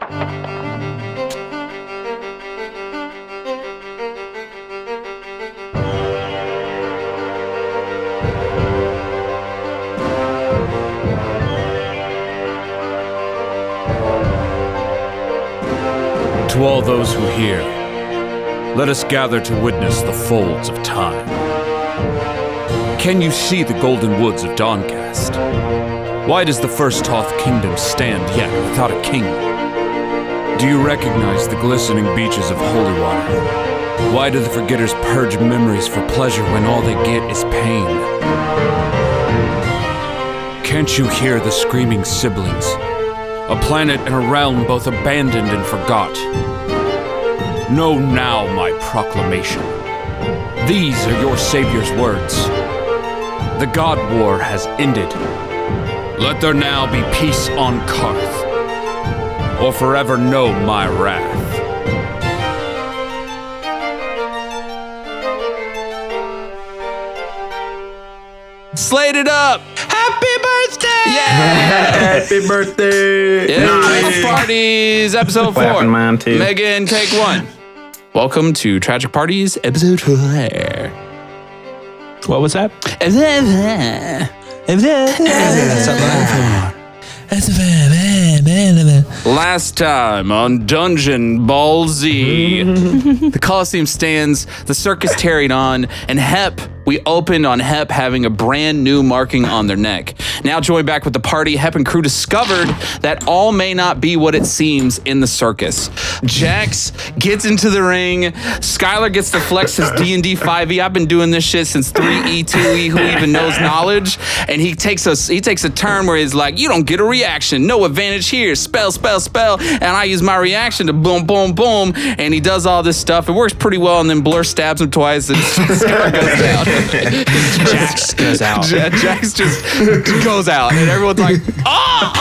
To all those who hear, let us gather to witness the folds of time. Can you see the golden woods of Dawncast? Why does the first Toth kingdom stand yet without a king? Do you recognize the glistening beaches of holy water? Why do the forgetters purge memories for pleasure when all they get is pain? Can't you hear the screaming siblings? A planet and a realm both abandoned and forgot. Know now my proclamation. These are your savior's words. The God War has ended. Let there now be peace on Karth, or forever know my wrath. Slayed it up! Happy birthday! Yeah! Happy birthday! Yeah, Nice. Tragic Parties, episode 4. Clapping mine too. Megan, take 1. Welcome to Tragic Parties, episode 4. What was that? Last time on Dungeon Ball Z, the Coliseum stands, the circus tarried on, and Hep, we opened on Hep having a brand new marking on their neck. Now joined back with the party, Hep and crew discovered that all may not be what it seems in the circus. Jax gets into the ring, Skylar gets to flex his D&D 5e. I've been doing this shit since 3E, 2E, who even knows knowledge, and he takes a turn where he's like, you don't get a reaction, no advantage here, spell, and I use my reaction to boom, boom, boom, and he does all this stuff. It works pretty well, and then Blur stabs him twice, and Skylar goes down. Jax goes out. Jax just goes out, and everyone's like, ah!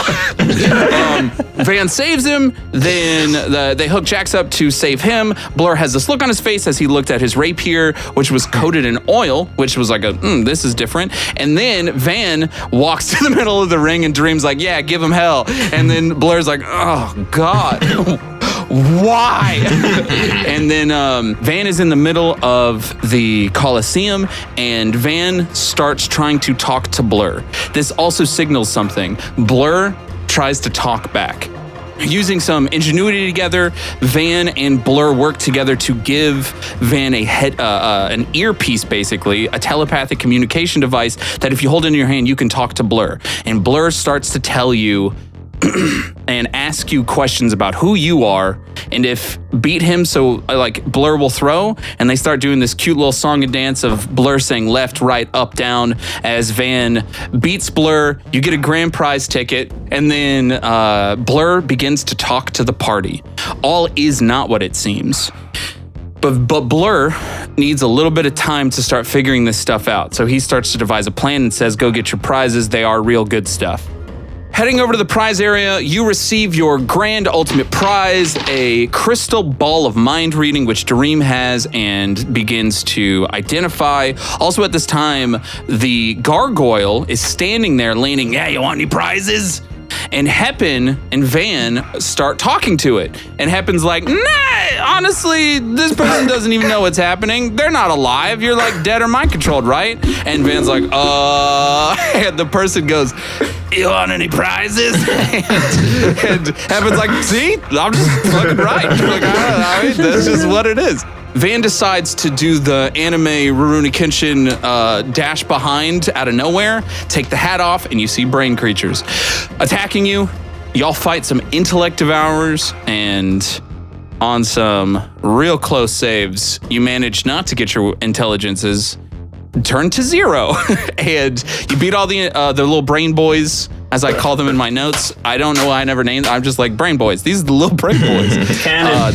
Van saves him, then they hook Jax up to save him. Blur has this look on his face as he looked at his rapier, which was coated in oil, which was like this is different. And then Van walks to the middle of the ring, and Dream's like, yeah, give him hell. And then Blur's like, oh, God. Why? And then Van is in the middle of the Coliseum, and Van starts trying to talk to Blur. This also signals something. Blur tries to talk back. Using some ingenuity together, Van and Blur work together to give Van an earpiece, basically, a telepathic communication device that if you hold it in your hand, you can talk to Blur. And Blur starts to tell you and ask you questions about who you are, and if beat him, so like Blur will throw, and they start doing this cute little song and dance of Blur saying left, right, up, down. As Van beats Blur, you get a grand prize ticket, and then Blur begins to talk to the party. All is not what it seems. But Blur needs a little bit of time to start figuring this stuff out. So he starts to devise a plan and says, go get your prizes. They are real good stuff. Heading over to the prize area, you receive your grand ultimate prize, a crystal ball of mind reading, which Dream has and begins to identify. Also at this time, the gargoyle is standing there leaning, yeah, you want any prizes? And Heppen and Van start talking to it. And Heppen's like, nah, honestly, this person doesn't even know what's happening. They're not alive. You're like dead or mind controlled, right? And Van's like, and the person goes, you want any prizes? and Heppen's like, see, I'm just fucking right. Like, all right, that's just what it is. Van decides to do the anime Rurouni Kenshin dash behind out of nowhere, take the hat off, and you see brain creatures attacking you. Y'all fight some intellect devourers, and on some real close saves, you manage not to get your intelligences turned to 0. And you beat all the little brain boys, as I call them in my notes. I don't know why I never named them. I'm just like, brain boys. These are the little brain boys. It's canon.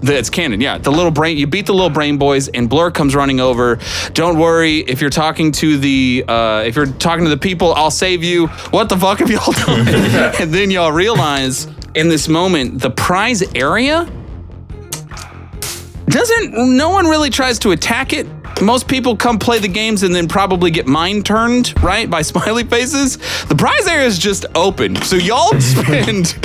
It's canon, yeah. The little brain, you beat the little brain boys, and Blur comes running over. Don't worry, if you're talking to the people, I'll save you. What the fuck have y'all done? And then y'all realize in this moment, the prize area no one really tries to attack it. most people come play the games and then probably get mind turned, right, by smiley faces. The prize area is just open. So y'all spend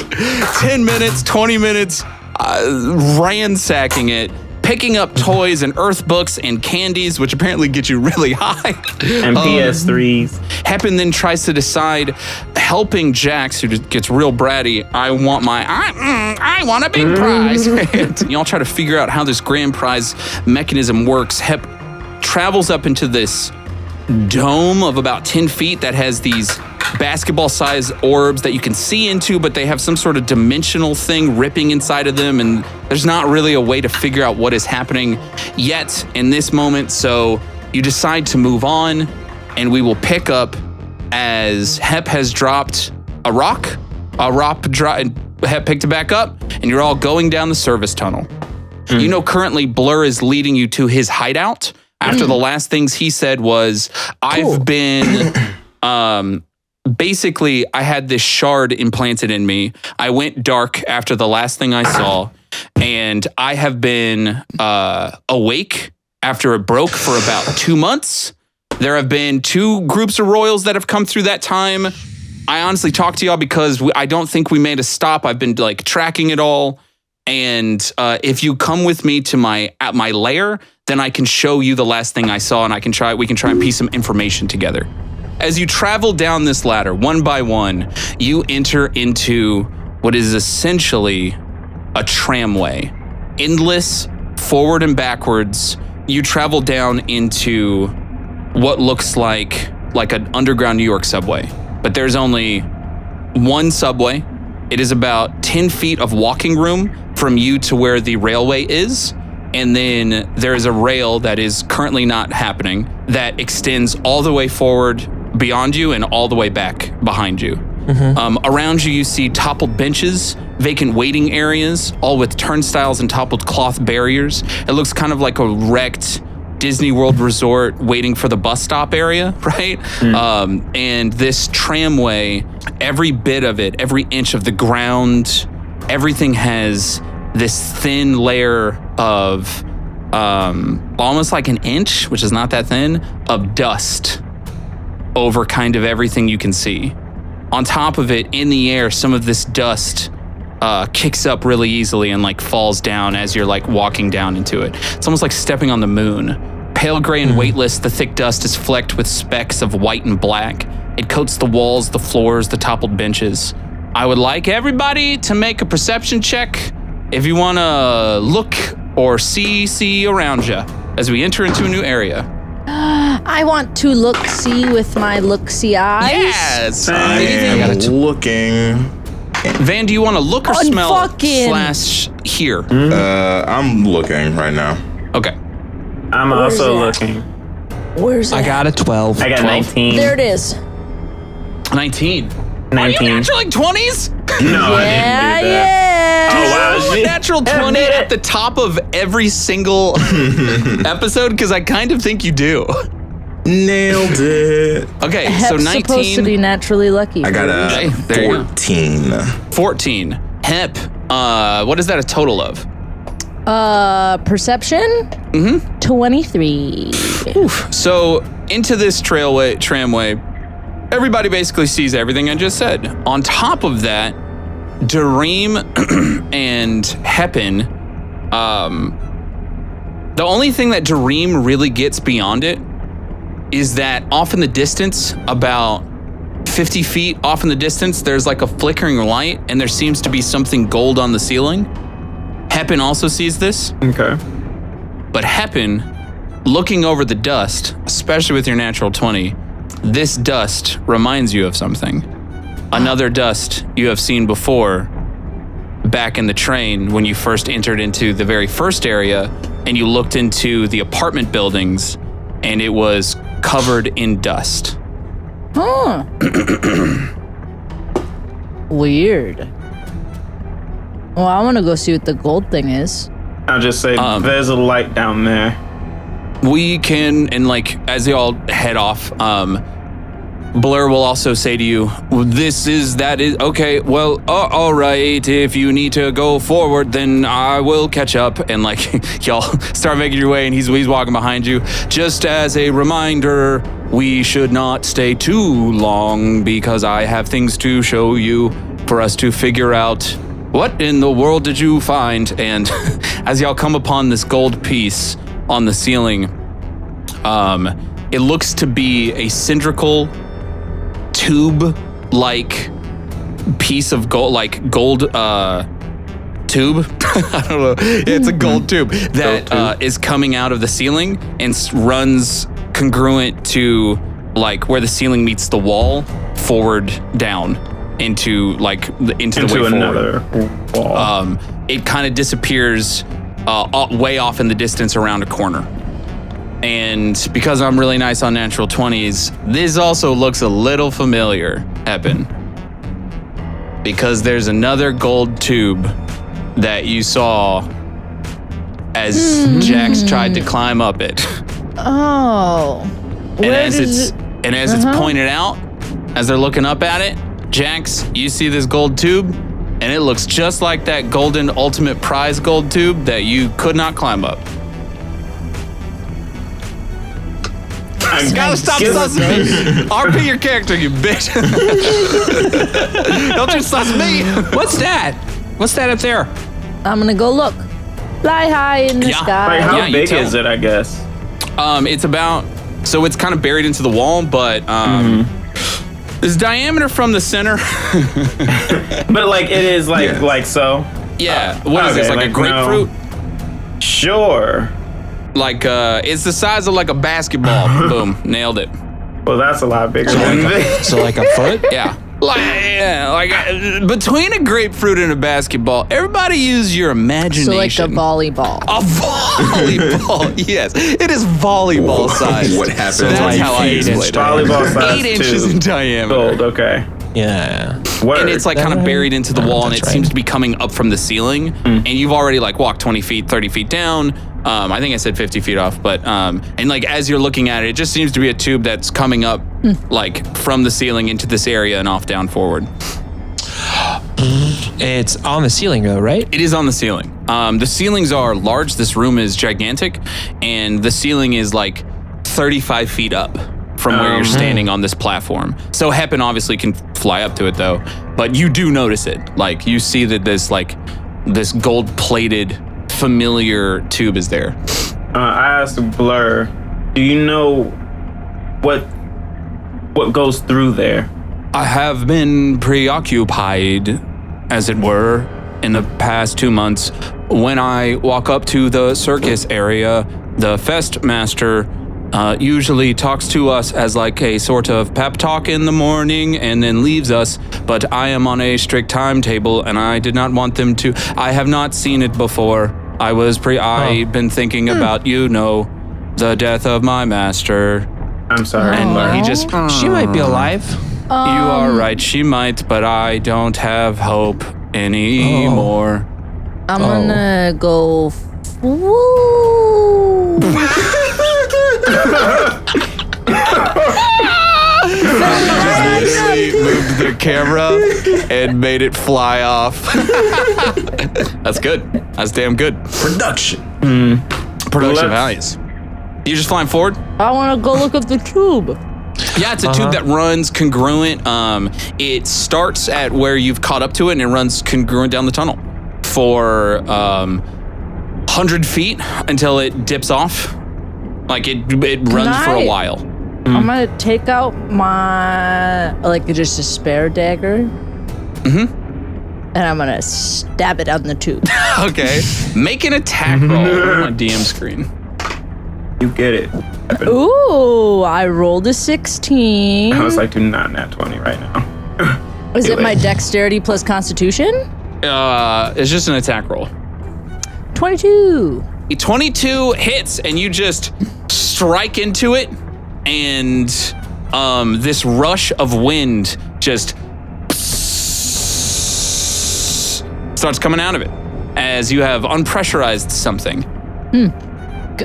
10 minutes, 20 minutes ransacking it, picking up toys and earth books and candies, which apparently get you really high. And PS3s. Heppen then tries to decide, helping Jax, who just gets real bratty, I want a big prize. And y'all try to figure out how this grand prize mechanism works. Hep travels up into this dome of about 10 feet that has these basketball-sized orbs that you can see into, but they have some sort of dimensional thing ripping inside of them, and there's not really a way to figure out what is happening yet in this moment, so you decide to move on, and we will pick up as Hep has dropped a rock. Hep picked it back up, and you're all going down the service tunnel. You know currently Blur is leading you to his hideout. After the last things he said was, I've been, basically, I had this shard implanted in me. I went dark after the last thing I saw, and I have been awake after it broke for about 2 months. There have been 2 groups of royals that have come through that time. I honestly talked to y'all because I don't think we made a stop. I've been like tracking it all. And if you come with me to my lair, then I can show you the last thing I saw, and we can try and piece some information together. As you travel down this ladder, one by one, you enter into what is essentially a tramway. Endless, forward and backwards. You travel down into what looks like an underground New York subway. But there's only one subway. It is about 10 feet of walking room from you to where the railway is. And then there is a rail that is currently not happening that extends all the way forward beyond you and all the way back behind you. Around you, you see toppled benches, vacant waiting areas, all with turnstiles and toppled cloth barriers. It looks kind of like a wrecked Disney World resort waiting for the bus stop area, right? And this tramway, every bit of it, every inch of the ground, everything has this thin layer of almost like an inch, which is not that thin, of dust over kind of everything you can see. On top of it, in the air, some of this dust kicks up really easily and like falls down as you're like walking down into it. It's almost like stepping on the moon. Pale gray and weightless, the thick dust is flecked with specks of white and black. It coats the walls, the floors, the toppled benches. I would like everybody to make a perception check if you want to look or see around you as we enter into a new area. I want to see with my see eyes. Yes! I am looking. Van, do you want to look or smell / hear? I'm looking right now. Okay. I'm also looking. Where's it? I got a 12. I got 19. There it is. 19. 19. Are you natural 20s? No, I didn't do that. Oh, wow. Natural 20 at the top of every single episode? Because I kind of think you do. Nailed it. Okay, Hep's so 19. supposed to be naturally lucky. I got a there you go. 14. 14. Hep, what is that a total of? Perception? 23. So, into this tramway, everybody basically sees everything I just said. On top of that, Dareem and Heppen, the only thing that Dareem really gets beyond it is that off in the distance, about 50 feet off in the distance, there's like a flickering light and there seems to be something gold on the ceiling. Heppen also sees this. Okay. But Heppen, looking over the dust, especially with your natural 20, this dust reminds you of something. Another dust you have seen before back in the train when you first entered into the very first area and you looked into the apartment buildings and it was covered in dust. Huh. Weird. Well, I want to go see what the gold thing is. I'll just say there's a light down there. We can, and like as they all head off, Blur will also say to you, okay, well, all right, if you need to go forward, then I will catch up. And like, y'all start making your way and he's walking behind you. Just as a reminder, we should not stay too long because I have things to show you for us to figure out what in the world did you find. And as y'all come upon this gold piece on the ceiling, it looks to be a cylindrical tube-like piece of gold, like gold tube. I don't know. It's a gold tube that is coming out of the ceiling and runs congruent to like where the ceiling meets the wall, forward down into the way another forward. wall. It kind of disappears way off in the distance around a corner. And because I'm really nice on natural 20s, this also looks a little familiar, Eppin. Because there's another gold tube that you saw as Jax tried to climb up it. Oh. And as it's pointed out, as they're looking up at it, Jax, you see this gold tube, and it looks just like that golden ultimate prize gold tube that you could not climb up. You gotta stop sussing me. RP your character, you bitch. Don't you suss me. What's that? What's that up there? I'm gonna go look. Fly high in the sky. Like, how Yeah, you big tell. is it, I guess? It's about, so it's kind of buried into the wall, but this diameter from the center. But like, it is like so. Yeah, what is this, Okay, like a grapefruit? Sure. Like, it's the size of like a basketball. Boom, nailed it. Well, that's a lot bigger than this. So like a foot? Yeah. Like between a grapefruit and a basketball, everybody use your imagination. So like a volleyball. A volleyball, yes. It is volleyball size. What happened? So that's like how I 8 explain inch it. Volleyball size 8 inches too. in diameter. Gold, okay. Yeah. Word. And it's like kind of buried into the wall, and it That's right. seems to be coming up from the ceiling. And you've already like walked 20 feet, 30 feet down. I think I said 50 feet off, but and like as you're looking at it, it just seems to be a tube that's coming up like from the ceiling into this area and off down forward. It's on the ceiling though, right? It is on the ceiling. The ceilings are large. This room is gigantic, and the ceiling is like 35 feet up from where you're standing on this platform. So Heppen obviously can fly up to it though, but you do notice it. Like you see that this gold-plated familiar tube is there. I asked Blur, do you know what goes through there? I have been preoccupied, as it were, in the past 2 months. When I walk up to the circus area, the fest master usually talks to us as like a sort of pep talk in the morning and then leaves us, but I am on a strict timetable and I did not want them to. I have not seen it before. I've been thinking about, the death of my master. I'm sorry. And he just, She might be alive. you are right, she might, but I don't have hope anymore. I'm gonna go. Woo! Literally moved the camera and made it fly off. That's good. That's damn good. Production. Production values. You just flying forward? I wanna go look at the tube. Yeah, it's a tube that runs congruent. It starts at where you've caught up to it, and it runs congruent down the tunnel for 100 feet until it dips off. Like it runs for a while. I'm gonna take out my just a spare dagger. And I'm gonna stab it on the tube. Okay. Make an attack roll on my DM screen. You get it. Ooh, I rolled a 16. I was like, do not nat 20 right now. Is it my dexterity plus constitution? It's just an attack roll. 22. 22 hits, and you just strike into it, and this rush of wind just starts coming out of it as you have unpressurized something.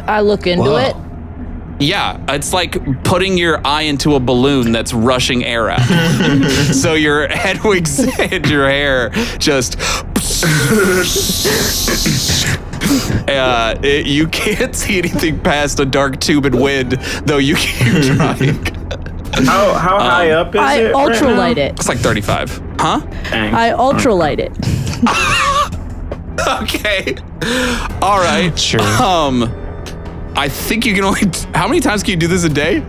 I look into it. Yeah, it's like putting your eye into a balloon that's rushing air out. So your head wigs and your hair just... you can't see anything past a dark tube and wind, though you keep trying. How high up is I it? ultralight it. It's like 35. Huh? Dang. I ultralight it. Okay. All right. Sure. I think you can only... How many times can you do this a day? You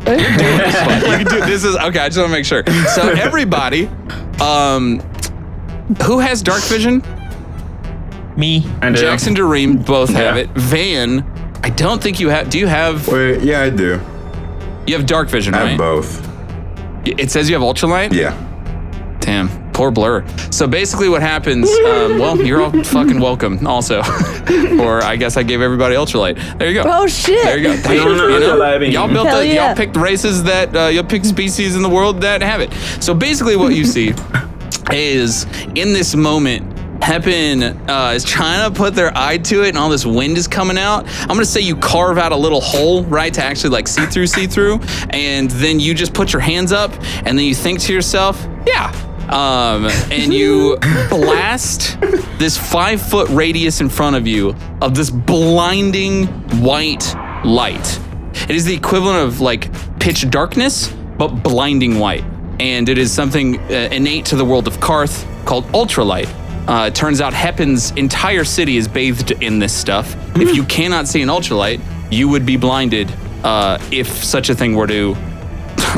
can do this is... Okay, I just want to make sure. So everybody, who has dark vision? Me. I do. Jackson, Dareem both have Yeah. it. Van, I don't think you have... Do you have... Wait, yeah, I do. You have dark vision, I right? have both. It says you have ultralight? Yeah. Damn, poor Blur. So basically what happens, well, you're all fucking welcome also. Or I guess I gave everybody ultralight. There you go. Oh shit! There you go. I don't know ultralight means. Y'all built Hell the, yeah. y'all picked races that, y'all picked species in the world that have it. So basically what you see is in this moment, Pepin is trying to put their eye to it and all this wind is coming out. I'm gonna say you carve out a little hole, right, to actually like see through, and then you just put your hands up and then you think to yourself, yeah. And you blast this 5-foot radius in front of you of this blinding white light. It is the equivalent of like pitch darkness, but blinding white. And it is something innate to the world of Karth called ultralight. It turns out Hepin's entire city is bathed in this stuff. If you cannot see an ultralight, you would be blinded if such a thing were to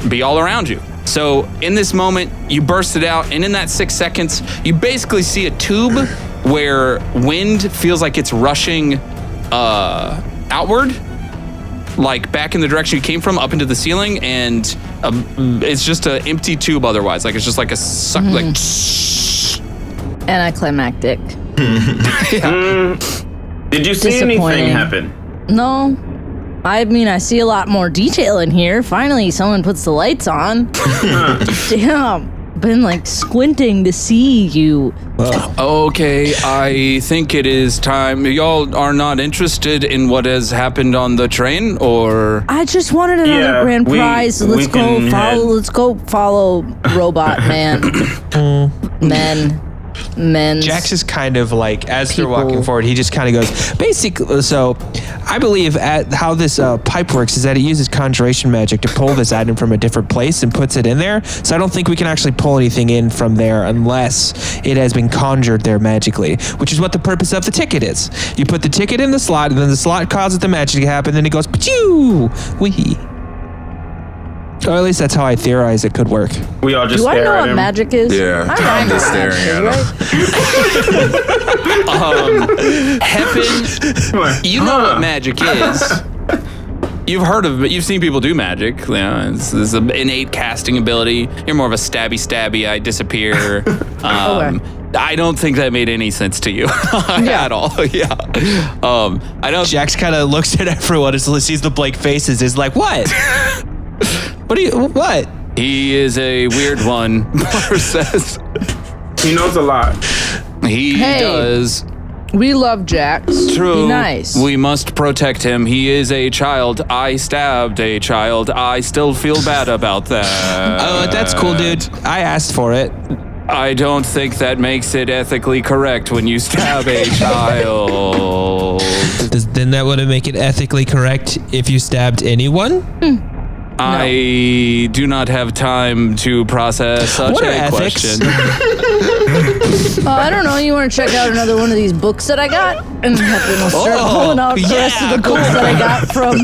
be all around you. So in this moment, you burst it out, and in that 6 seconds, you basically see a tube where wind feels like it's rushing outward, like back in the direction you came from, up into the ceiling, and it's just an empty tube otherwise. Like it's just like a suck, like... Anticlimactic. Did you see anything Disappointing. happen? No. I mean, I see a lot more detail in here. Finally, someone puts the lights on. Damn. Been like squinting to see you. Okay, I think it is time. Y'all are not interested in what has happened on the train, or... I just wanted another Yeah, grand we- prize. we Let's go can follow. head. Let's go follow Robot Man. Men. Jax is kind of like, as they're People. walking forward, he just kind of goes, basically, so I believe at how this pipe works is that it uses conjuration magic to pull this item from a different place and puts it in there. So I don't think we can actually pull anything in from there unless it has been conjured there magically, which is what the purpose of the ticket is. You put the ticket in the slot, and then the slot causes the magic to happen, then it goes, pachoo, wee. Or at least that's how I theorize it could work. We all just Do I stare know at what him. magic is? Yeah, I I'm know just what staring magic at is, him. right? Hepin, you know what magic is. You've heard of it. You've seen people do magic. You know, it's an innate casting ability. You're more of a stabby, I disappear. I don't think that made any sense to you at all. Yeah. I don't. Jax kind of looks at everyone and sees the blank faces, is like, what? What? He is a weird one, Blur says. He knows a lot. He Hey. does. We love Jax. True. Be nice. We must protect him. He is a child. I stabbed a child. I still feel bad about that. Oh, that's cool, dude. I asked for it. I don't think that makes it ethically correct when you stab a child. Then that wouldn't make it ethically correct if you stabbed anyone? I do not have time to process such What are a ethics? question. I don't know. You want to check out another one of these books that I got? And Hepin will start pulling out the rest of the cool. books that I got from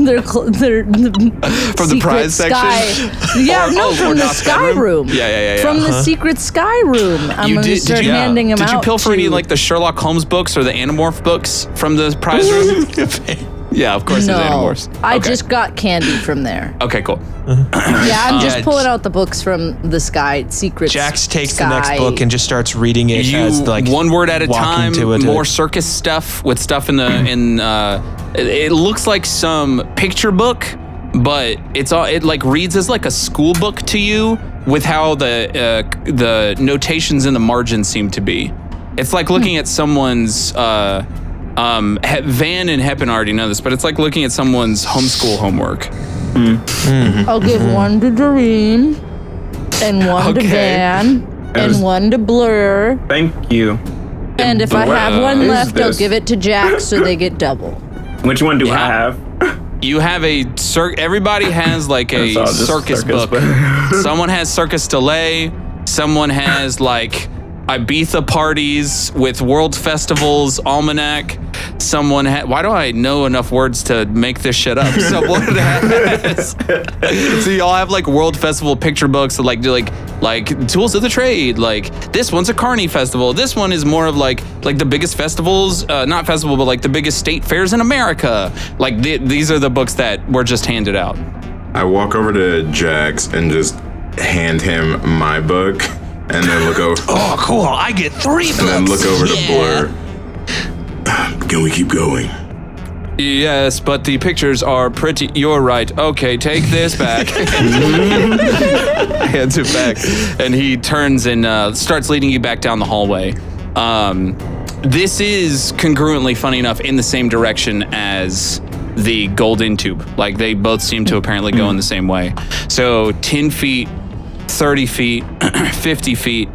their From the prize section? Yeah, Or- no, oh, from or the not sky that room? room. Yeah. From the secret sky room. I'm gonna start handing them out. Did you pilfer any to- like the Sherlock Holmes books or the Animorph books from the prize room? Yeah, of course, No, it's Animorphs. I Okay. just got candy from there. Okay, cool. Yeah, I'm just Yeah, pulling out the books from the sky secret. Jax takes sky. the next book and just starts reading it You as like one word at a walking time. to it. More circus stuff with stuff in the It looks like some picture book, but it like reads as like a school book to you with how the notations in the margins seem to be. It's like looking at someone's Van and Heppen already know this, but it's like looking at someone's homeschool homework. I'll give one to Dream, and one to Van, and one to Blur. Thank you. And if I have one is left, I'll this? give it to Jack so they get double. Which one do Yeah. I have? You have everybody has like a It's all just circus book. Someone has Circus Delay. Someone has like Ibiza parties with world festivals, almanac. Someone why do I know enough words to make this shit up? Someone has. So y'all have like world festival picture books that like tools of the trade. Like this one's a Carney festival. This one is more of like the biggest festivals, not festival, but like the biggest state fairs in America. Like these are the books that were just handed out. I walk over to Jax and just hand him my book, and then look over. Oh, cool. I get 3 books. And then look over to Blur. Can we keep going? Yes, but the pictures are pretty. You're right. Okay, take this back. Hands it back, and he turns and starts leading you back down the hallway. This is congruently, funny enough, in the same direction as the golden tube. Like they both seem to apparently go in the same way. So 10 feet, 30 feet, 50 feet.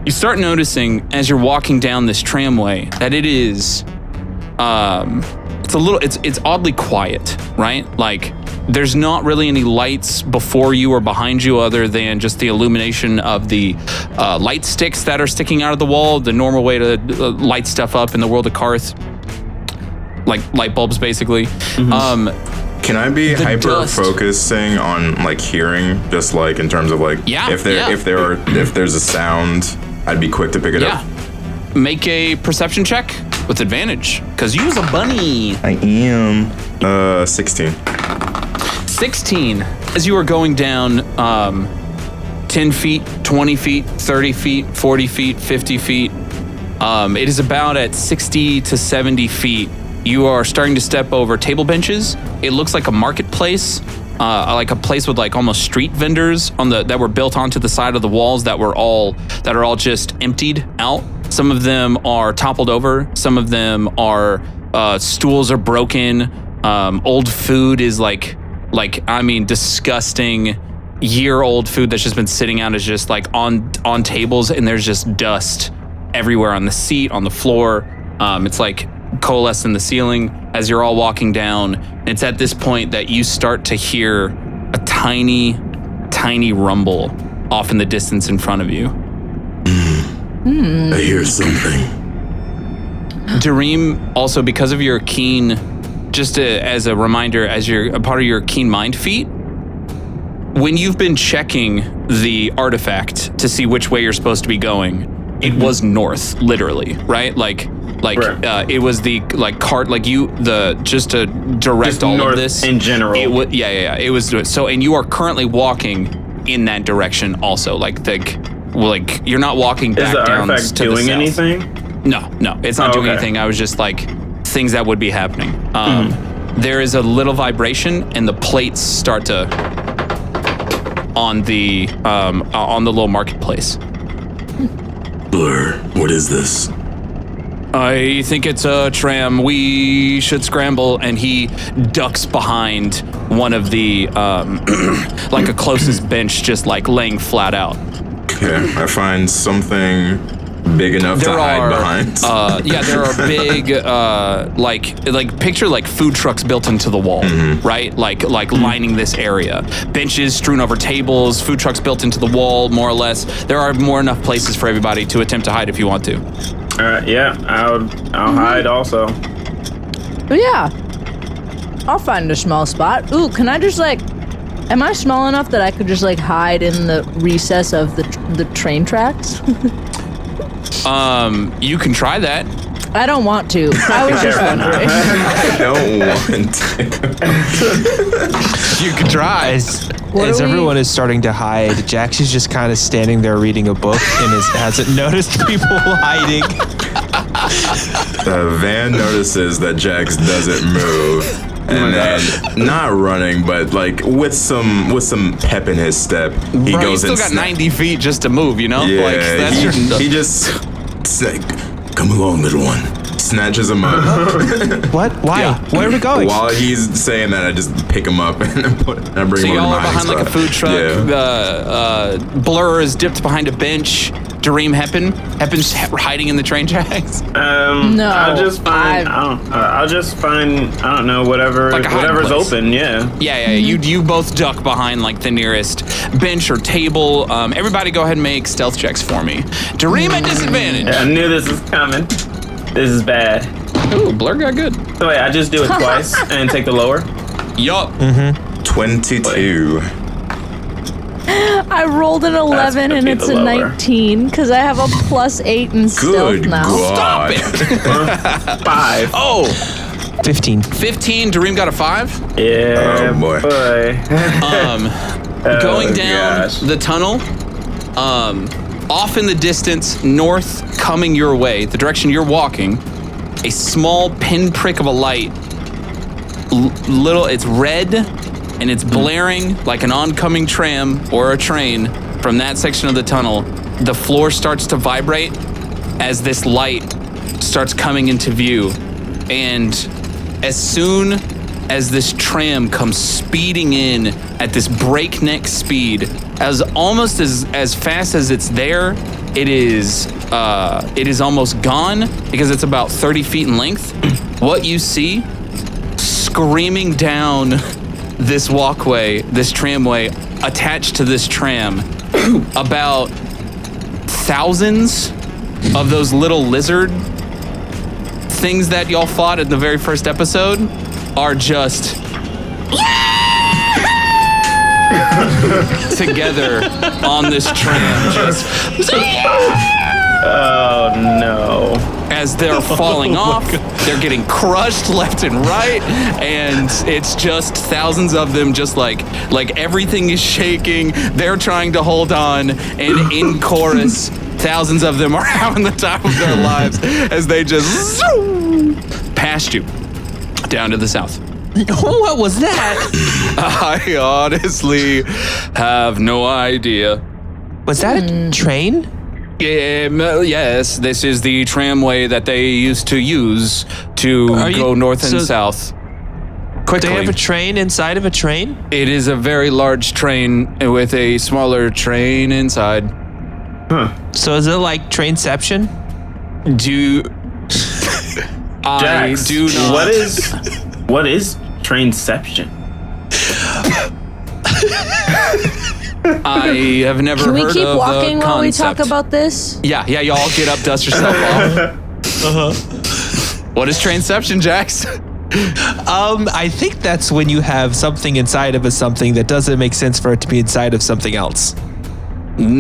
You start noticing as you're walking down this tramway that it is. It's oddly quiet, right? Like there's not really any lights before you or behind you other than just the illumination of the light sticks that are sticking out of the wall, the normal way to light stuff up in the world of Karth. Like light bulbs, basically. Can I be The hyper dust. focusing on like hearing, just like in terms of like if there's a sound, I'd be quick to pick it up. Make a perception check with advantage, because you was a bunny. I am 16. 16. As you are going down 10 feet, 20 feet, 30 feet, 40 feet, 50 feet, it is about at 60 to 70 feet. You are starting to step over table benches. It looks like a marketplace, like a place with like almost street vendors that were built onto the side of the walls that are all just emptied out. Some of them are toppled over. Some of them are stools are broken. Old food is like disgusting year-old food that's just been sitting out is just like on tables, and there's just dust everywhere on the seat, on the floor. It's like coalesced in the ceiling as you're all walking down. And it's at this point that you start to hear a tiny rumble off in the distance in front of you. I hear something. Dareem, also because of your keen, as a reminder, as a part of your keen mind feat, when you've been checking the artifact to see which way you're supposed to be going, it was north, literally, right? It was the cart, just to direct Just all north of this in general. It was it was so, and you are currently walking in that direction also, you're not walking back Is the down artifact to the doing south. anything? No, it's not doing okay. anything. I was just like things that would be happening. There is a little vibration, and the plates start to on the little marketplace. Blur, what is this? I think it's a tram. We should scramble. And he ducks behind one of the like a closest bench, just like laying flat out. Okay, I find something big enough to hide behind. There are big, picture like food trucks built into the wall, right? Like lining this area. Benches strewn over tables, food trucks built into the wall, more or less. There are more enough places for everybody to attempt to hide if you want to. I'll hide also. Yeah. I'll find a small spot. Ooh, can I just am I small enough that I could just hide in the recess of the train tracks? You can try that. I don't want to. I was just wondering. I don't want to. You can try. As everyone is starting to hide, Jax is just kind of standing there reading a book and hasn't noticed people hiding. Van notices that Jax doesn't move, and then not running, but with some pep in his step, he Bro, goes you still got 90 feet just to move, you know? Yeah, That's he just said, "Come along, little one. snatches him up. What? Why? Yeah. Where are we going? While he's saying that, I just pick him up and I bring So him y'all over are to my behind like a spot. food truck. Yeah. Blur is dipped behind a bench. Dareem Heppen's hiding in the train tracks. No, I'll just find. I'll just find. I don't know. Whatever. Like a hiding whatever's place. open. Yeah. Yeah. You both duck behind like the nearest bench or table. Everybody, go ahead and make stealth checks for me. Dareem at disadvantage. I knew this was coming. This is bad. Ooh, Blur got good. So wait, I just do it twice and take the lower. Yup. 22. I rolled an 11 gonna and be it's the a lower. 19 because I have a +8 in stealth Good now. God. Stop it. 5. Oh, 15. 15. Dareem got a 5. Yeah. Oh, boy. Going down gosh. the tunnel, off in the distance, north, coming your way, the direction you're walking, a small pinprick of a light. It's red and it's blaring like an oncoming tram or a train from that section of the tunnel. The floor starts to vibrate as this light starts coming into view. And as soon as this tram comes speeding in at this breakneck speed, as fast as it's there, it is almost gone because it's about 30 feet in length. What you see screaming down this walkway, this tramway, attached to this tram, about thousands of those little lizard things that y'all fought in the very first episode are just together on this tram, just Oh no. as they're falling off, they're getting crushed left and right, and it's just thousands of them, just like everything is shaking. They're trying to hold on, and in chorus, thousands of them are having the time of their lives as they just zoom past you down to the south. What was that? I honestly have no idea. Was that a train? Yes, this is the tramway that they used to use to go north and south. Quickly. They have a train inside of a train? It is a very large train with a smaller train inside. So is it like Trainception? I Jax, do not. What is Trainception? I have never Can we heard keep of walking the while we concept. talk about this? Yeah, y'all get up, dust yourself off. What is Trainception, Jax? I think that's when you have something inside of a something that doesn't make sense for it to be inside of something else.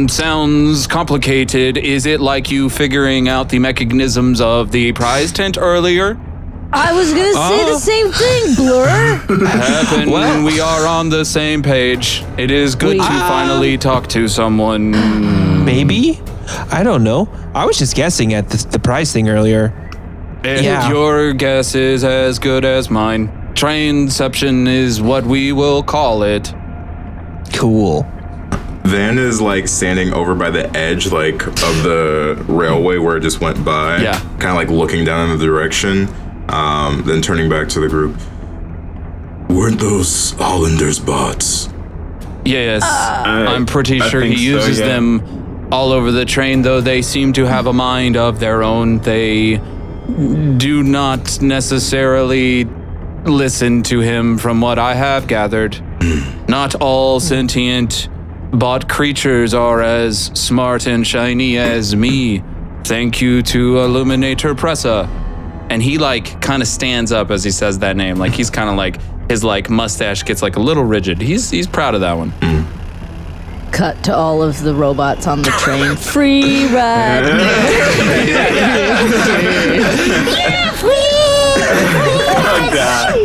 Sounds complicated. Is it like you figuring out the mechanisms of the prize tent earlier? I was gonna say the same thing, Blur. Happen when we are on the same page. It is good to finally talk to someone. Maybe? I don't know. I was just guessing at the prize thing earlier. And Yeah. your guess is as good as mine. Trainception is what we will call it. Cool. Van is like standing over by the edge, like of the railway where it just went by. Yeah. Kind of like looking down in the direction, then turning back to the group. Weren't those Hollanders bots? Yes, I'm pretty I sure he think so, uses yeah. them all over the train, though they seem to have a mind of their own. They do not necessarily listen to him, from what I have gathered. Not all sentient bot creatures are as smart and shiny as me. Thank you to Illuminator Pressa. And he like kind of stands up as he says that name. Like he's kind of like, his like mustache gets like a little rigid. He's proud of that one. Cut to all of the robots on the train. Free ride. Oh god.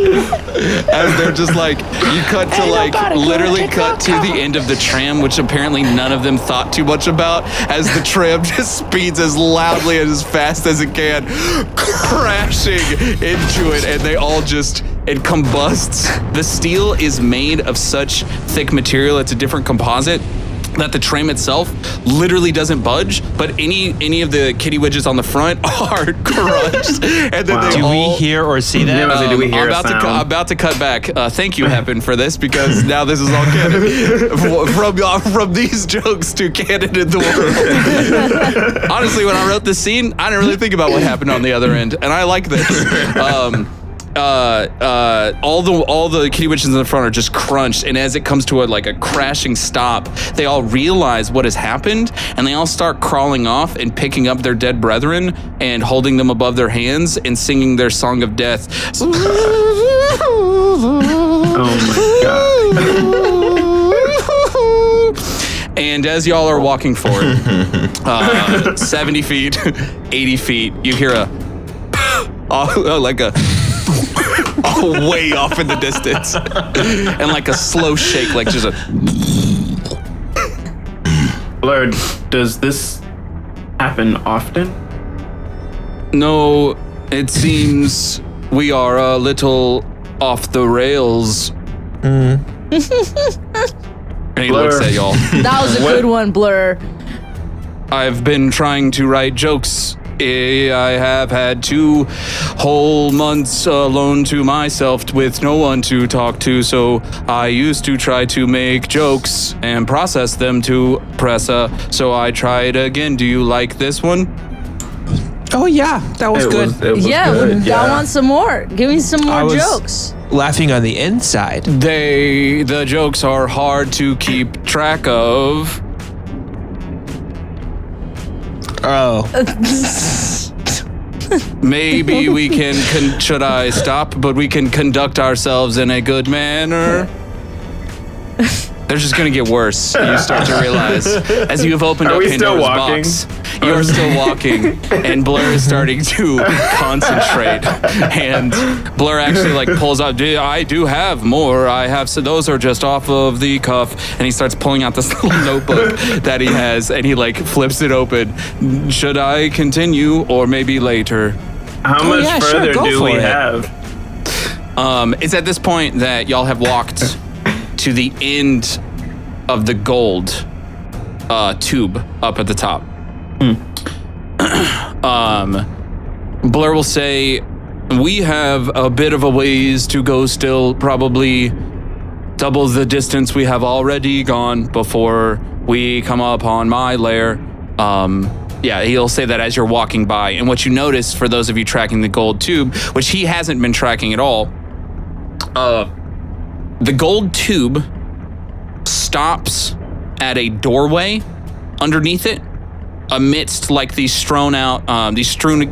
As they're just like, you cut to like, literally cut to the end of the tram, which apparently none of them thought too much about, as the tram just speeds as loudly and as fast as it can, crashing into it, and they all just, it combusts. The steel is made of such thick material, it's a different composite, that the tram itself literally doesn't budge, but any of the kitty widgets on the front are crushed. And then Do we hear or see that? Yeah, do we hear a sound? I'm about to cut back. Thank you, Heppen, for this, because now this is all canon. From these jokes to canon in the world. Honestly, when I wrote this scene, I didn't really think about what happened on the other end, and I like this. All the kitty witches in the front are just crunched, and as it comes to a crashing stop, they all realize what has happened, and they all start crawling off and picking up their dead brethren and holding them above their hands and singing their song of death. Oh my god. And as y'all are walking forward, 70 feet, 80 feet, you hear way off in the distance, and like a slow shake, like just a. Blur, does this happen often? No, it seems we are a little off the rails. And he looks at y'all. That was a good one, Blur. I've been trying to write jokes. I have had 2 whole months alone to myself with no one to talk to, so I used to try to make jokes and process them to pressa, so I tried again. Do you like this one? Oh yeah, that was good. It was Yeah, good. I want some more. Give me some I more was- jokes. Laughing on the inside. The jokes are hard to keep track of. Oh, Maybe we can should I stop? But we can conduct ourselves in a good manner. They're just gonna get worse. You start to realize as you have opened Are up we still Pandora's walking? box. You're still walking, and Blur is starting to concentrate. And Blur actually pulls out. I do have more. I have. So those are just off of the cuff. And he starts pulling out this little notebook that he has, and he flips it open. Should I continue, or maybe later? How much yeah, sure, further go do for we it. have? It's at this point that y'all have walked to the end of the gold tube up at the top. Blur will say, we have a bit of a ways to go still, probably double the distance we have already gone before we come upon my lair. Yeah, he'll say that as you're walking by. And what you notice, for those of you tracking the gold tube, which he hasn't been tracking at all, the gold tube stops at a doorway underneath it, amidst these strewn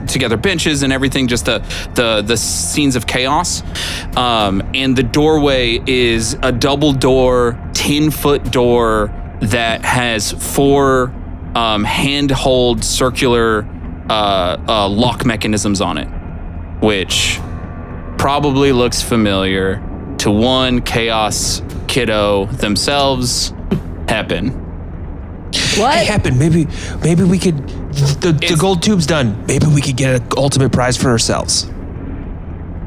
together benches and everything, just the scenes of chaos. And the doorway is a double door, 10-foot door that has 4 hand-hold circular lock mechanisms on it, which probably looks familiar to one chaos kiddo themselves. Happen. What? hey, Happen. Maybe we could. The gold tube's done. Maybe we could get an ultimate prize for ourselves.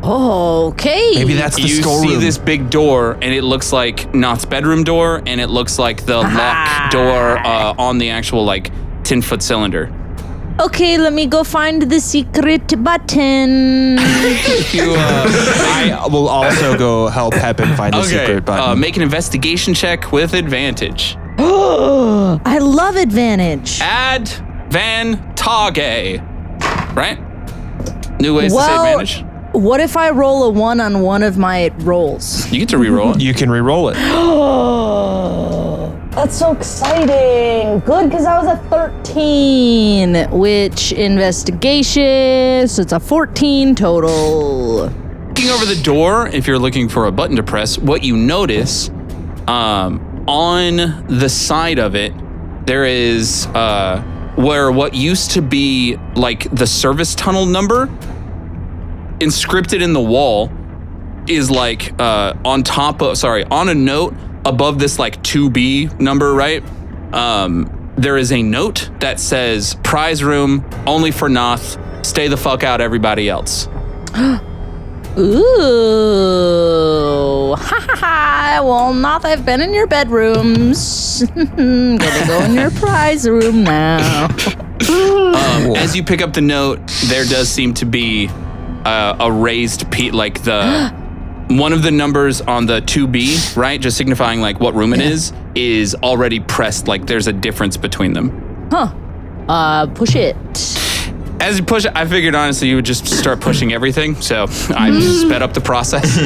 Okay. Maybe that's the You storeroom. see this big door, and it looks like Knott's bedroom door, and it looks like the lock door on the actual 10-foot cylinder. Okay, let me go find the secret button. I will also go help Happen find the Okay, secret button. make an investigation check with advantage. I love advantage. Advantage. Right? New ways to say advantage. What if I roll a 1 on one of my rolls? You get to reroll it. You can re-roll it. That's so exciting. Good, because I was a 13, which investigation, so it's a 14 total. Looking over the door, if you're looking for a button to press, what you notice on the side of it, there is where what used to be the service tunnel number inscripted in the wall is on a note above this 2B number, right? There is a note that says prize room only for Noth. Stay the fuck out, everybody else. Ooh. Ha ha ha. Well, not that I've been in your bedrooms. Gonna go in your prize room now. As you pick up the note, there does seem to be a raised like the one of the numbers on the 2B, right? Just signifying like what room it is already pressed. Like there's a difference between them. Push it. As you push it, I figured honestly you would just start pushing everything, so I just sped up the process.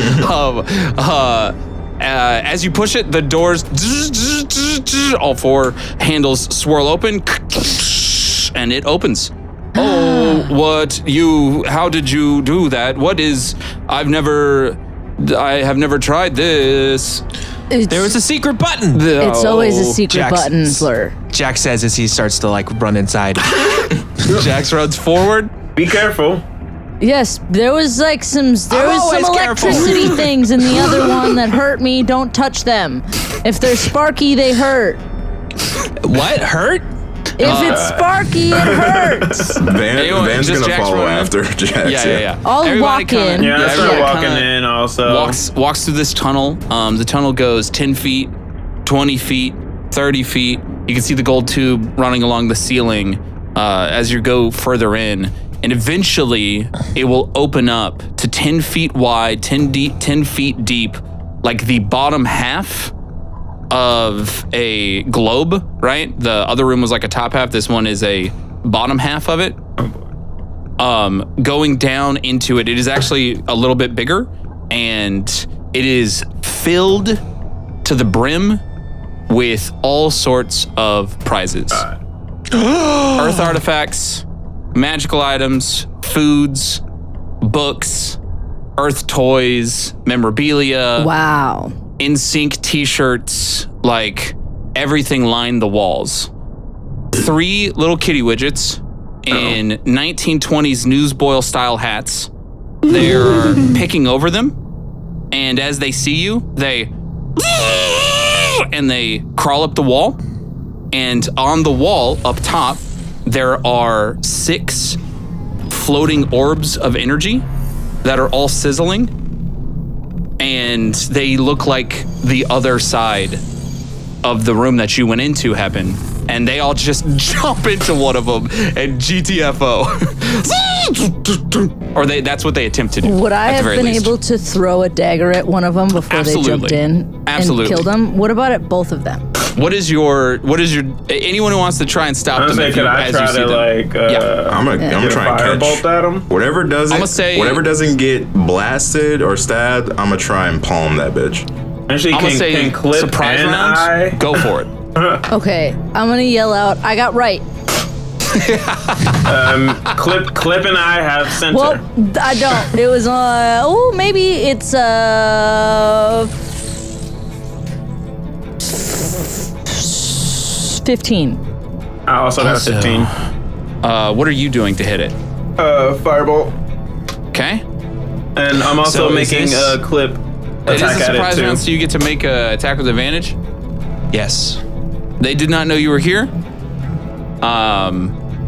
As you push it, the doors, all 4 handles swirl open, and it opens. Oh, how did you do that? I have never tried this. There was a secret button. It's always a secret button, Blur. Jack says as he starts to like run inside. Jax runs forward. Be careful. Yes, there was like some always electricity things in the other one that hurt me. Don't touch them. If they're sparky, they hurt. What? Hurt? If it's sparky, it hurts. Van's just gonna Jax follow running? after Jax. Yeah. I'll Everybody walk in. Yeah, I start everybody walking kinda in also. Walks through this tunnel. The tunnel goes 10 feet, 20 feet, 30 feet. You can see the gold tube running along the ceiling as you go further in. And eventually, it will open up to 10 feet wide, 10 feet deep, like the bottom half of a globe, right? The other room was like a top half. This one is a bottom half of it. Going down into it, it is actually a little bit bigger, and it is filled to the brim with all sorts of prizes. Earth artifacts, magical items, foods, books, earth toys, memorabilia. Wow. In-sync t-shirts, like everything lined the walls. 3 little kitty widgets in 1920s newsboy style hats. They're picking over them, and as they see you, they crawl up the wall. And on the wall up top, there are 6 floating orbs of energy that are all sizzling. And they look like the other side of the room that you went into happened. And they all just jump into one of them and GTFO. Or that's what they attempt to do. Would I have been able to throw a dagger at one of them before they jumped in and killed them? What about at both of them? What is your anyone who wants to try and stop them Could I try to like I'm gonna try and firebolt at them? Whatever doesn't get blasted or stabbed, I'm gonna try and palm that bitch. Actually, I'm gonna say can Clip surprise and rounds. I Go for it. Okay, I'm gonna yell out, I got right. Clip and I have center. Well, I don't. It was maybe it's 15. I also got a 15. What are you doing to hit it? Firebolt. Okay. And I'm also So is making this- a Clip It is attack a at surprise it too. round, so you get to make a attack with advantage. Yes. They did not know you were here.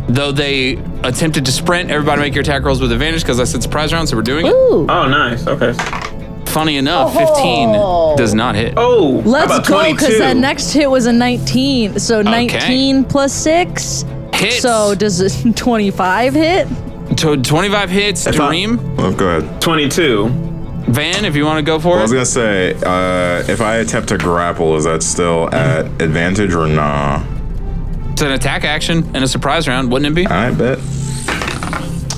Though they attempted to sprint, everybody make your attack rolls with advantage because I said surprise round, so we're doing it. Ooh. Oh, nice. Okay. Funny enough, 15 does not hit. Oh, how Let's about go, 22? because that next hit was a 19. So 19 plus 6. Hits. So does it 25 hit? 25 hits, Dream. Oh, go ahead. 22. Van, if you want to go for I was it. gonna say, if I attempt to grapple, is that still at advantage or nah? It's an attack action and a surprise round, wouldn't it be? I bet.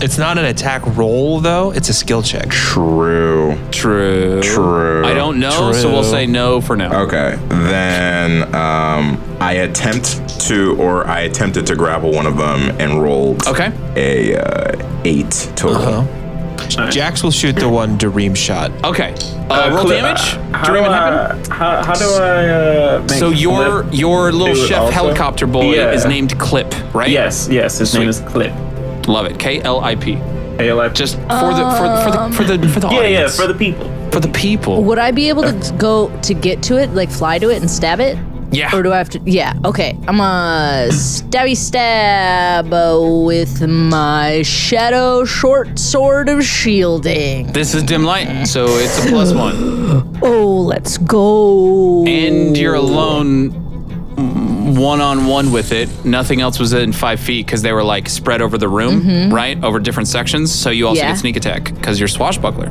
It's not an attack roll though. It's a skill check. True. I don't know, so we'll say no for now. Okay, then I attempted to grapple one of them and rolled Okay. a 8 total. Jax will shoot the one Dareem shot. Okay. Roll Clip, damage. How Dream do and I, happen. how do I make So your Clip little do it chef also? helicopter boy Yeah. is named Clip, right? Yes, his name is Clip. Love it. KLIP. Just for the Yeah, audience. for the people. For the people. Would I be able to go to get to it, like fly to it and stab it? Yeah. Or do I have to? Yeah. Okay. I'm a stabby stab with my shadow short sword of shielding. This is dim light, so it's a +1. Oh, let's go. And you're alone one-on-one with it. Nothing else was in 5 feet because they were like spread over the room, right? Over different sections. So you also get sneak attack because you're swashbuckler.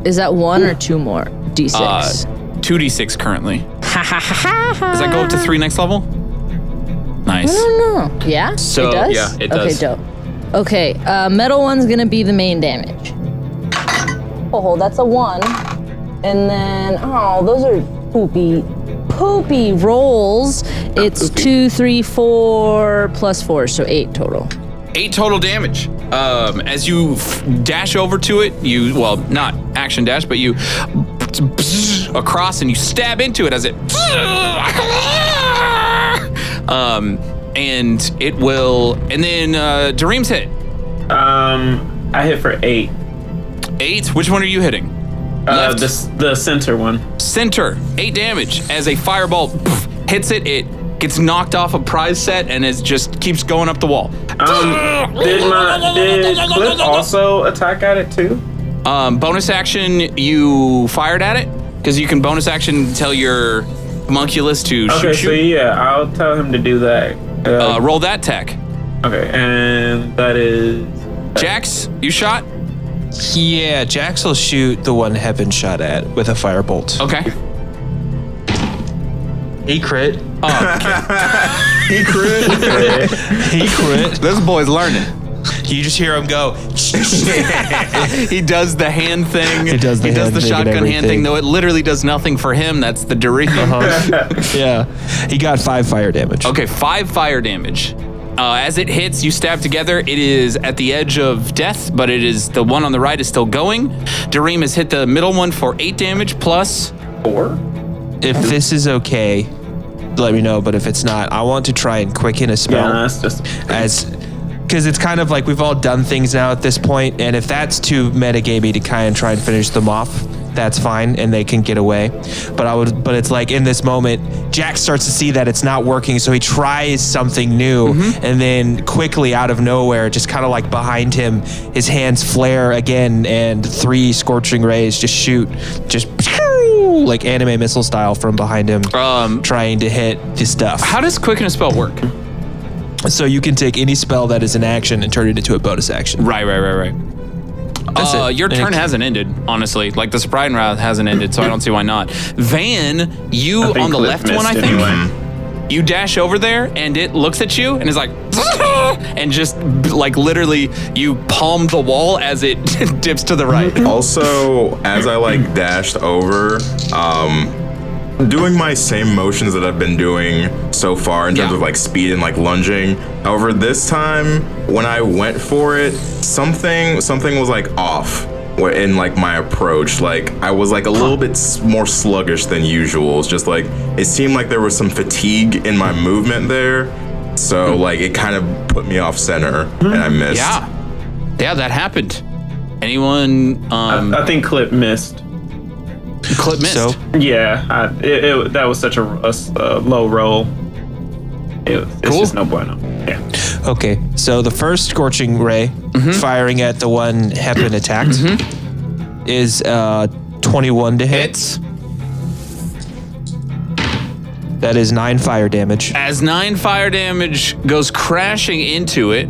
Is that 1 or 2 more? D6. 2d6 currently. Does that go up to 3 next level? Nice. I don't know. Yeah? So, it does? yeah, it does. Okay, dope. Okay, metal one's gonna be the main damage. Oh, that's a 1. And then, those are poopy rolls. It's 2, 3, 4 plus 4, so 8 total. 8 total damage. As you dash over to it, not action dash, but you across and you stab into it as it and it will, and then Dareem's hit. I hit for 8. 8? Which one are you hitting? Left? The center one. Center. 8 damage as a fireball hits it. It gets knocked off a prize set and it just keeps going up the wall. Did Cliff also attack at it too? Bonus action, you fired at it because you can bonus action tell your homunculus to Okay, so yeah, I'll tell him to do that. Roll that tech. Okay, and that is Jax, you shot? Yeah, Jax will shoot the one Heaven shot at with a firebolt. Okay. He crit. He crit. He crit. This boy's learning. You just hear him go. He does the hand thing. He does the hand thing shotgun and hand thing, though it literally does nothing for him. That's the Dareem. Yeah. He got 5 fire damage. Okay, 5 fire damage. As it hits, you stab together. It is at the edge of death, but it is the one on the right is still going. Dareem has hit the middle one for 8 damage plus 4. If this is okay, let me know. But if it's not, I want to try and quicken a spell. Yeah, that's just because it's kind of like we've all done things now at this point, and if that's too metagamey to kind of try and finish them off, that's fine, and they can get away. But it's like in this moment, Jack starts to see that it's not working, so he tries something new, and then quickly out of nowhere, just kind of like behind him, his hands flare again, and 3 scorching rays just shoot, just like anime missile style from behind him, trying to hit his stuff. How does quicken a spell work? So you can take any spell that is an action and turn it into a bonus action. Right. That's it. Your turn hasn't ended, honestly. Like the Sprite round hasn't ended, so I don't see why not. Van, you on the Cliff left one, I missed think. anyway. You dash over there and it looks at you and is like, and just like literally you palm the wall as it dips to the right. Also, as I like dashed over, doing my same motions that I've been doing so far in terms of like speed and like lunging. However, this time when I went for it, something was like off in like my approach. Like I was like a little bit more sluggish than usual. It's just like it seemed like there was some fatigue in my movement there. So like it kind of put me off center and I missed. Yeah, that happened. Anyone? I think Clip missed. Clip missed. So Yeah, that was such a low roll. It's just no bueno. Yeah. okay, so the first scorching ray firing at the one Heppen attacked is 21 to hit. Hits. That is 9 fire damage. As 9 fire damage goes crashing into it.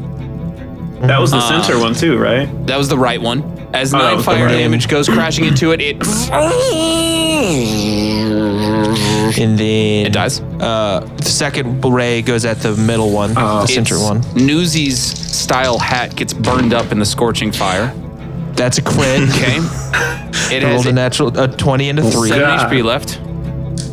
That was the center one too, right? That was the right one. As 9 okay. fire damage goes crashing into it, And then it dies. The second ray goes at the middle one, the center one. Newsy's style hat gets burned up in the scorching fire. That's a crit. Okay. It I has rolled a natural 20 and a 3. 7 God. HP left.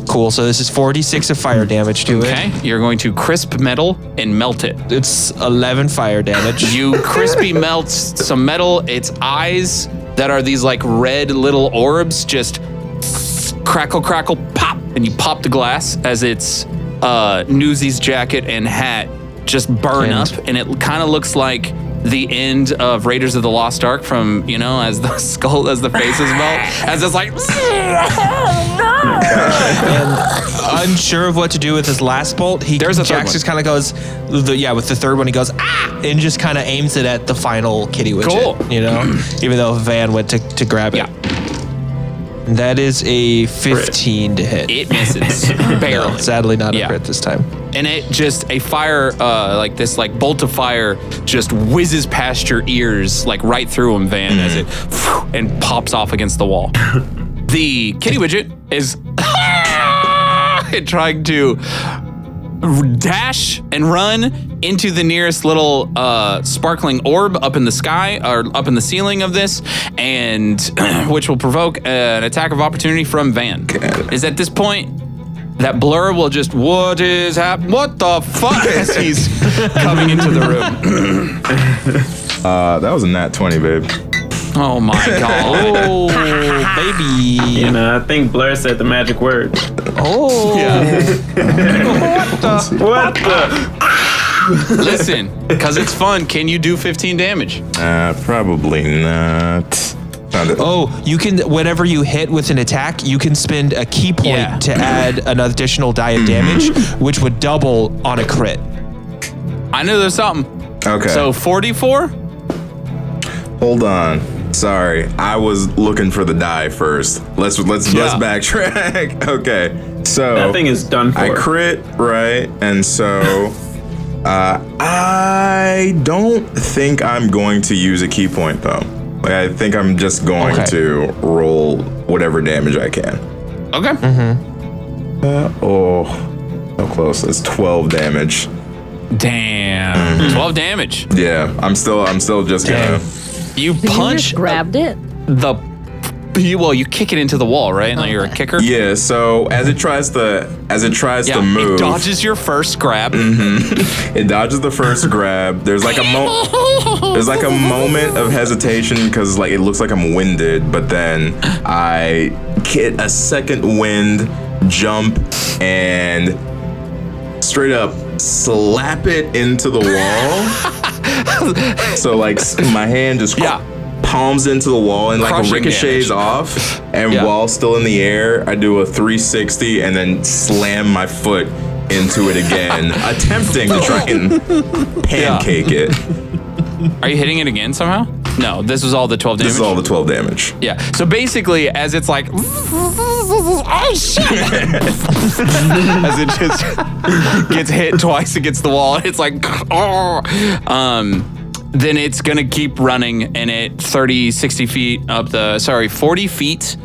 Cool. So this is 46 of fire damage to Okay. it. You're going to crisp metal and melt it. It's 11 fire damage. You crispy melt some metal. Its eyes that are these like red little orbs just crackle, pop, and you pop the glass as its Newsy's jacket and hat just burn And- up, and it kind of looks like the end of Raiders of the Lost Ark from, as the skull, as the faces melt, as it's like, and unsure of what to do with his last bolt, Jax just kind of goes, with the third one, he goes, and just kind of aims it at the final kitty widget. Cool. Even though Van went to grab it. Yeah. That is a 15 to hit. It misses. Barely. No, sadly not a crit this time. And it just, a fire, this bolt of fire just whizzes past your ears, right through him, Van, as it and pops off against the wall. The kitty widget is trying to dash and run into the nearest little sparkling orb up in the sky, or up in the ceiling of this, and which will provoke an attack of opportunity from Van. Is at this point that Blur will just, what is happening? What the fuck? As he's coming into the room. That was a nat 20, babe. Oh my god. Oh, baby. I think Blur said the magic word. Oh. Yeah. What the? Listen, because it's fun, can you do 15 damage? Probably not. Oh, you can, whenever you hit with an attack, you can spend a key point to add an additional die of damage, which would double on a crit. I knew there's something. Okay. So 44? Hold on. Sorry, I was looking for the die first. Let's backtrack. Okay, so That thing is done for. I crit, right? And so I don't think I'm going to use a key point though. I think I'm just going to roll whatever damage I can. Okay. So close. That's 12 damage. Damn. 12 damage. Yeah, I'm still just gonna. You You punch just grabbed it. you kick it into the wall, right? Like you're a kicker. Yeah. So as it tries to move, it dodges your first grab. It dodges the first grab. There's like a moment of hesitation because it looks like I'm winded, but then I get a second wind, jump, and straight up slap it into the wall. So my hand just palms into the wall and ricochets off. And while still in the air, I do a 360 and then slam my foot into it again, attempting to try and pancake it. Are you hitting it again somehow? No, this was all the 12 damage. This is all the 12 damage. Yeah. So basically, as it's like, oh shit, as it just gets hit twice against the wall, it's like, then it's gonna keep running, and at 40 feet,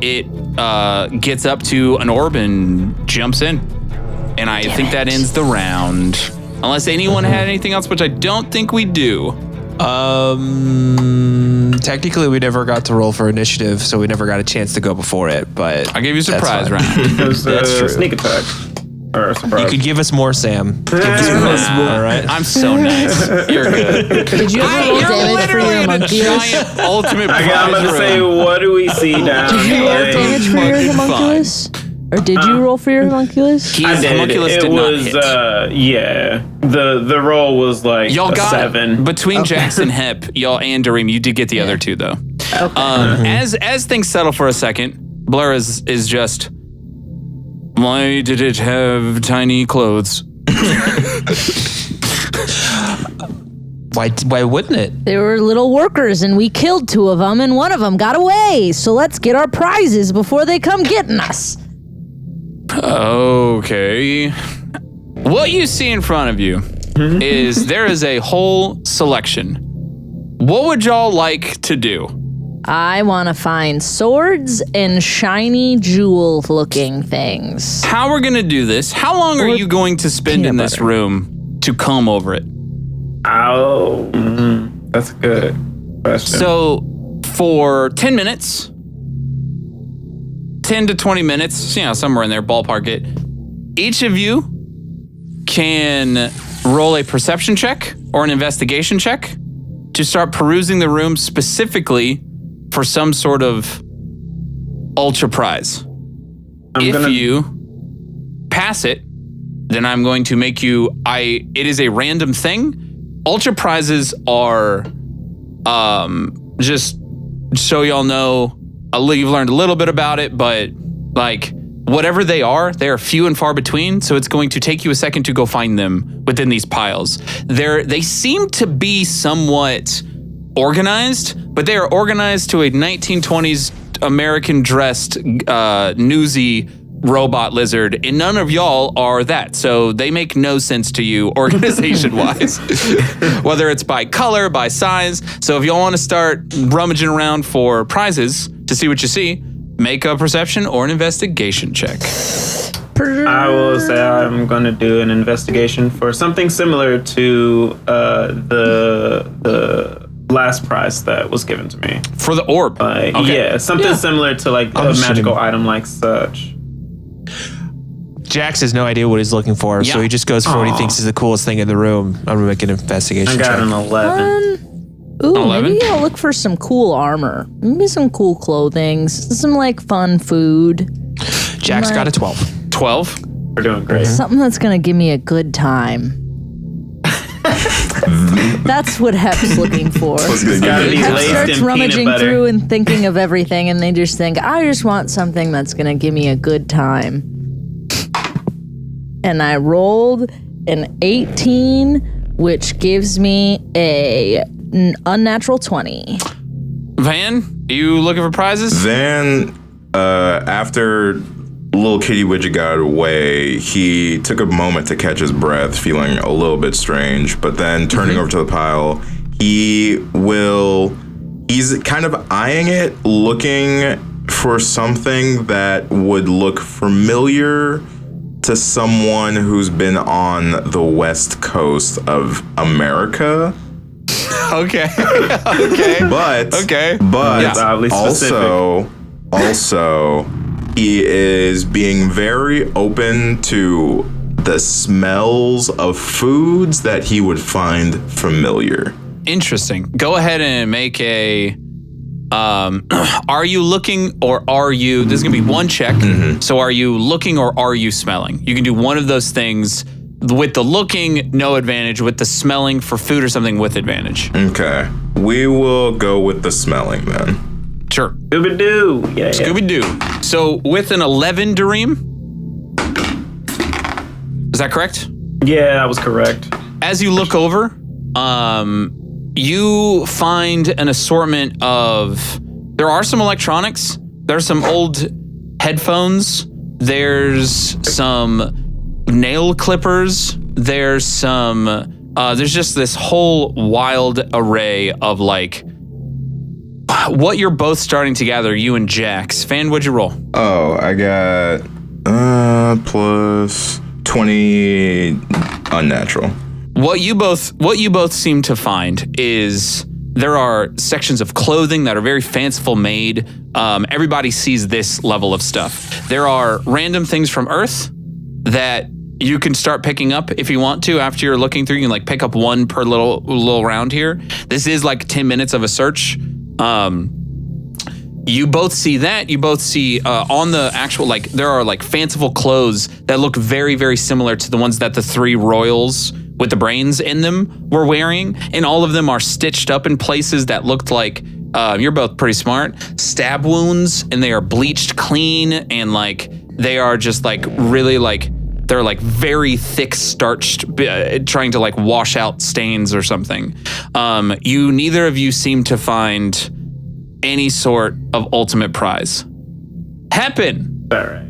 it gets up to an orb and jumps in, and I think that ends the round. Unless anyone had anything else, which I don't think we do. Technically, we never got to roll for initiative, so we never got a chance to go before it. But I gave you a surprise round. It was That's true. sneak attack. Or surprise. You could give us more, Sam. Give us more. All right. I'm so nice. You're good. Did you ever roll damage for your homunculus? Giant ultimate I'm prize about to say, room. what do we see down Did you roll damage for your fucking homunculus? Or did you roll for your homunculus? I His did. homunculus It did not was, hit. the roll was like Y'all a got 7. between Jackson Hep, y'all and Dareem. You did get the other two though. As things settle for a second, Blur is just. Why did it have tiny clothes? Why wouldn't it? They were little workers, and we killed 2 of them, and one of them got away. So let's get our prizes before they come getting us. Okay. What you see in front of you is there is a whole selection. What would y'all like to do? I want to find swords and shiny jewel-looking things. How we're going to do this? How long are you going to spend in this room to comb over it? Oh, that's a good question. So for 10 minutes, 10 to 20 minutes, somewhere in there, ballpark it, each of you can roll a perception check or an investigation check to start perusing the room specifically for some sort of ultra prize. If you pass it, then I'm going to make you, it is a random thing, ultra prizes are just so y'all know, you've learned a little bit about it, but like whatever they are few and far between. So it's going to take you a second to go find them within these piles. They seem to be somewhat organized, but they are organized to a 1920s American dressed newsy robot lizard, and none of y'all are that. So they make no sense to you organization wise, whether it's by color, by size. So if y'all want to start rummaging around for prizes to see what you see, make a perception or an investigation check. I will say I'm going to do an investigation for something similar to the last prize that was given to me. For the orb? Okay. Yeah, something similar to like a magical item like such. Jax has no idea what he's looking for, so he just goes for what he thinks is the coolest thing in the room. I'm gonna make an investigation check. I got an 11. Ooh, 11? maybe I'll look for some cool armor. Maybe some cool clothing. Some like fun food. Jax got a 12. 12? We're doing great. Something that's gonna give me a good time. That's what Hep's looking for. Gotta be Hep laced starts in peanut rummaging butter. through and thinking of everything, and they just think, I just want something that's gonna give me a good time. And I rolled an 18, which gives me an unnatural 20. Van, you looking for prizes? Van, after little kitty widget got away, he took a moment to catch his breath, feeling a little bit strange, but then turning over to the pile, he's kind of eyeing it, looking for something that would look familiar to someone who's been on the west coast of America. Okay. Okay. But It's oddly specific. also he is being very open to the smells of foods that he would find familiar. Interesting. Go ahead and make a are you looking or are you, this is gonna be one check. So are you looking or are you smelling? You can do one of those things. With the looking, no advantage. With the smelling for food or something, with advantage. Okay. We will go with the smelling then. Sure. Scooby-Doo. Yeah. Scooby-Doo. So with an 11, Dareem? Is that correct? Yeah, that was correct. As you look over, you find an assortment of, there are some electronics, there's some old headphones, there's some nail clippers, there's just this whole wild array of like, what you're both starting to gather, you and Jax. Fan, what'd you roll? Oh, I got plus 20 unnatural. What you both seem to find is there are sections of clothing that are very fanciful made. Everybody sees this level of stuff. There are random things from Earth that you can start picking up if you want to. After you're looking through, you can like pick up one per little round here. This is like 10 minutes of a search. You both see that. You both see on the actual, like, there are like fanciful clothes that look very, very similar to the ones that the three royals with the brains in them were wearing. And all of them are stitched up in places that looked like, you're both pretty smart, stab wounds, and they are bleached clean. And like, they are just like really like, they're like very thick starched, trying to like wash out stains or something. Neither of you seem to find any sort of ultimate prize. Happen. All right.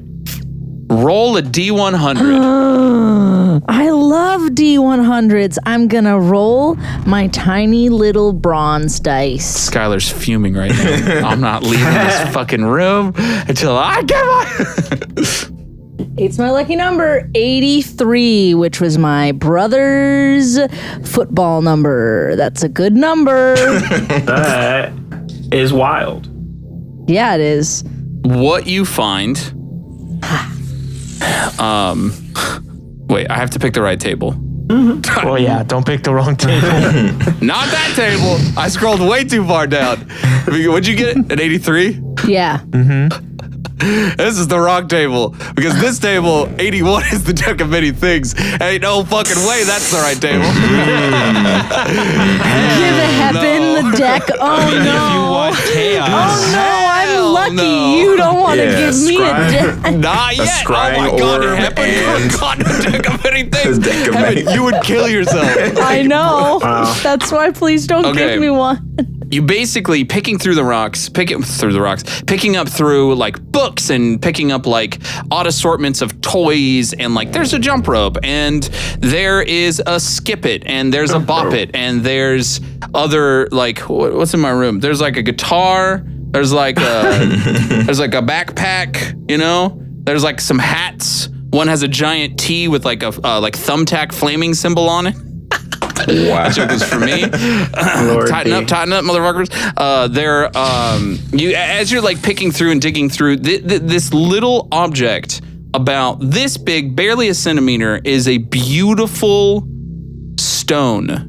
Roll a D100. I love D100s. I'm gonna roll my tiny little bronze dice. Skylar's fuming right now. I'm not leaving this fucking room until I get my... It's my lucky number, 83, which was my brother's football number. That's a good number. That is wild. Yeah, it is. What you find... wait, I have to pick the right table. Well, yeah, don't pick the wrong table. Not that table. I scrolled way too far down. What'd you get? An 83? Yeah. This is the wrong table. Because this table, 81, is the deck of many things. Ain't no fucking way that's the right table. Give a heaven the deck. Oh If you no. want chaos. Oh no, I'm lucky. no. You don't want to give me a deck. Not yet. Oh scrying my God, orb Heaven. and- Oh God, the deck of many things. The deck of Heaven, many- you would kill yourself. I know. That's why please don't Okay. give me one. You basically picking up through like books and picking up like odd assortments of toys and like there's a jump rope and there is a skip it and there's a bop it and there's other like what's in my room? There's like a guitar. There's like a backpack. You know. There's like some hats. One has a giant T with like a like thumbtack flaming symbol on it. Wow. That joke was for me. Tighten up, motherfuckers. You as you're like picking through and digging through this little object about this big, barely a centimeter, is a beautiful stone.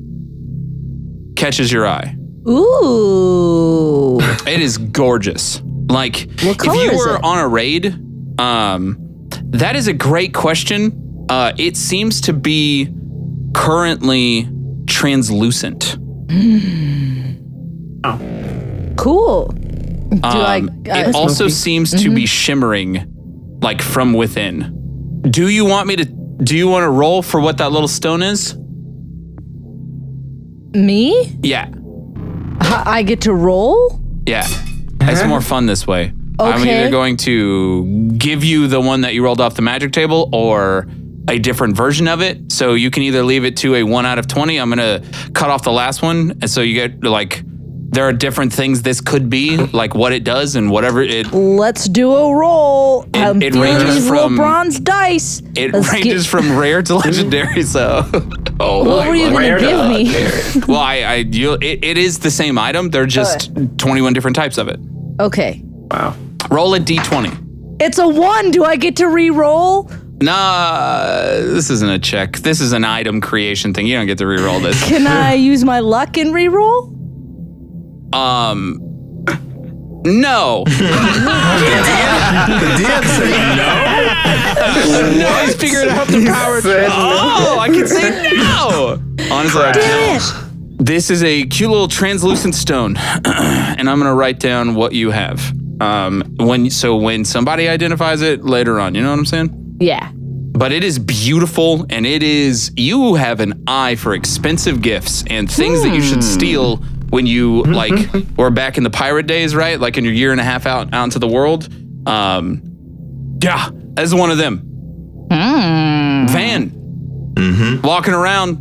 Catches your eye. Ooh. It is gorgeous. Like What color if you is were it? on a raid, that is a great question. It seems to be currently translucent. Cool. It also seems to be shimmering, like from within. Do you want to roll for what that little stone is? Me? Yeah. I get to roll? Yeah. It's more fun this way. I'm Okay. either going to give you the one that you rolled off the magic table or a different version of it. So you can either leave it to a 1 out of 20. I'm going to cut off the last one. And so you get like, there are different things this could be, like what it does and whatever it. Let's do a roll. I'm it feeling ranges these little from- bronze dice. It Let's ranges from rare to legendary. So, What were you gonna give me? well, it is the same item. They're just 21 different types of it. Okay. Wow. Roll a d20. It's a 1. Do I get to re-roll? Nah, this isn't a check. This is an item creation thing. You don't get to re-roll this. Can I use my luck and re-roll? No. The DM said no. No, he's figuring out the power. Oh, I can say no. Honestly, I Damn can't. it. This is a cute little translucent stone, and I'm gonna write down what you have. When somebody identifies it later on, you know what I'm saying? Yeah. But it is beautiful, and you have an eye for expensive gifts and things that you should steal when you like were back in the pirate days, right? Like in your year and a half out into the world. Yeah, that's one of them. Van, walking around,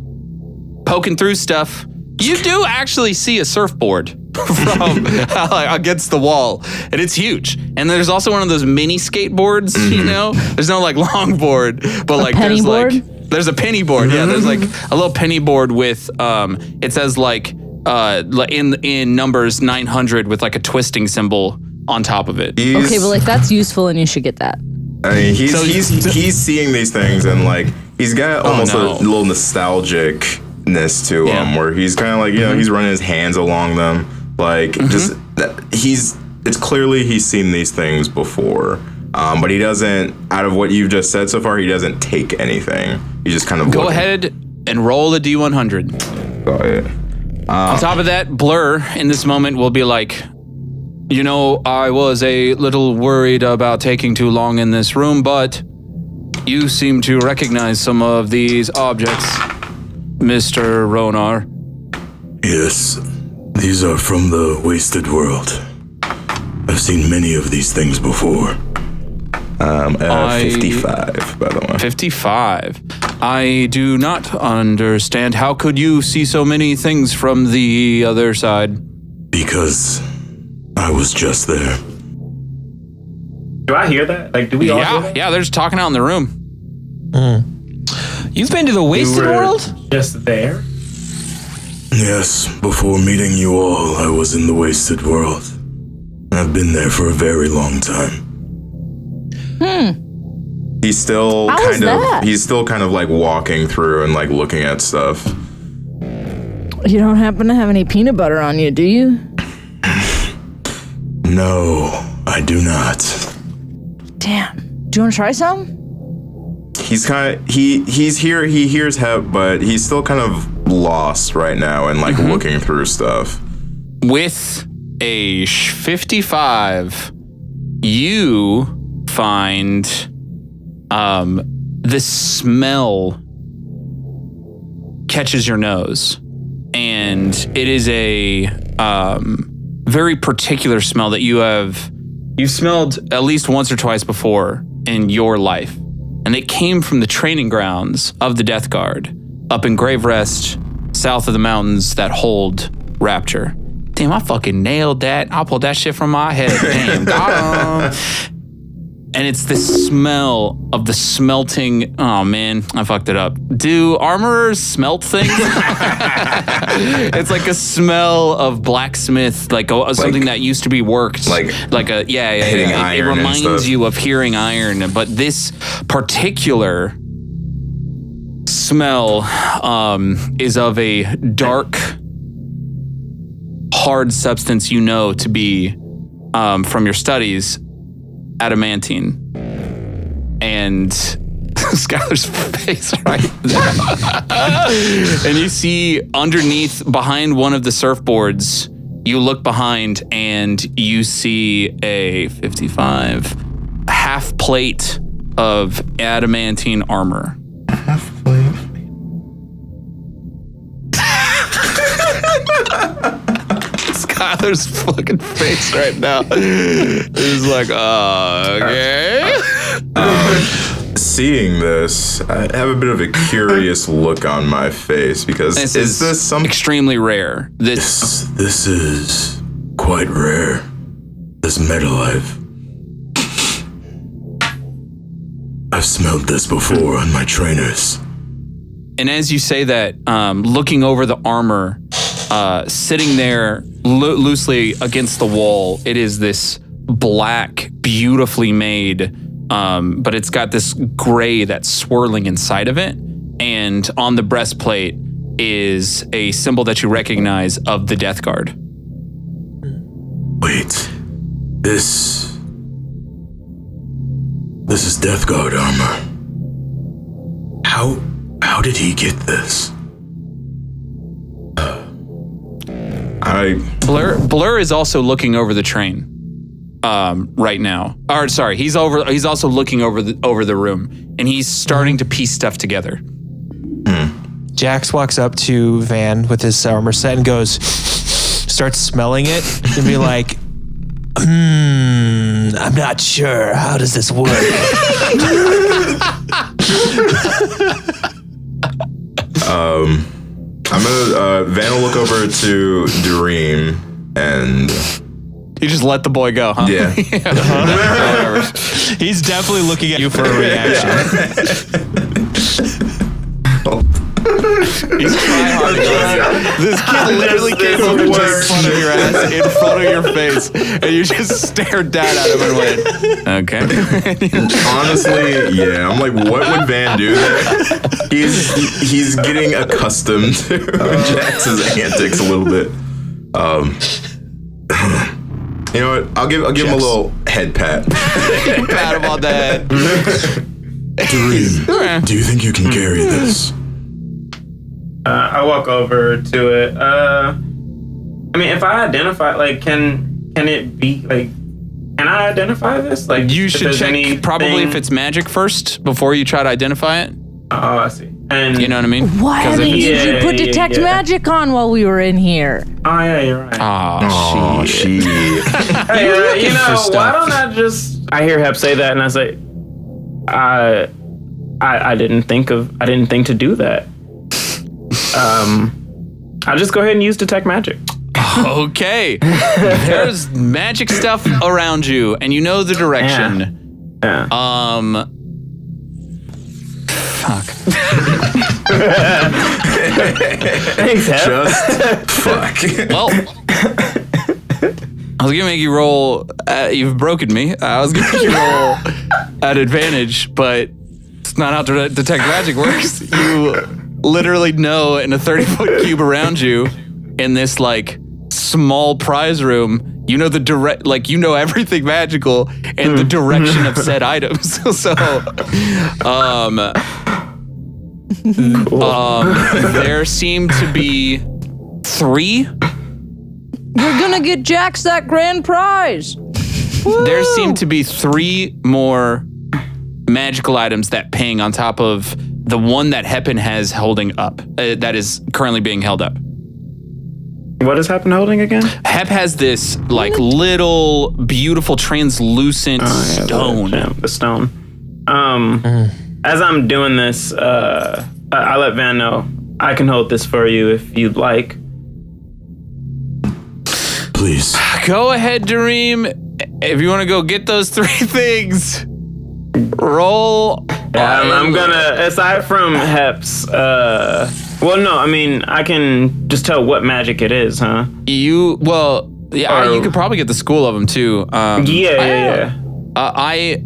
poking through stuff. You do actually see a surfboard from against the wall, and it's huge. And there's also one of those mini skateboards. You know, there's no like long board, but like penny board? there's a penny board. Yeah, there's like a little penny board with it says like in numbers 900 with like a twisting symbol on top of it. Okay, but like that's useful and you should get that. I mean, he's seeing these things and like he's got almost no. a little nostalgicness to him, where he's kind of like he's running his hands along them, like just it's clearly he's seen these things before, but he doesn't. Out of what you've just said so far, he doesn't take anything. He just kind of Go ahead and roll a D100. Go ahead. On top of that, Blur in this moment will be like, you know, I was a little worried about taking too long in this room, but you seem to recognize some of these objects, Mr. Ronar. Yes, these are from the Wasted World. I've seen many of these things before. 55, by the way. 55. I do not understand. How could you see so many things from the other side? Because I was just there. Do I hear that? Like, do we all hear that? Yeah, they're just talking out in the room. You've been to the Wasted We were World? Just there? Yes, before meeting you all, I was in the Wasted World. I've been there for a very long time. He's still How was that? he's still kind of like walking through and like looking at stuff. You don't happen to have any peanut butter on you, do you? No, I do not. Damn. Do you want to try some? He's kind of he's here. He hears Hep, but he's still kind of lost right now and like looking through stuff. With a 55, you find the smell catches your nose, and it is a very particular smell that you've smelled at least once or twice before in your life, and it came from the training grounds of the Death Guard up in Grave Rest, south of the mountains that hold Rapture. Damn, I fucking nailed that. I pulled that shit from my head. Damn, got 'em. And it's the smell of the smelting. Oh man, I fucked it up. Do armorers smelt things? It's like a smell of blacksmith, like something that used to be worked. Like a hitting iron. It reminds you of hearing iron, but this particular smell is of a dark, hard substance you know to be from your studies. Adamantine. And Skylar's face right there. And you see underneath, behind one of the surfboards, you look behind and you see a 55 half plate of adamantine armor. Half plate. Skylar's fucking face right now is like, okay. Seeing this, I have a bit of a curious look on my face because is this something extremely rare? This is quite rare. This metal I've smelled this before on my trainers. And as you say that, looking over the armor, sitting there loosely against the wall, it is this black, beautifully made, but it's got this gray that's swirling inside of it. And on the breastplate is a symbol that you recognize of the Death Guard. Wait, this is Death Guard armor. How did he get this? Blur is also looking over the train right now. Or sorry, he's also looking over the room, and he's starting to piece stuff together. Jax walks up to Van with his armor set and starts smelling it and be like, I'm not sure. How does this work? I'm gonna Van will look over to Dream and you just let the boy go, huh? Yeah. He's definitely looking at you for a reaction. He's trying hard to go. This kid literally came over and took fun of your ass in front of your face, and you just stared down at him and went, okay. Honestly, yeah. I'm like, what would Van do there? He's getting accustomed to Jax's antics a little bit. You know what? I'll give him a little head pat. Pat him on the head. Dream, do you think you can carry this? I walk over to it. I mean, if I identify, like, can it be, like, can I identify this? Like, you should check probably if it's magic first before you try to identify it. Oh, I see. And you know what I mean? Why did you put detect magic on while we were in here? Oh yeah, you're right. Oh shit. Hey, you know, why don't I just? I hear Hep say that, and I say, I didn't think to do that. I'll just go ahead and use detect magic. Okay. There's magic stuff around you, and you know the direction. Yeah. Fuck. Thanks, Hep. Just fuck. Well, I was gonna make you roll. You've broken me. I was gonna make you roll at advantage, but it's not how detect magic works. You literally know in a 30-foot cube around you, in this like small prize room, You know everything magical and the direction of said items. So, there seem to be 3. We're gonna get Jax that grand prize. There seem to be 3 more magical items that ping on top of the one that Heppen has holding up, that is currently being held up. What is Heppen holding again? Hep has this like little beautiful translucent stone. The stone. As I'm doing this, I let Van know I can hold this for you if you'd like. Please. Go ahead, Dareem. If you want to go get those 3 things, roll. Yeah, I'm gonna, aside from Hep's, I can just tell what magic it is, huh? You could probably get the school of them too. Yeah. I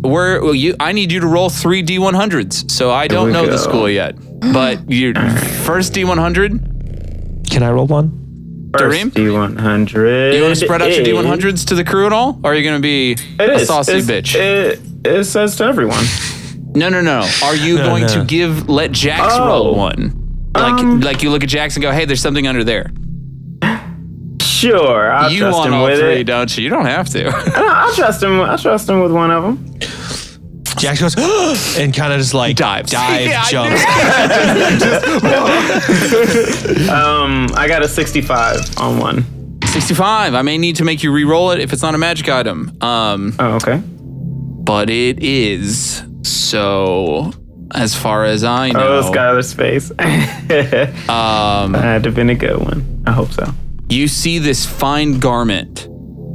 need you to roll 3 D100s, so I don't know the school yet. But your first D100. Can I roll one? Dareem? D100. You want to spread out your D100s to the crew at all? Or are you going to be a saucy bitch? It says to everyone. No. Are you going to let Jax roll one? Like you look at Jax and go, hey, there's something under there. Sure, I'll you trust want him all with 3, it. don't you? You don't have to. I'll trust him. I'll trust him with one of them. Jax goes and kind of just like dives, jumps. I got a 65 on one. 65. I may need to make you re-roll it if it's not a magic item. Okay. But it is. So, as far as I know, Skylar's face. That had to have been a good one. I hope so. You see this fine garment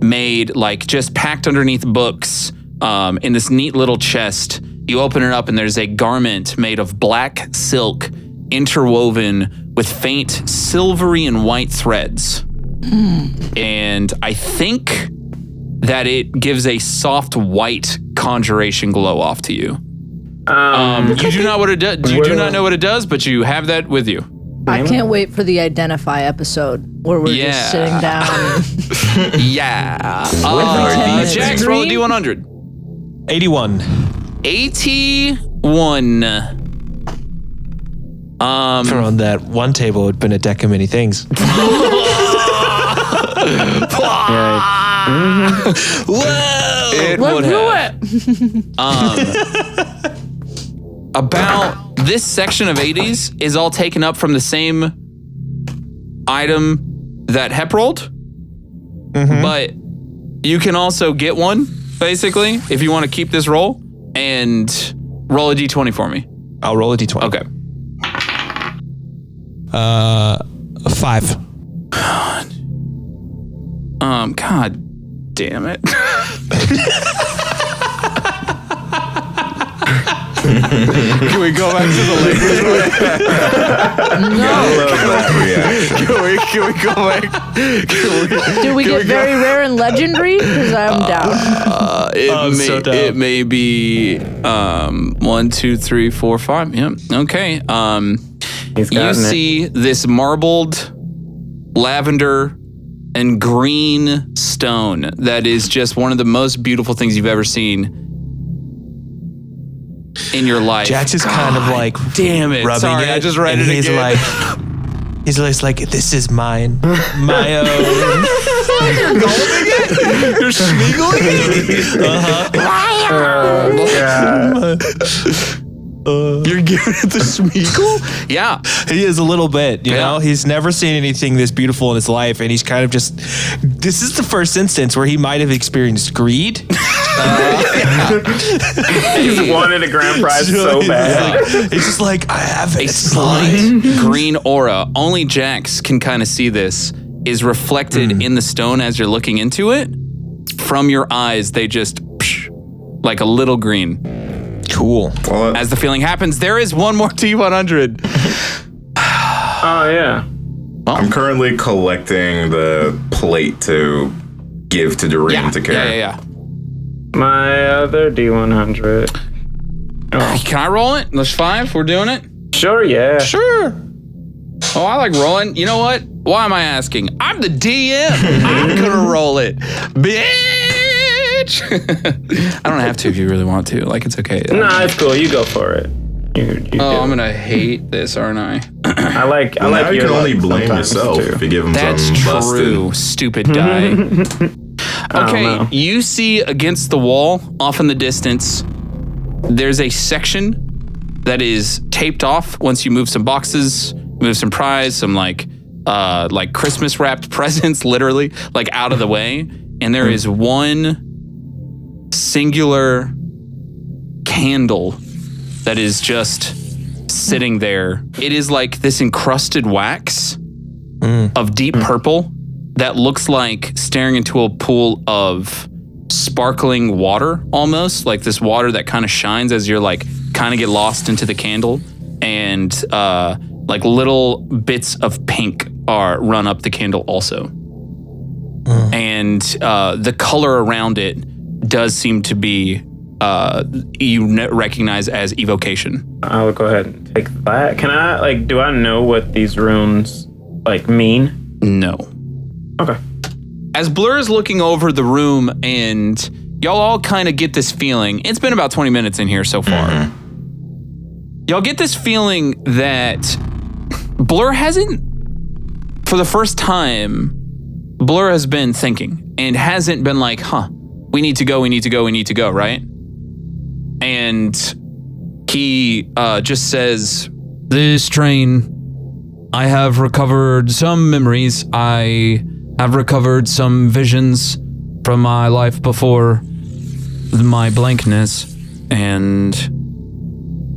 made like just packed underneath books in this neat little chest. You open it up and there's a garment made of black silk interwoven with faint silvery and white threads. And I think that it gives a soft white conjuration glow off to you. You do not what it does. You do not know what it does, but you have that with you. I can't wait for the identify episode where we're just sitting down. Yeah. Jax, roll a D100. 81. 81. For on that one table, it'd been a deck of many things. Whoa! It would have. About this section of 80s is all taken up from the same item that Hep rolled. But you can also get one, basically, if you want to keep this roll, and roll a D20 for me. I'll roll a D20. Okay. 5. God damn it. Can we go back to the language? Can we go back? Do we get very rare and legendary? Because I'm down. It may be 1, 2, 3, 4, 5. Yep. Okay. You see this marbled lavender and green stone that is just one of the most beautiful things you've ever seen in your life. Jax is kind of like, damn it. Rubbing Sorry, it, I just read it he's again. like, he's always like, this is mine, my own. You're gulping it? You're schmeagling it? You're giving it the Smeagol? Yeah. He is a little bit, you know? He's never seen anything this beautiful in his life, and he's kind of just, this is the first instance where he might have experienced greed. He's wanted a grand prize so bad. He's just like, I have it. A slight green aura, only Jax can kind of see this, is reflected in the stone as you're looking into it. From your eyes, they just, like a little green. Cool. Well, As the feeling happens, there is one more T100. Oh, yeah. I'm currently collecting the plate to give to Dareem to carry. Yeah. My other D100. Can I roll it? There's 5. We're doing it? Sure, yeah. Sure. Oh, I like rolling. You know what? Why am I asking? I'm the DM. I'm gonna roll it, bitch. I don't have to if you really want to. Like, it's okay. Nah, it's cool. You go for it. You I'm gonna hate this, aren't I? I like. Now you your can only luck blame sometimes, yourself too. if you give him That's some true, busted. stupid guy. Okay, know. you see against the wall, off in the distance, there's a section that is taped off once you move some boxes, move some prize, some like Christmas wrapped presents, literally, like out of the way. And there is one singular candle that is just sitting there. It is like this encrusted wax of deep purple that looks like staring into a pool of sparkling water, almost like this water that kind of shines as you're like kind of get lost into the candle, and like little bits of pink are run up the candle also. And the color around it does seem to be you recognize as evocation. I would go ahead and take that. Can I do I know what these runes mean? No. Okay. As Blur is looking over the room, and y'all all kind of get this feeling. It's been about 20 minutes in here so far. Y'all get this feeling that Blur hasn't, for the first time, Blur has been thinking and hasn't been like, we need to go, right? And he just says, This train, I have recovered some memories. I have recovered some visions from my life before my blankness. And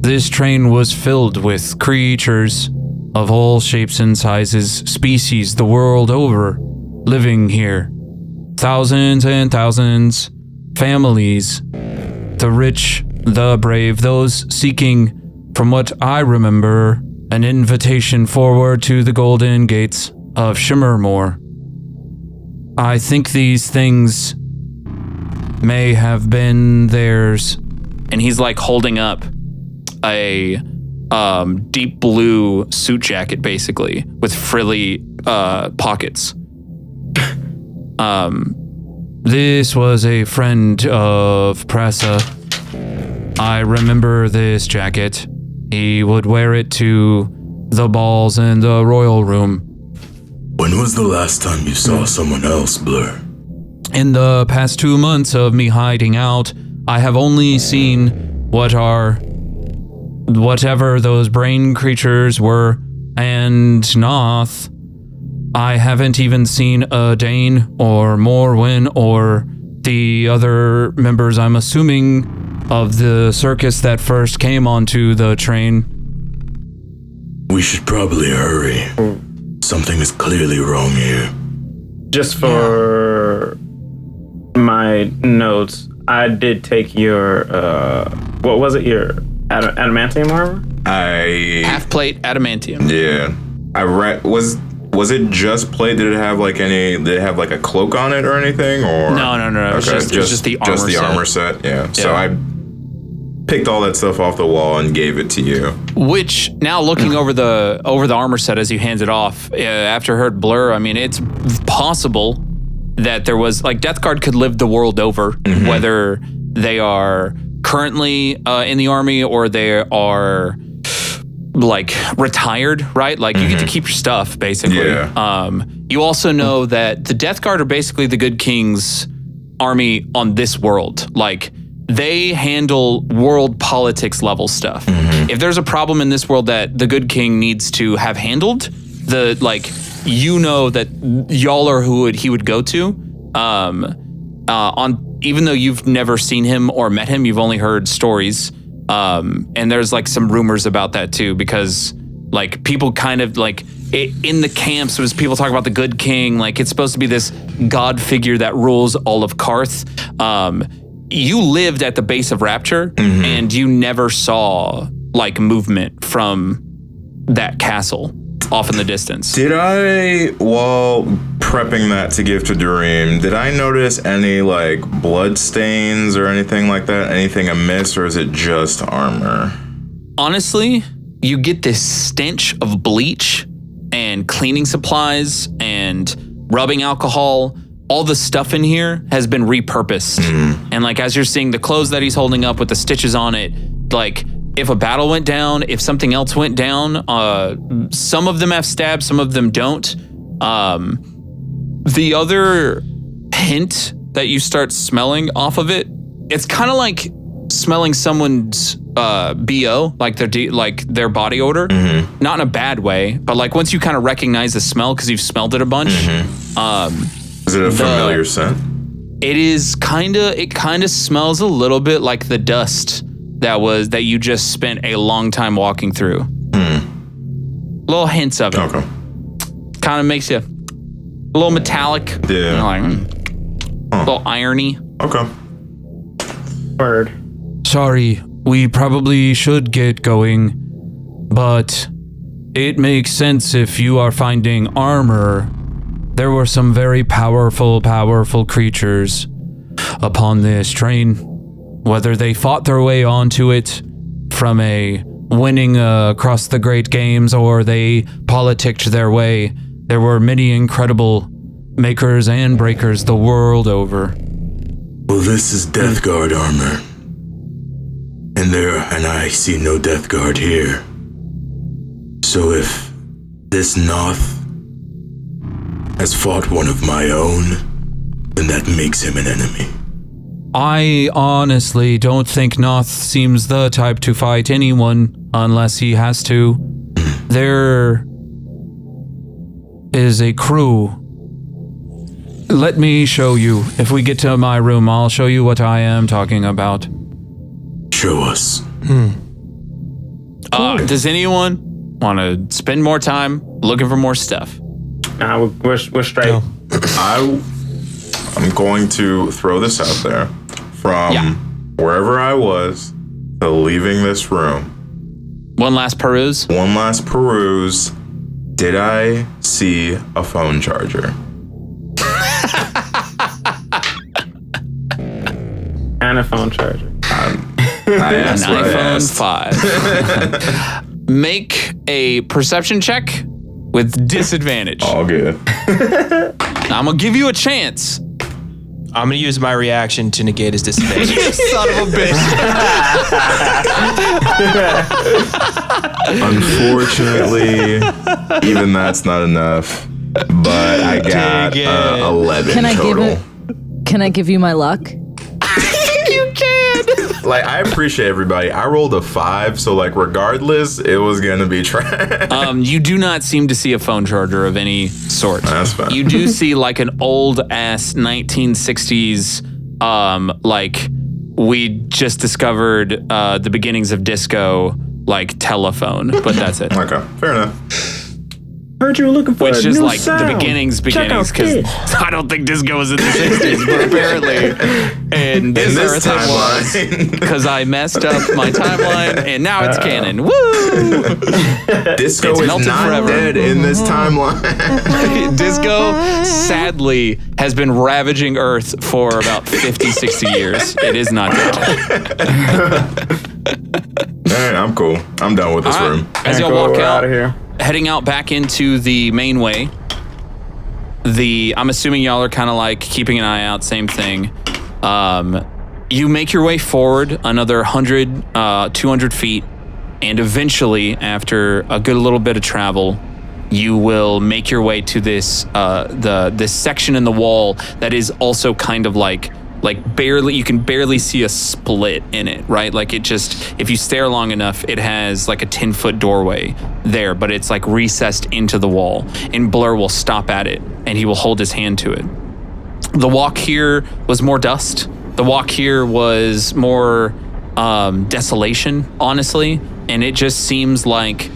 this train was filled with creatures of all shapes and sizes, species the world over, living here. Thousands and thousands, families, the rich, the brave, those seeking, from what I remember, an invitation forward to the golden gates of Shimmermore. I think these things may have been theirs. and he's like holding up a deep blue suit jacket, basically, with frilly pockets. This was a friend of Pressa. I remember this jacket. He would wear it to the balls in the royal room. When was the last time you saw someone else, Blur? In the past 2 months of me hiding out, I have only seen whatever those brain creatures were, and Noth. I haven't even seen a Dane or Morwen or the other members, I'm assuming, of the circus that first came onto the train. We should probably hurry. Something is clearly wrong here. Just for my notes, I did take your, what was it, your adamantium armor? Half plate adamantium. Yeah. Was it just plate? Did it have did it have a cloak on it or anything? Or No. It was just the armor set. Just the armor set, yeah. So I picked all that stuff off the wall and gave it to you. Which, now looking over the armor set as you hand it off, after heard Blur, I mean, it's possible that there was, Death Guard could live the world over, whether they are currently in the army or they are retired, right? You get to keep your stuff, basically. Yeah. You also know that the Death Guard are basically the Good King's army on this world. They handle world politics level stuff. If there's a problem in this world that the Good King needs to have handled, that y'all are who he would go to. Even though you've never seen him or met him, you've only heard stories. And there's some rumors about that too, because people kind of in the camps, was people talk about the Good King, it's supposed to be this god figure that rules all of Karth. You lived at the base of Rapture, and you never saw movement from that castle off in the distance. Did I, while prepping that to give to Dream, did I notice any blood stains or anything like that? Anything amiss, or is it just armor? Honestly, you get this stench of bleach and cleaning supplies and rubbing alcohol. All the stuff in here has been repurposed. And like, as you're seeing the clothes that he's holding up with the stitches on it, like if a battle went down, if something else went down, some of them have stabs, some of them don't. The other hint that you start smelling off of it, it's kind of like smelling someone's BO, like their body odor, not in a bad way, but like once you kind of recognize the smell because you've smelled it a bunch. Is it a familiar scent? It kind of smells a little bit like the dust that you just spent a long time walking through. Little hints of it. Okay. Kind of makes you a little metallic. Yeah. Like, a little irony. Okay. Word. Sorry, we probably should get going, but it makes sense if you are finding armor. There were some very powerful creatures upon this train. Whether they fought their way onto it from a winning across the great games or they politicked their way, there were many incredible makers and breakers the world over. Well, this is Death Guard armor. And I see no Death Guard here. So if this Noth has fought one of my own, then that makes him an enemy. I honestly don't think Noth seems the type to fight anyone unless he has to. There is a crew. Let me show you. If we get to my room, I'll show you what I am talking about. Show us. Does anyone want to spend more time looking for more stuff? Nah, we're straight. No. I'm going to throw this out there. From wherever I was to leaving this room. One last peruse. Did I see a phone charger? And a phone charger. I asked what I iPhone asked. 5. Make a perception check with disadvantage. All good. I'm going to give you a chance. I'm going to use my reaction to negate his disadvantage. Son of a bitch. Unfortunately, even that's not enough. But I got 11 total. Can I give you my luck? You can. Like, I appreciate everybody. I rolled a 5, so like regardless, it was gonna be trash. You do not seem to see a phone charger of any sort. That's fine. You do see like an old ass 1960s, like we just discovered the beginnings of disco, like telephone, but that's it. Okay, fair enough. Heard you were looking for Which a is new like sound. the beginnings, Check out because this. I don't think disco was in the 60s, but apparently in this earth it was, because I messed up my timeline and now it's canon. Woo! Disco It's is melted not forever. dead in this timeline. Disco, sadly, has been ravaging Earth for about 50, 60 years. It is not dead. All right, I'm cool. I'm done with this room. As y'all Cool, walk we're out, outta here. heading out back into the main way, I'm assuming y'all are kind of like keeping an eye out, same thing. You make your way forward another 100, 200 feet, and eventually, after a good little bit of travel, you will make your way to this this section in the wall that is also kind of like barely, you can barely see a split in it, right? Like it just, if you stare long enough, it has like a 10-foot doorway there, but it's like recessed into the wall, and Blur will stop at it and he will hold his hand to it. The walk here was more dust. The walk here was more desolation, honestly, and it just seems like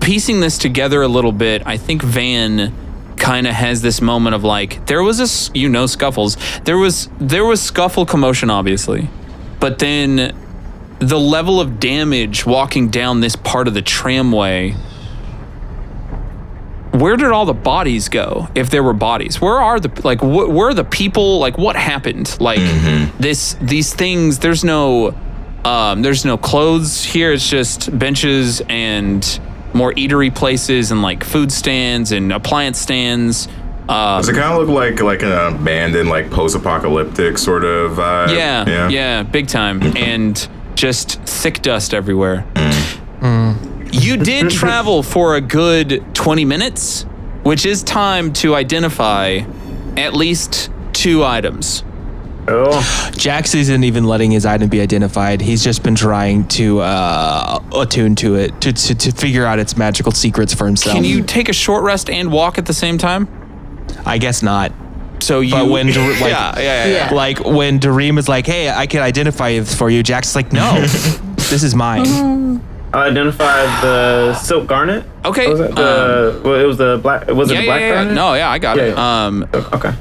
piecing this together a little bit, I think Van kind of has this moment of like, there was scuffles. There was scuffle commotion, obviously, but then the level of damage walking down this part of the tramway, where did all the bodies go? If there were bodies, where are the, like, where are the people? Like, what happened? Like these things, there's no clothes here. It's just benches and more eatery places and like food stands and appliance stands. Does it kind of look like an abandoned, like post-apocalyptic sort of vibe? Yeah, big time. And just thick dust everywhere. You did travel for a good 20 minutes, which is time to identify at least 2 items. Oh. Jax isn't even letting his item be identified. He's just been trying to attune to it, to figure out its magical secrets for himself. Can you take a short rest and walk at the same time? I guess not. So you, But when yeah. like when Dareem is like, "Hey, I can identify it for you," Jax is like, "No, this is mine." I identified the silk garnet. Okay. What was it? It was the black. Was it the black garnet? No, I got it. Okay.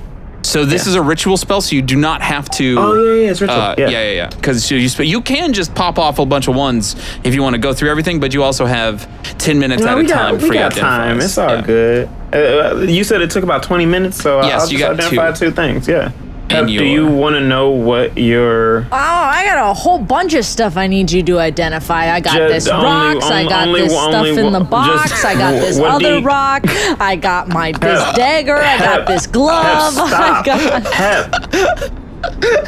So this is a ritual spell, so you do not have to. Oh yeah, it's ritual. Yeah. Because you can just pop off a bunch of ones if you want to go through everything, but you also have 10 minutes at a time. We got time. It's all good. You said it took about 20 minutes, so Yes, I'll you just got identify 2. 2 things. Yeah. And Do you want to know what your? Oh, I got a whole bunch of stuff I need you to identify. I got this rocks. I got this stuff in the box. I got this other rock. I got this dagger. I got this glove. Stop.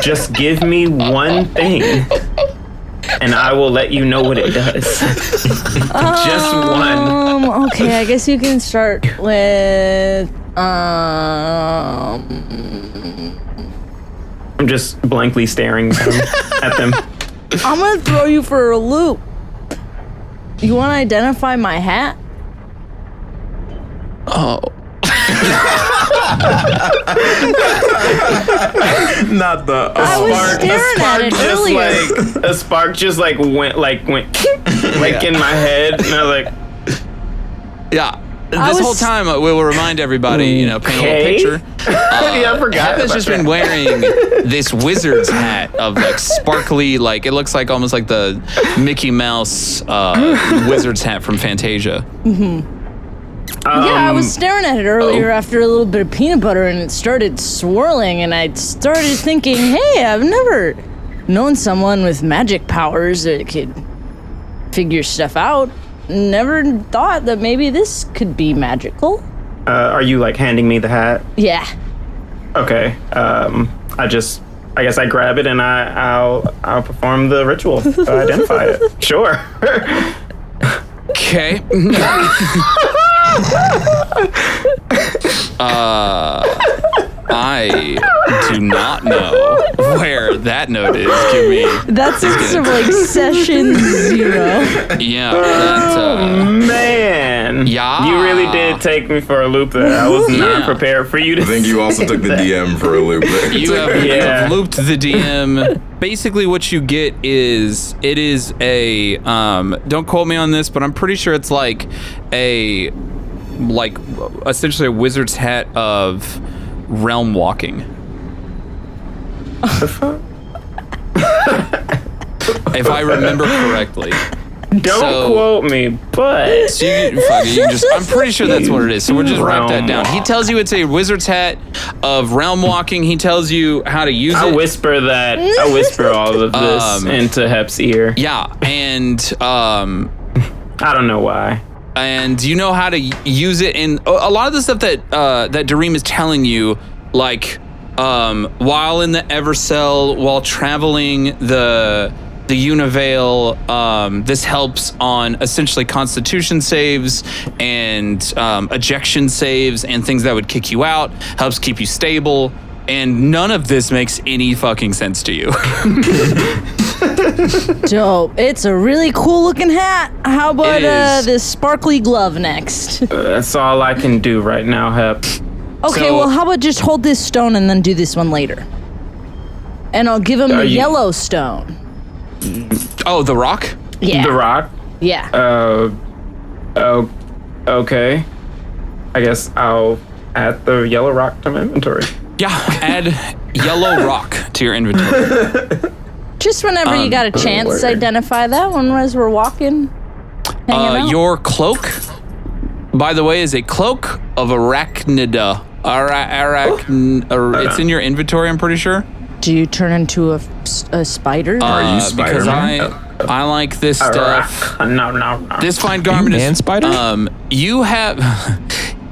Just give me one thing, and I will let you know what it does. Just one. Okay, I guess you can start with. I'm just blankly staring at them. I'm gonna throw you for a loop. You want to identify my hat? Oh. Not the. I was staring at it earlier. A spark just went in my head, and I was like, Yeah. This whole time, we will remind everybody, paint a little picture. yeah, I forgot. Hep has just been wearing this wizard's hat of like sparkly, like it looks like almost like the Mickey Mouse wizard's hat from Fantasia. I was staring at it earlier after a little bit of peanut butter, and it started swirling, and I started thinking, hey, I've never known someone with magic powers that could figure stuff out. Never thought that maybe this could be magical. Are you handing me the hat? Yeah. Okay. I guess I grab it and I'll perform the ritual to identify it. Sure. Okay. I do not know where that note is. Give me. That's sort of session 0. Yeah. That, Man. Yeah. You really did take me for a loop there. I was not prepared for you to. I think you also took the DM for a loop there. You have looped the DM. Basically, what you get is it is a don't quote me on this, but I'm pretty sure it's essentially a wizard's hat of realm walking. If I remember correctly. Don't quote me, but so I'm pretty sure that's what it is. So we'll just write that down. He tells you it's a wizard's hat of realm walking. He tells you how to use it. I whisper all of this into Hep's ear. Yeah, and I don't know why. And you know how to use it. And a lot of the stuff that Dareem is telling you, while in the Evercell, while traveling the Univeil, this helps on essentially constitution saves and ejection saves and things that would kick you out, helps keep you stable. And none of this makes any fucking sense to you. Dope. It's a really cool looking hat. How about this sparkly glove next? That's all I can do right now, Hep. Okay, well, how about just hold this stone and then do this one later? And I'll give him the yellow stone. Oh, the rock? Yeah. The rock? Yeah. Okay. I guess I'll add the yellow rock to my inventory. Yeah, add yellow rock to your inventory. Just whenever you got a chance, identify that one as we're walking. Hanging out. Your cloak, by the way, is a cloak of arachnida. It's in your inventory, I'm pretty sure. Do you turn into a spider? Are you Spider-Man? I like this stuff. No. This fine garment man is spider? You have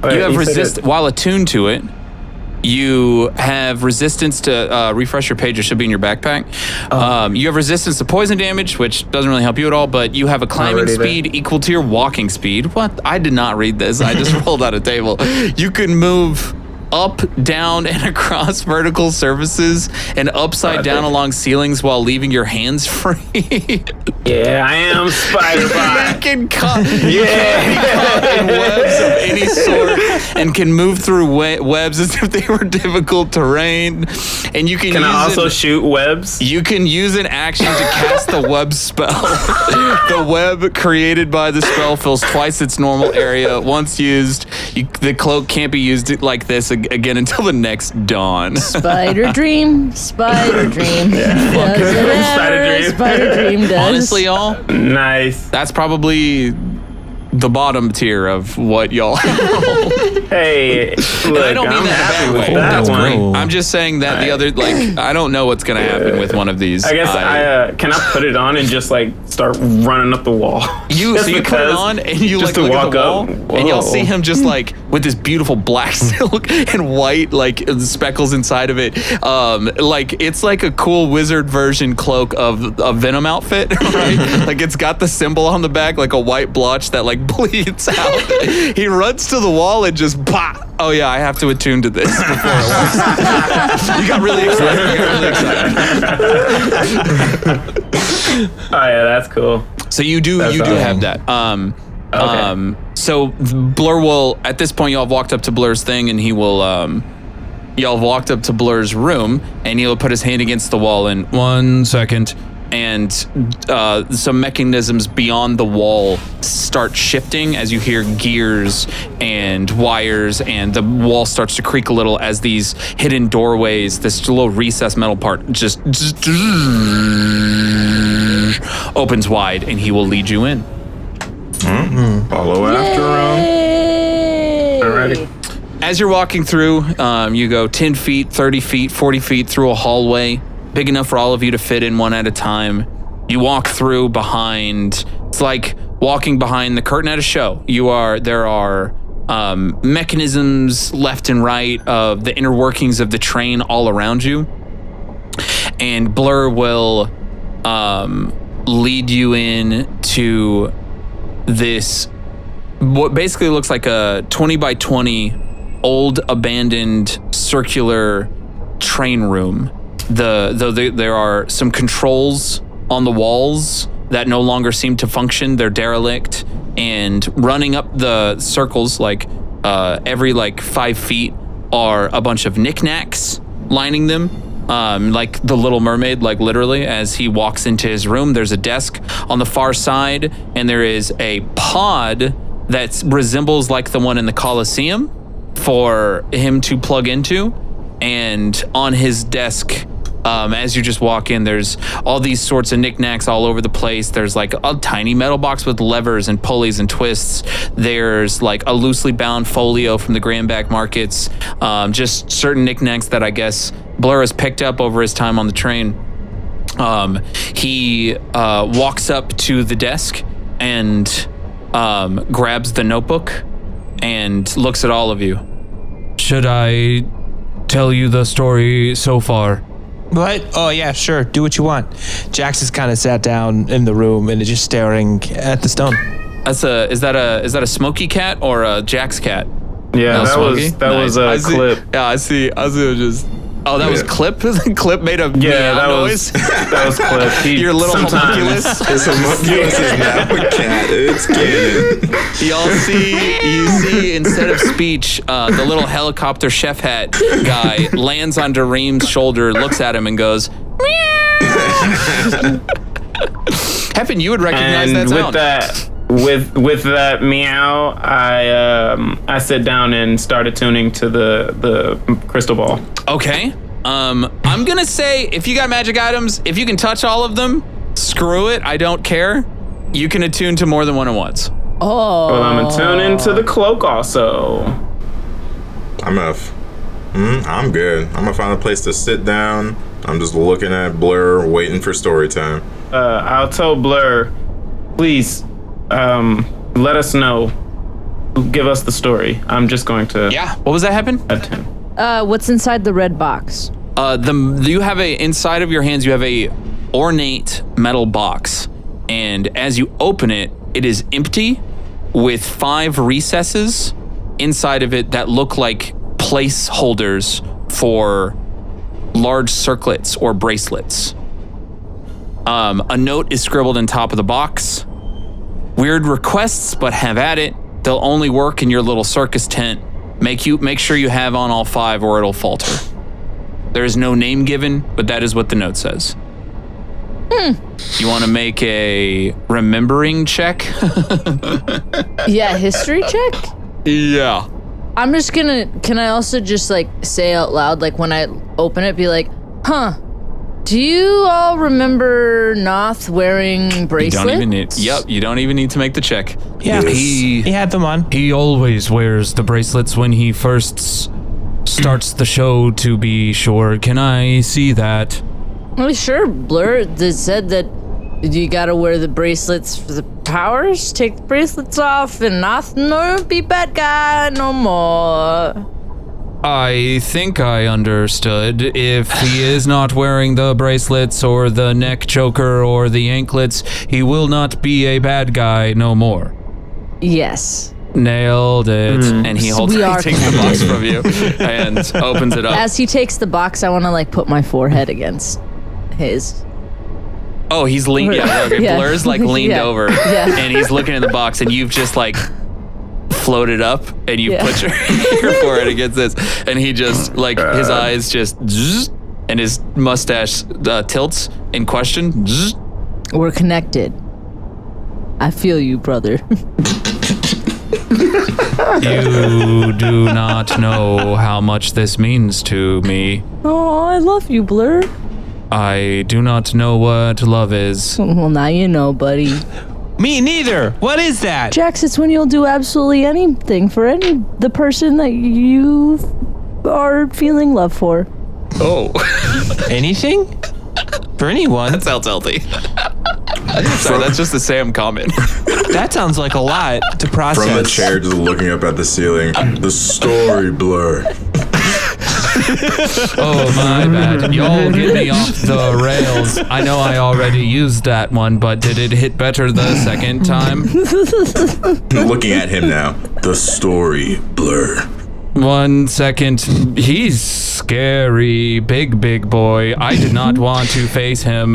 resist while attuned to it. You have resistance to refresh your page. It should be in your backpack. You have resistance to poison damage, which doesn't really help you at all. But you have a climbing speed equal to your walking speed. What? I did not read this. I just rolled out a table. You can move up, down, and across vertical surfaces and upside down along ceilings while leaving your hands free. Yeah, I am Spider-Bot. You can cut in webs of any sort and can move through webs as if they were difficult terrain. And you can I also shoot webs? You can use an action to cast the web spell. The web created by the spell fills twice its normal area. Once used, the cloak can't be used like this again until the next dawn. Spider dream. Spider Dream. Spider dream does. Honestly, y'all, Nice. that's probably the bottom tier of what y'all roll. Hey, look, I don't mean I'm that happy in a with bad way. that That's one. great. I'm just saying that the other, I don't know what's gonna happen with one of these. I guess can I put it on and just start running up the wall? You put it on and you just look to at walk the wall up. and you'll see him just with this beautiful black silk and white speckles inside of it. It's like a cool wizard version cloak of a Venom outfit, right? Like it's got the symbol on the back, like a white blotch that bleeds out. He runs to the wall and just pop. Oh yeah, I have to attune to this before it works. You got really excited. Oh yeah, that's cool. So you do have that. Okay. So Blur will, at this point, y'all have walked up to Blur's thing, and he will, y'all have walked up to Blur's room, and he'll put his hand against the wall in 1 second, and some mechanisms beyond the wall start shifting as you hear gears and wires, and the wall starts to creak a little as these hidden doorways, this little recessed metal part just opens wide, and he will lead you in. Follow after him. Alrighty. As you're walking through, you go 10 feet, 30 feet, 40 feet through a hallway, big enough for all of you to fit in one at a time. You walk through behind, it's like walking behind the curtain at a show. There are mechanisms left and right of the inner workings of the train all around you. And Blur will lead you in to this, what basically looks like a 20 by 20 old abandoned circular train room. There are some controls on the walls that no longer seem to function. They're derelict, and running up the circles every 5 feet are a bunch of knickknacks lining them. Like the Little Mermaid, literally, as he walks into his room, there's a desk on the far side, and there is a pod that resembles like the one in the Colosseum for him to plug into. And on his desk, as you just walk in, there's all these sorts of knickknacks all over the place. There's a tiny metal box with levers and pulleys and twists. There's a loosely bound folio from the Grandback markets. Just certain knickknacks that I guess Blur has picked up over his time on the train. He walks up to the desk and grabs the notebook and looks at all of you. Should I tell you the story so far? What? Oh yeah, sure. Do what you want. Jax is kind of sat down in the room and is just staring at the stone. Is that a Smokey cat or a Jax cat? Yeah, that was a clip. Yeah, I see. Just. Oh, that was Clip. Clip made a noise. That was Clip. Your little homunculus. This homunculus is now a cat. It's canon. You see, instead of speech, the little helicopter chef hat guy lands on Dareem's shoulder, looks at him, and goes, meow. Heaven, you would recognize that sound. With that meow, I sit down and start attuning to the crystal ball. Okay. I'm gonna say, if you got magic items, if you can touch all of them, screw it. I don't care. You can attune to more than one at once. Oh. Well, I'm attuning to the cloak also. I'm good. I'm gonna find a place to sit down. I'm just looking at Blur, waiting for story time. I'll tell Blur, please, let us know. Give us the story. I'm just going to. Yeah. What was that happen? What's inside the red box? You have inside of your hands, you have a ornate metal box. And as you open it, it is empty with 5 recesses inside of it that look like placeholders for large circlets or bracelets. A note is scribbled on top of the box. Weird requests, but have at it. They'll only work in your little circus tent. Make sure you have on all 5 or it'll falter. There is no name given, but that is what the note says. You want to make a remembering check? Yeah, history check? Yeah. I'm just gonna, can I also just like say out loud, like when I open it, be like, do you all remember Noth wearing bracelets? You don't even need to make the check. Yeah, he had them on. He always wears the bracelets when he first starts the show, to be sure. Can I see that? Oh, sure. Blur said that you gotta wear the bracelets for the powers. Take the bracelets off and Noth no be bad guy no more. I think I understood. If he is not wearing the bracelets or the neck choker or the anklets, he will not be a bad guy no more. Yes. Nailed it. And he takes the box from you and opens it up. As he takes the box, I want to like put my forehead against his. Oh, he's leaned. Yeah, okay. Yeah. Blur's like leaned over, and he's looking in the box, and you've just like floated up, and you put your forehead against this, and he just like his eyes just, and his mustache tilts in question. We're connected. I feel you, brother. You do not know how much this means to me. Oh, I love you, Blur. I do not know what love is. Well, now you know, buddy. Me neither. What is that? Jax, it's when you'll do absolutely anything for the person that you are feeling love for. Oh. Anything? For anyone? That sounds healthy. Sorry, that's just a Sam comment. That sounds like a lot to process. From the chair, just looking up at the ceiling. The story, Blur. Oh, my bad. Y'all get me off the rails. I know I already used that one, but did it hit better the second time? Looking at him now. The story, Blur. 1 second. He's scary. Big boy. I did not want to face him.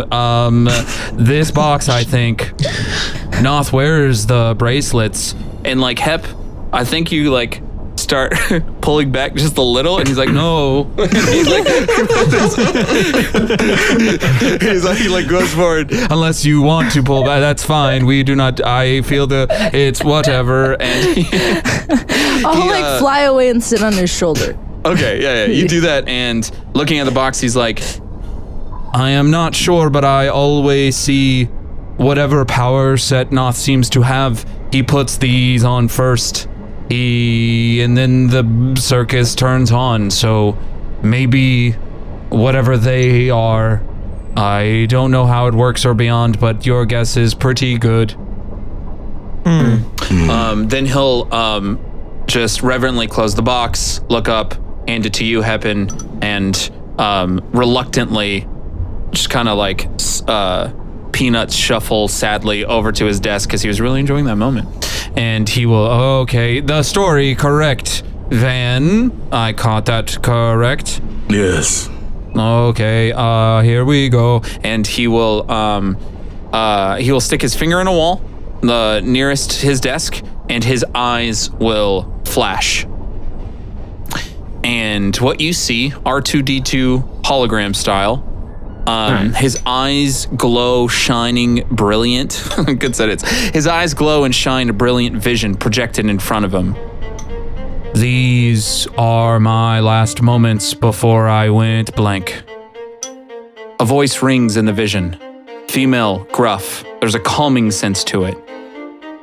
This box, I think. Noth wears the bracelets. And like Hep, I think you like start pulling back just a little, and he's like, no. He's like, he like goes forward. Unless you want to pull back, that's fine. We do not. I feel it's whatever. And I'll like fly away and sit on his shoulder. Okay, yeah. You do that, and looking at the box, he's like, I am not sure, but I always see whatever power set Noth seems to have. He puts these on first. And then the circus turns on, so maybe whatever they are, I don't know how it works or beyond, but your guess is pretty good. Then he'll just reverently close the box, look up, hand it to you, Heppen, and reluctantly just kind of like Peanuts shuffle sadly over to his desk because he was really enjoying that moment. And he will, okay, the story, correct. Van, I caught that correct. Yes. Okay, here we go. And he will stick his finger in a wall, the nearest his desk, and his eyes will flash. And what you see, R2-D2 hologram style, his eyes glow, shining, brilliant. Good sentence. His eyes glow and shine a brilliant vision projected in front of him. These are my last moments before I went blank. A voice rings in the vision. Female, gruff. There's a calming sense to it.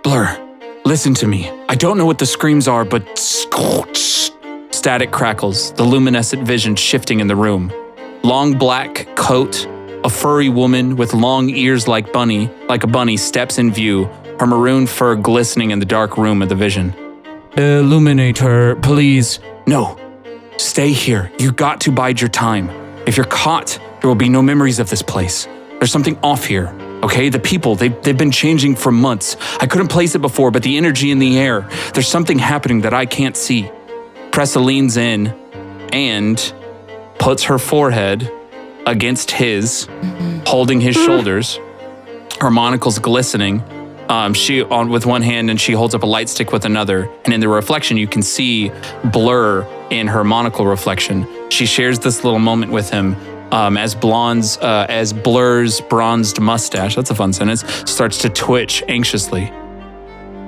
Blur, listen to me. I don't know what the screams are, but static crackles, the luminescent vision shifting in the room. Long black coat, A furry woman with long ears like a bunny steps in view, her maroon fur glistening in the dark room of the vision. Illuminate her, please. No, stay here. You got to bide your time. If you're caught, there will be no memories of this place. There's something off here, okay? The people, they've been changing for months. I couldn't place it before, but the energy in the air, there's something happening that I can't see. Pressa leans in and puts her forehead against his, holding his shoulders. Her monocle's glistening. She on with one hand and she holds up a light stick with another. And in the reflection, you can see Blur in her monocle reflection. She shares this little moment with him as Blur's bronzed mustache, that's a fun sentence, starts to twitch anxiously.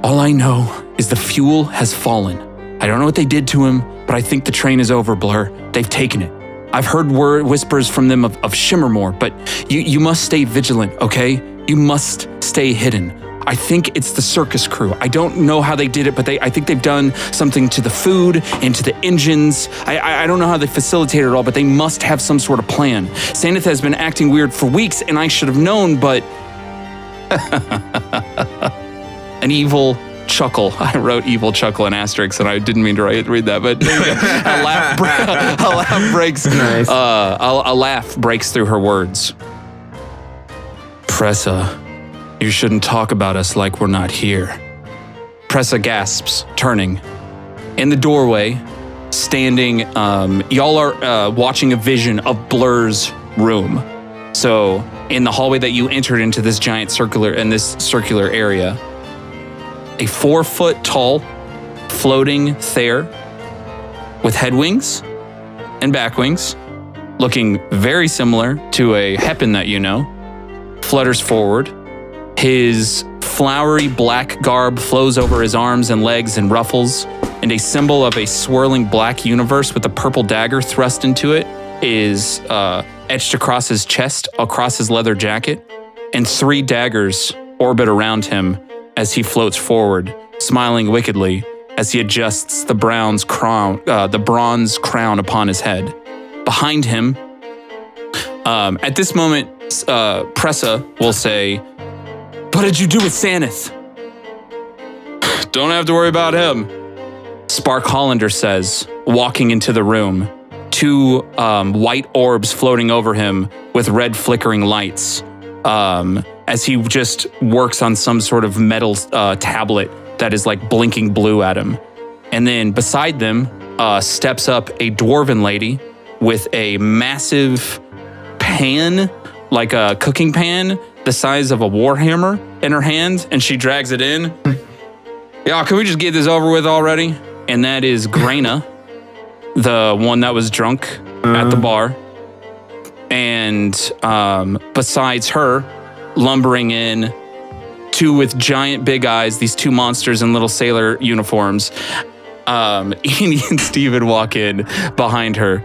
All I know is the fuel has fallen. I don't know what they did to him, but I think the train is over, Blur. They've taken it. I've heard whispers from them of Shimmermore, but you must stay vigilant, okay? You must stay hidden. I think it's the circus crew. I don't know how they did it, but I think they've done something to the food and to the engines. I don't know how they facilitated it all, but they must have some sort of plan. Sanith has been acting weird for weeks, and I should have known, but... An evil chuckle. I wrote evil chuckle in asterisks, and I didn't mean to read that, but a laugh breaks through her words. Pressa, you shouldn't talk about us like we're not here. Pressa gasps, turning. In the doorway, standing, y'all are watching a vision of Blur's room. So in the hallway that you entered into this circular area, a 4-foot tall, floating Thayer with head wings and back wings, looking very similar to a Heppen that you know, flutters forward. His flowery black garb flows over his arms and legs and ruffles, and a symbol of a swirling black universe with a purple dagger thrust into it is etched across his chest, across his leather jacket, and 3 daggers orbit around him as he floats forward, smiling wickedly as he adjusts the bronze crown upon his head. Behind him, at this moment, Pressa will say, "What did you do with Sanith?" "Don't have to worry about him," Spark Hollander says, walking into the room. 2 white orbs floating over him with red flickering lights. As he just works on some sort of metal tablet that is like blinking blue at him. And then beside them steps up a dwarven lady with a massive pan, like a cooking pan, the size of a warhammer in her hand, and she drags it in. "Yeah, can we just get this over with already?" And that is Graina, the one that was drunk at the bar. And besides her, lumbering in, 2 with giant big eyes, these 2 monsters in little sailor uniforms. Edie and Steven walk in behind her.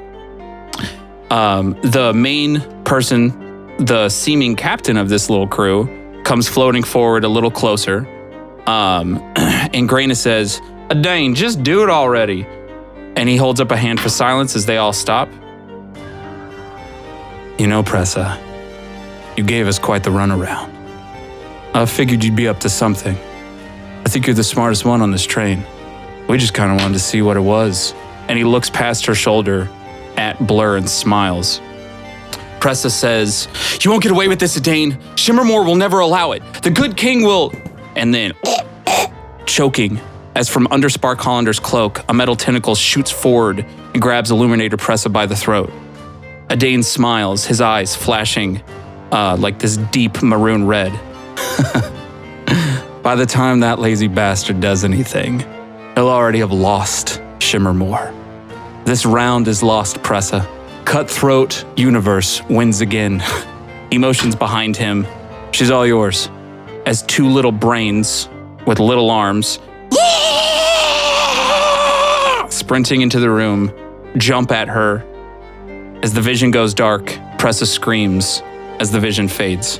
The main person, the seeming captain of this little crew, comes floating forward a little closer. And Graina says, "Dane, just do it already." And he holds up a hand for silence as they all stop. "You know, Pressa, you gave us quite the runaround. I figured you'd be up to something. I think you're the smartest one on this train. We just kind of wanted to see what it was." And he looks past her shoulder at Blur and smiles. Pressa says, "You won't get away with this, Dane. Shimmermore will never allow it. The good king will..." And then, choking, as from under Spark Hollander's cloak, a metal tentacle shoots forward and grabs Illuminator Pressa by the throat. Adane smiles, his eyes flashing like this deep maroon red. By the time that lazy bastard does anything, he'll already have lost Shimmermore. This round is lost, Pressa. Cutthroat Universe wins again. Emotions behind him. She's all yours. As 2 little brains with little arms sprinting into the room, jump at her. As the vision goes dark, Pressa screams as the vision fades.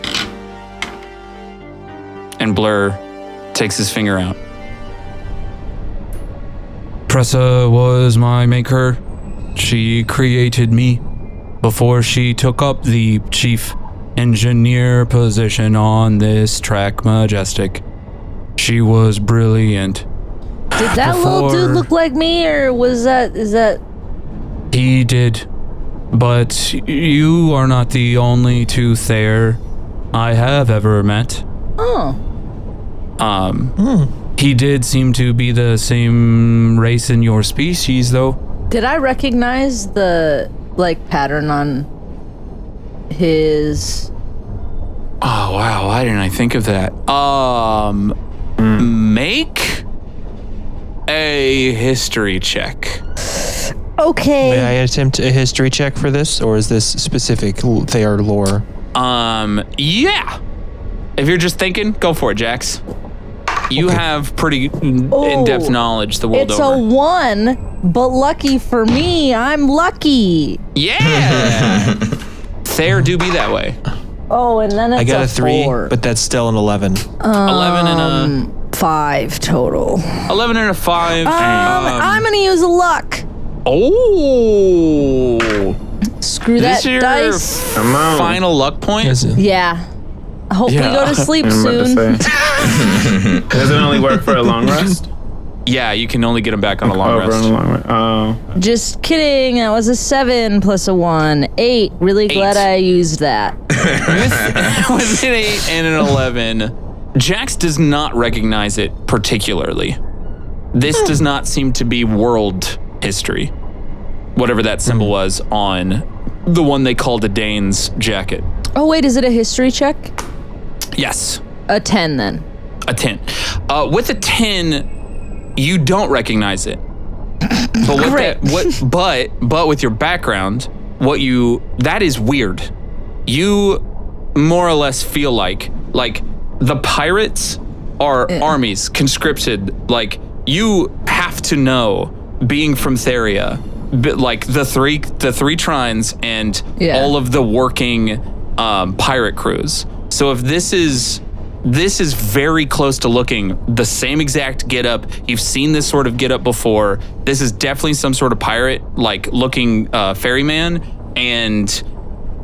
And Blur takes his finger out. "Pressa was my maker. She created me before she took up the chief engineer position on this track majestic. She was brilliant. Did that little dude look like me, or is that? He did, but you are not the only two Thayer I have ever met. Oh. He did seem to be the same race in your species, though. Did I recognize the pattern on his? Oh wow, why didn't I think of that? Make a history check. Okay. May I attempt a history check for this, or is this specific Thayer lore? Yeah. If you're just thinking, go for it, Jax. You have pretty in-depth knowledge the world it's over. It's a 1, but lucky for me, I'm lucky. Yeah. Thayer do be that way. Oh, and then it's I got a 3, 4. but that's still an 11. 11 and a 5 total. 11 and a 5. I'm gonna use a luck. Oh. Screw Is that this your dice. final luck point? Is it? Yeah. I hope we go to sleep I'm about soon. to say. Does it only work for a long rest? Yeah, you can only get them back on a long For a rest. long rest. Oh. Just kidding. That was a 7 plus a 1. 8. Really glad I used that. With an 8 and an 11, Jax does not recognize it particularly. This does not seem to be world history, whatever that symbol was on the one they called a Dane's jacket. Oh, wait. Is it a history check? Yes, A 10 then. a 10. With a 10, you don't recognize it. But with Great. but with your background, that is weird. You more or less feel like the pirates are armies conscripted. Like, you have to know, being from Theria, like the three trines and all of the working pirate crews. So if this is very close to looking the same exact getup. You've seen this sort of getup before. This is definitely some sort of pirate like looking ferryman,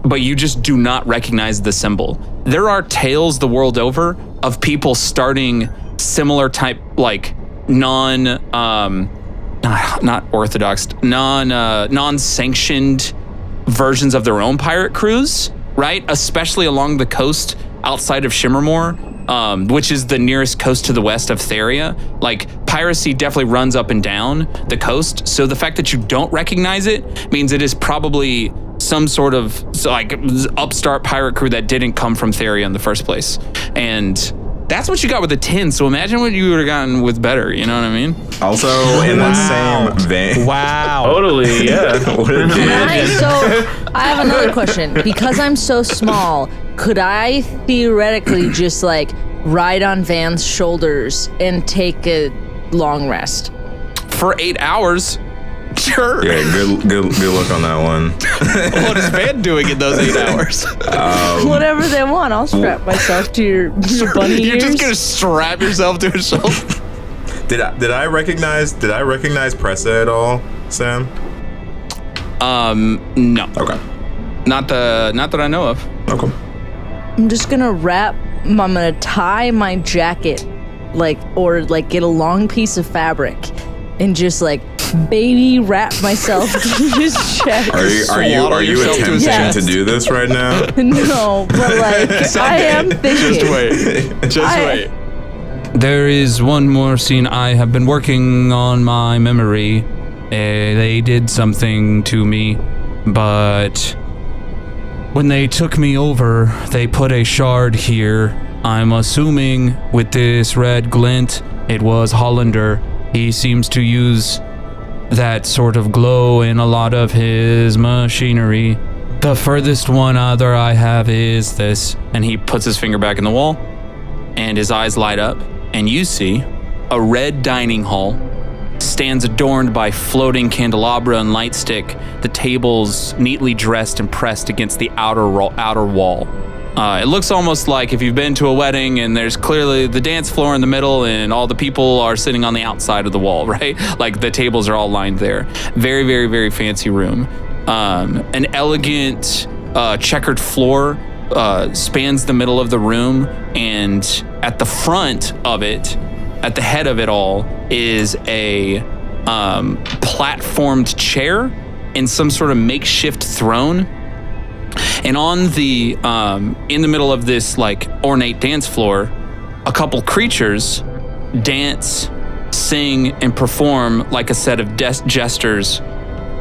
but you just do not recognize the symbol. There are tales the world over of people starting similar type like not orthodox, non-sanctioned versions of their own pirate crews, right? Especially along the coast outside of Shimmermore, which is the nearest coast to the west of Theria. Like, piracy definitely runs up and down the coast. So the fact that you don't recognize it means it is probably some sort of like upstart pirate crew that didn't come from Theria in the first place. And that's what you got with a 10. So imagine what you would have gotten with better. You know what I mean? Also, in the same vein. Wow. Totally, yeah. So I have another question. Because I'm so small, could I theoretically just like ride on Van's shoulders and take a long rest? For 8 hours, sure. Yeah, good look on that one. What is Van doing in those 8 hours? Whatever they want, I'll strap myself to your bunny You're ears. just gonna strap yourself to his shoulder. Did I recognize Pressa at all, Sam? No. Okay. Not that I know of. Okay. I'm just gonna I'm gonna tie my jacket, or get a long piece of fabric and just baby wrap myself to his chest. Are you yourself to his attempting chest. to do this right now? No, but I am thinking. Just wait. There is one more scene. I have been working on my memory. They did something to me, but when they took me over, they put a shard here. I'm assuming with this red glint, it was Hollander. He seems to use that sort of glow in a lot of his machinery. The furthest one other I have is this. And he puts his finger back in the wall, and his eyes light up, and you see a red dining hall stands adorned by floating candelabra and light stick, the tables neatly dressed and pressed against the outer wall. It looks almost like if you've been to a wedding and there's clearly the dance floor in the middle and all the people are sitting on the outside of the wall, right? Like the tables are all lined there. Very, very, very fancy room. An elegant checkered floor spans the middle of the room, and at the front of it, at the head of it all, is a platformed chair and some sort of makeshift throne. And on the in the middle of this like ornate dance floor, a couple creatures dance, sing, and perform like a set of jesters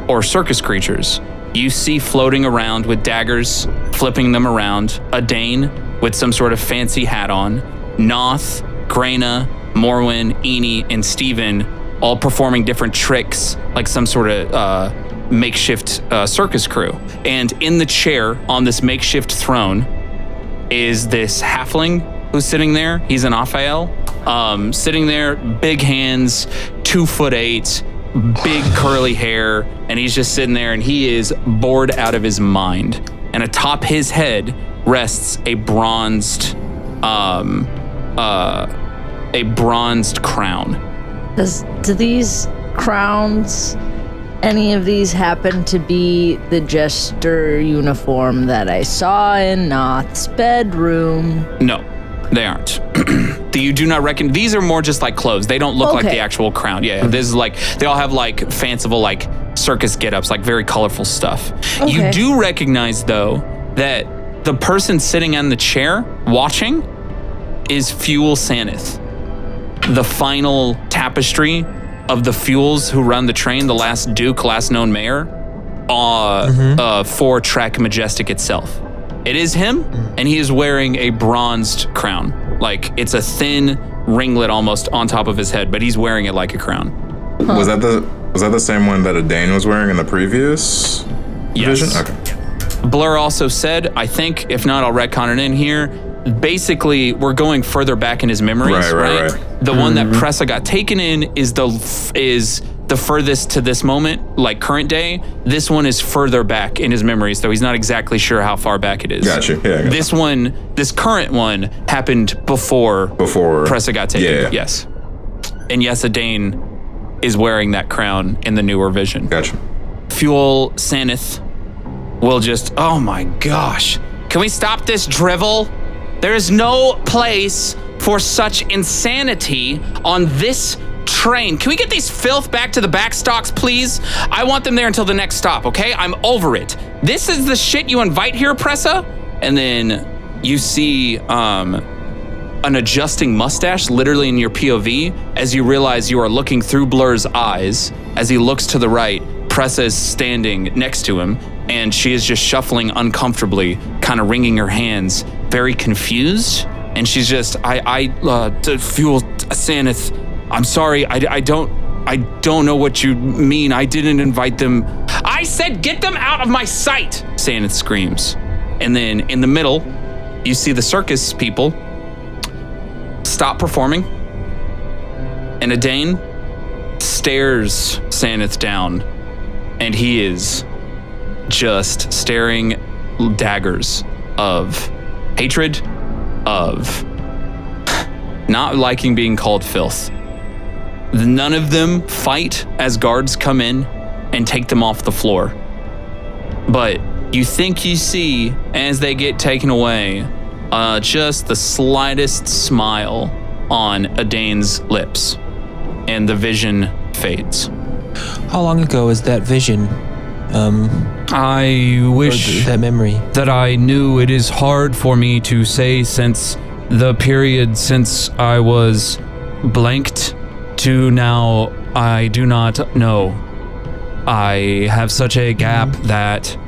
or circus creatures. You see floating around with daggers, flipping them around, a Dane with some sort of fancy hat on, Noth, Graina, Morwin, Eni, and Steven all performing different tricks like some sort of makeshift circus crew. And in the chair on this makeshift throne is this halfling who's sitting there. He's an Aphael, sitting there, big hands, 2'8", big curly hair, and he's just sitting there, and he is bored out of his mind. And atop his head rests a bronzed crown. Do these crowns, any of these happen to be the jester uniform that I saw in Noth's bedroom? No, they aren't. You do not reckon, these are more just like clothes. They don't look like the actual crown. Yeah, this is like, they all have like fanciful like circus get-ups, like very colorful stuff. Okay. You do recognize though that the person sitting on the chair watching is Fuel Sanith, the final tapestry of the Fuels who run the train, the last Duke, last known mayor, for Trek Majestic itself. It is him, and he is wearing a bronzed crown. Like, it's a thin ringlet almost on top of his head, but he's wearing it like a crown. Huh. Was that the same one that a Dane was wearing in the previous Yes. vision? Okay. Blur also said, I think, if not, I'll retcon it in here. Basically, we're going further back in his memories, right? The one that Pressa got taken in is the furthest to this moment, like current day. This one is further back in his memories, though he's not exactly sure how far back it is. Gotcha. Yeah. This current one happened before Pressa got taken. Yeah. Yes. And yes, a Dane is wearing that crown in the newer vision. Gotcha. Fuel Sanith will just, oh my gosh. Can we stop this drivel? There is no place for such insanity on this train. Can we get these filth back to the back stocks, please? I want them there until the next stop, okay? I'm over it. This is the shit you invite here, Pressa? And then you see an adjusting mustache literally in your POV as you realize you are looking through Blur's eyes. As he looks to the right, Pressa is standing next to him, and she is just shuffling uncomfortably, kind of wringing her hands, very confused. And she's just, to Fuel Sanith, I'm sorry, I don't know what you mean. I didn't invite them. I said get them out of my sight, Sanith screams. And then in the middle, you see the circus people stop performing, and a Dane stares Sanith down, and he is just staring daggers of hatred, of not liking being called filth. None of them fight as guards come in and take them off the floor. But you think you see, as they get taken away, just the slightest smile on a Dane's lips, and the vision fades. How long ago is that vision? I wish that memory that I knew. It is hard for me to say since the period since I was blanked to now. I do not know. I have such a gap that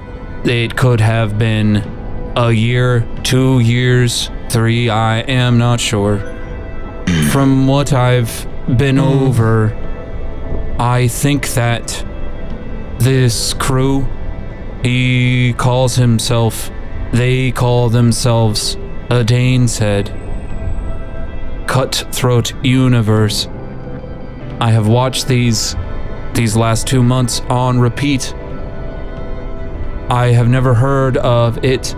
it could have been a year, 2 years, 3, I am not sure. From what I've been over, I think that this crew, they call themselves a Dane's Head, cutthroat universe. I have watched these last 2 months on repeat. I have never heard of it.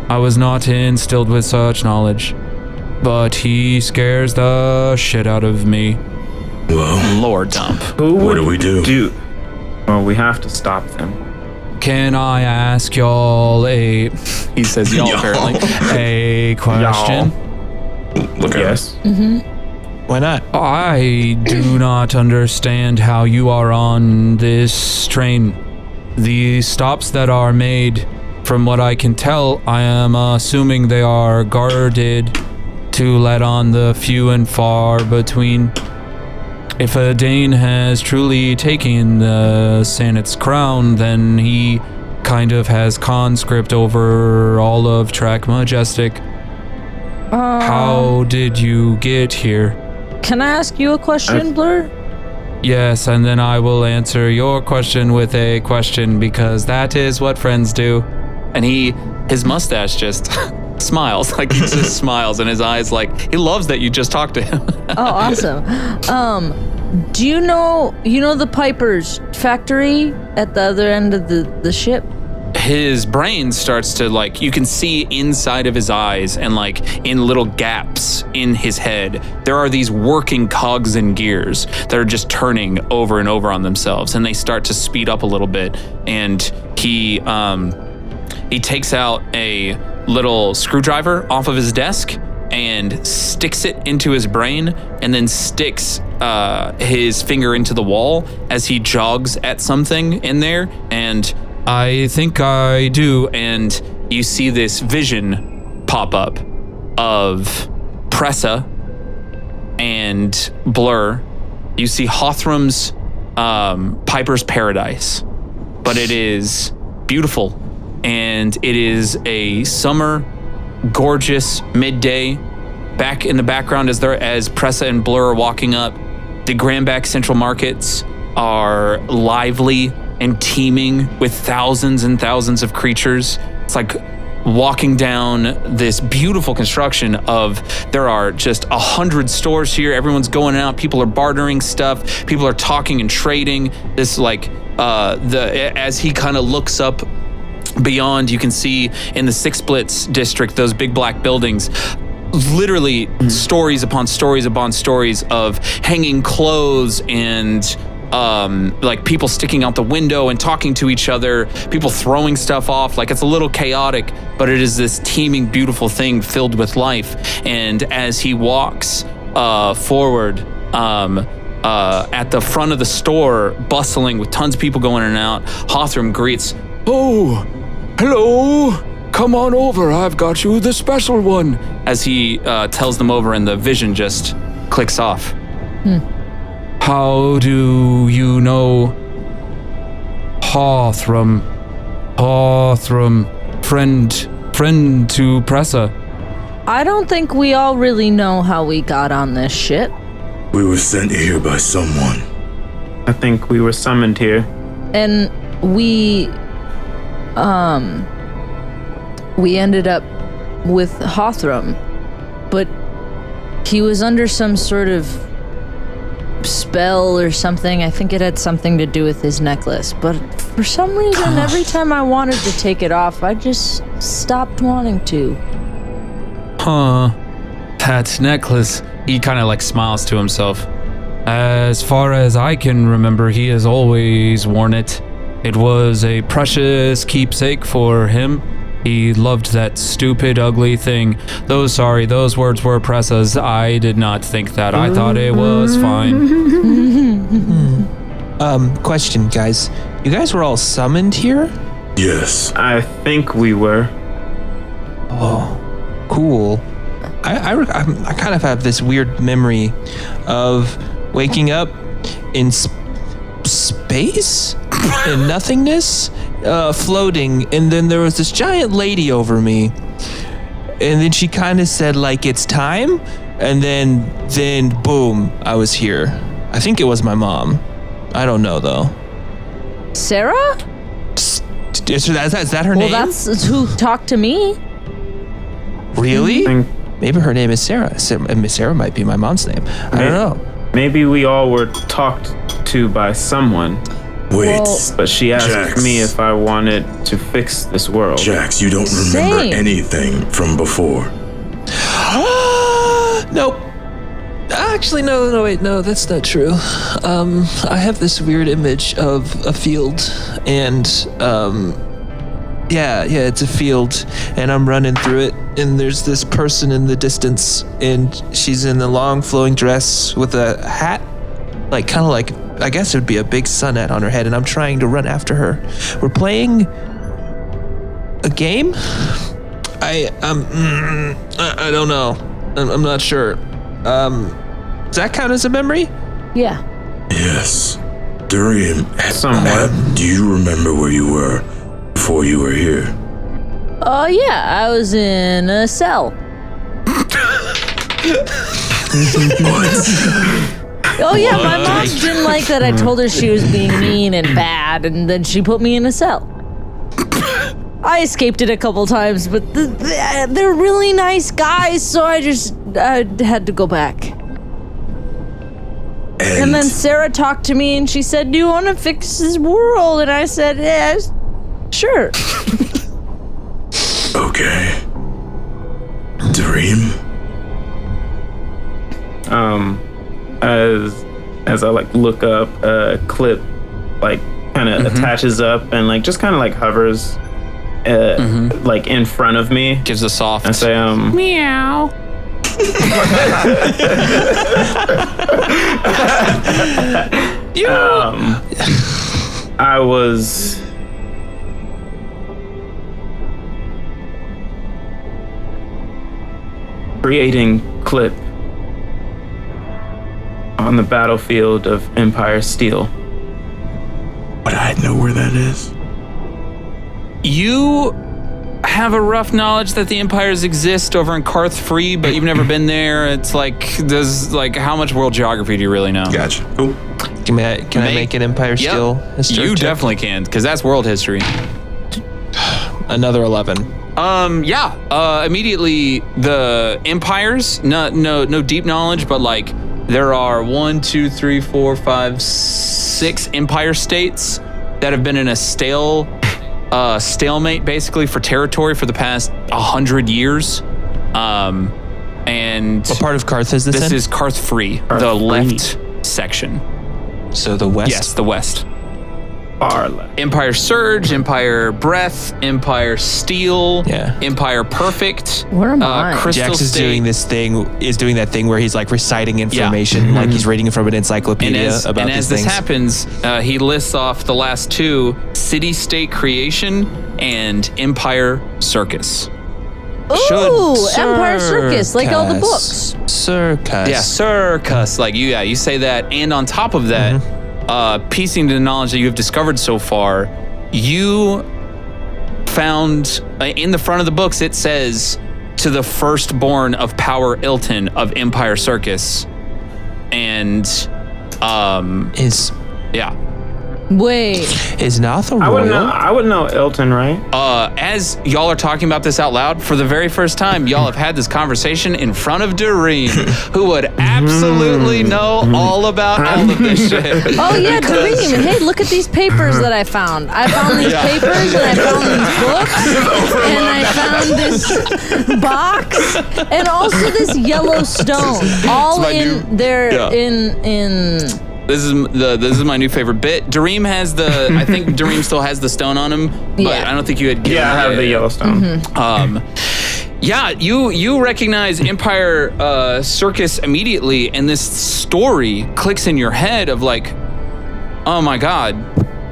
I was not instilled with such knowledge, but he scares the shit out of me. Well, Lord dump. Who what would do we do? Well, we have to stop them. Can I ask y'all a... He says y'all apparently. a question? Look Yes. Why not? I do not understand how you are on this train. The stops that are made, from what I can tell, I am assuming they are guarded to let on the few and far between. If a Dane has truly taken the Sanet's crown, then he kind of has conscript over all of Track Majestic. How did you get here? Can I ask you a question, Blur? Yes, and then I will answer your question with a question, because that is what friends do. And his mustache just smiles, like he just smiles, and his eyes like he loves that you just talked to him. Oh, awesome. Do you know the Piper's factory at the other end of the ship? His brain starts to like, you can see inside of his eyes and like in little gaps in his head, there are these working cogs and gears that are just turning over and over on themselves, and they start to speed up a little bit. And he takes out a little screwdriver off of his desk and sticks it into his brain, and then sticks his finger into the wall as he jogs at something in there. And I think I do. And you see this vision pop up of Pressa and Blur. You see Hothrum's Piper's Paradise, but it is beautiful, and it is a summer, gorgeous midday. Back in the background, as Pressa and Blur are walking up, the Grandback Central Markets are lively and teeming with thousands and thousands of creatures. It's like walking down this beautiful construction of, there are just 100 stores here. Everyone's going out. People are bartering stuff. People are talking and trading. This like as he kind of looks up beyond, you can see in the Six Splits district, those big black buildings, literally stories upon stories upon stories of hanging clothes and like people sticking out the window and talking to each other, people throwing stuff off. Like, it's a little chaotic, but it is this teeming, beautiful thing filled with life. And as he walks forward at the front of the store, bustling with tons of people going in and out, Hothram greets, "Oh, hello. Come on over. I've got you the special one." as he tells them over, and the vision just clicks off. How do you know Hothram? Friend to Pressa. I don't think we all really know how we got on this ship. We were sent here by someone. I think we were summoned here. And we ended up with Hothram, but he was under some sort of spell or something. I think it had something to do with his necklace, but for some reason, every time I wanted to take it off, I just stopped wanting to. Huh. That necklace. He kind of like smiles to himself. As far as I can remember, he has always worn it. It was a precious keepsake for him. He loved that stupid, ugly thing. Those words were Pressa's. I did not think that. I thought it was fine. Question, guys. You guys were all summoned here? Yes. I think we were. Oh, cool. I kind of have this weird memory of waking up in space and nothingness, floating, and then there was this giant lady over me, and then she kind of said like, "It's time," and then boom, I was here. I think it was my mom. I don't know though. Sarah? Is that her name? Well, that's who talked to me. Really? Maybe her name is Sarah. Sarah might be my mom's name. I don't know. Maybe we all were talked to by someone. Wait. But she asked Jax. me if I wanted to fix this world. Jax, you don't remember Same. anything from before. Nope. Actually, no, that's not true. I have this weird image of a field, and yeah, it's a field, and I'm running through it, and there's this person in the distance, and she's in a long flowing dress with a hat, like kind of like, I guess it would be a big sun hat on her head, and I'm trying to run after her. We're playing a game? I don't know. I'm not sure. Does that count as a memory? Yeah. Yes. Durian, Somewhat. do you remember where you were before you were here? Oh, yeah, I was in a cell. Oh, yeah, my mom didn't like that I told her she was being mean and bad, and then she put me in a cell. I escaped it a couple times, but they're really nice guys, so I had to go back. And then Sarah talked to me and she said, "Do you want to fix this world?" And I said, "Yes, sure." Okay. Dream? As I like look up, a clip like kind of attaches up and like just kind of like hovers like in front of me. Gives a soft. I say, meow. I was creating clip on the battlefield of Empire Steel. Would I know where that is? You have a rough knowledge that the empires exist over in Karth Free, but you've never been there. It's like, there's like, how much world geography do you really know? Gotcha. Cool. Can I make an Empire Steel history You check? definitely can, because that's world history. Another 11. Immediately the empires, no deep knowledge, but like there are 1, 2, 3, 4, 5, 6 empire states that have been in a stalemate basically for territory for the past 100 years. And What part of Karth is this in? this is Karth Free, the left section. So the west? Yes, the west. Far left. Empire Surge, Empire Breath, Empire Steel, Yeah. Empire Perfect. Where am I? Crystal Jax is State. doing that thing where he's like reciting information, like he's reading from an encyclopedia about as these this things. happens, he lists off the last two: City State Creation and Empire Circus. Ooh, Empire Circus, like all the books. Circus. Yeah, circus. Like you say that, and on top of that, piecing to the knowledge that you have discovered so far, you found in the front of the books it says to the firstborn of Power Ilton of Empire Circus, and Wait. Is Noth a I royal? would know Elton, right? as y'all are talking about this out loud, for the very first time, y'all have had this conversation in front of Doreen, who would absolutely know all about all of this shit. Oh yeah, Dream. Hey, look at these papers that I found. I found these papers, and I found these books, and I found this box, and also this yellow stone. All in there in. This is my new favorite bit. Dareem has the. I think Dareem still has the stone on him, but Yeah. I don't think you had. Given Yeah, I have the Yellowstone. You recognize Empire Circus immediately, and this story clicks in your head of like, oh my god,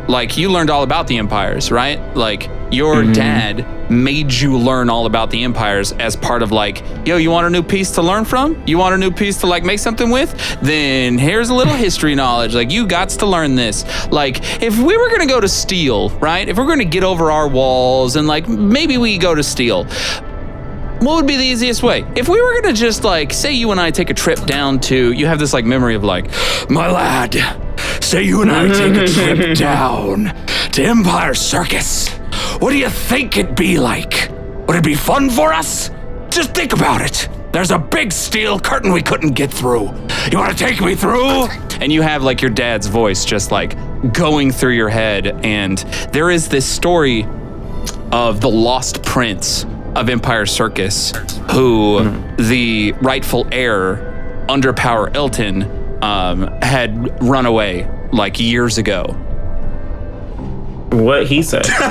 like you learned all about the empires, right? Like your dad made you learn all about the empires as part of like, yo, you want a new piece to learn from? You want a new piece to like make something with? Then here's a little history knowledge. Like you gots to learn this. Like if we were gonna go to Steel, right? If we're gonna get over our walls and like maybe we go to Steel, what would be the easiest way? If we were gonna just like, say you and I take a trip down to, you have this like memory of like, my lad, say you and I take a trip down to Empire Circus. What do you think it'd be like? Would it be fun for us? Just think about it. There's a big steel curtain we couldn't get through. You wanna take me through? And you have like your dad's voice just like going through your head, and there is this story of the lost prince of Empire Circus, who the rightful heir underpower Elton had run away like years ago. What he said. Where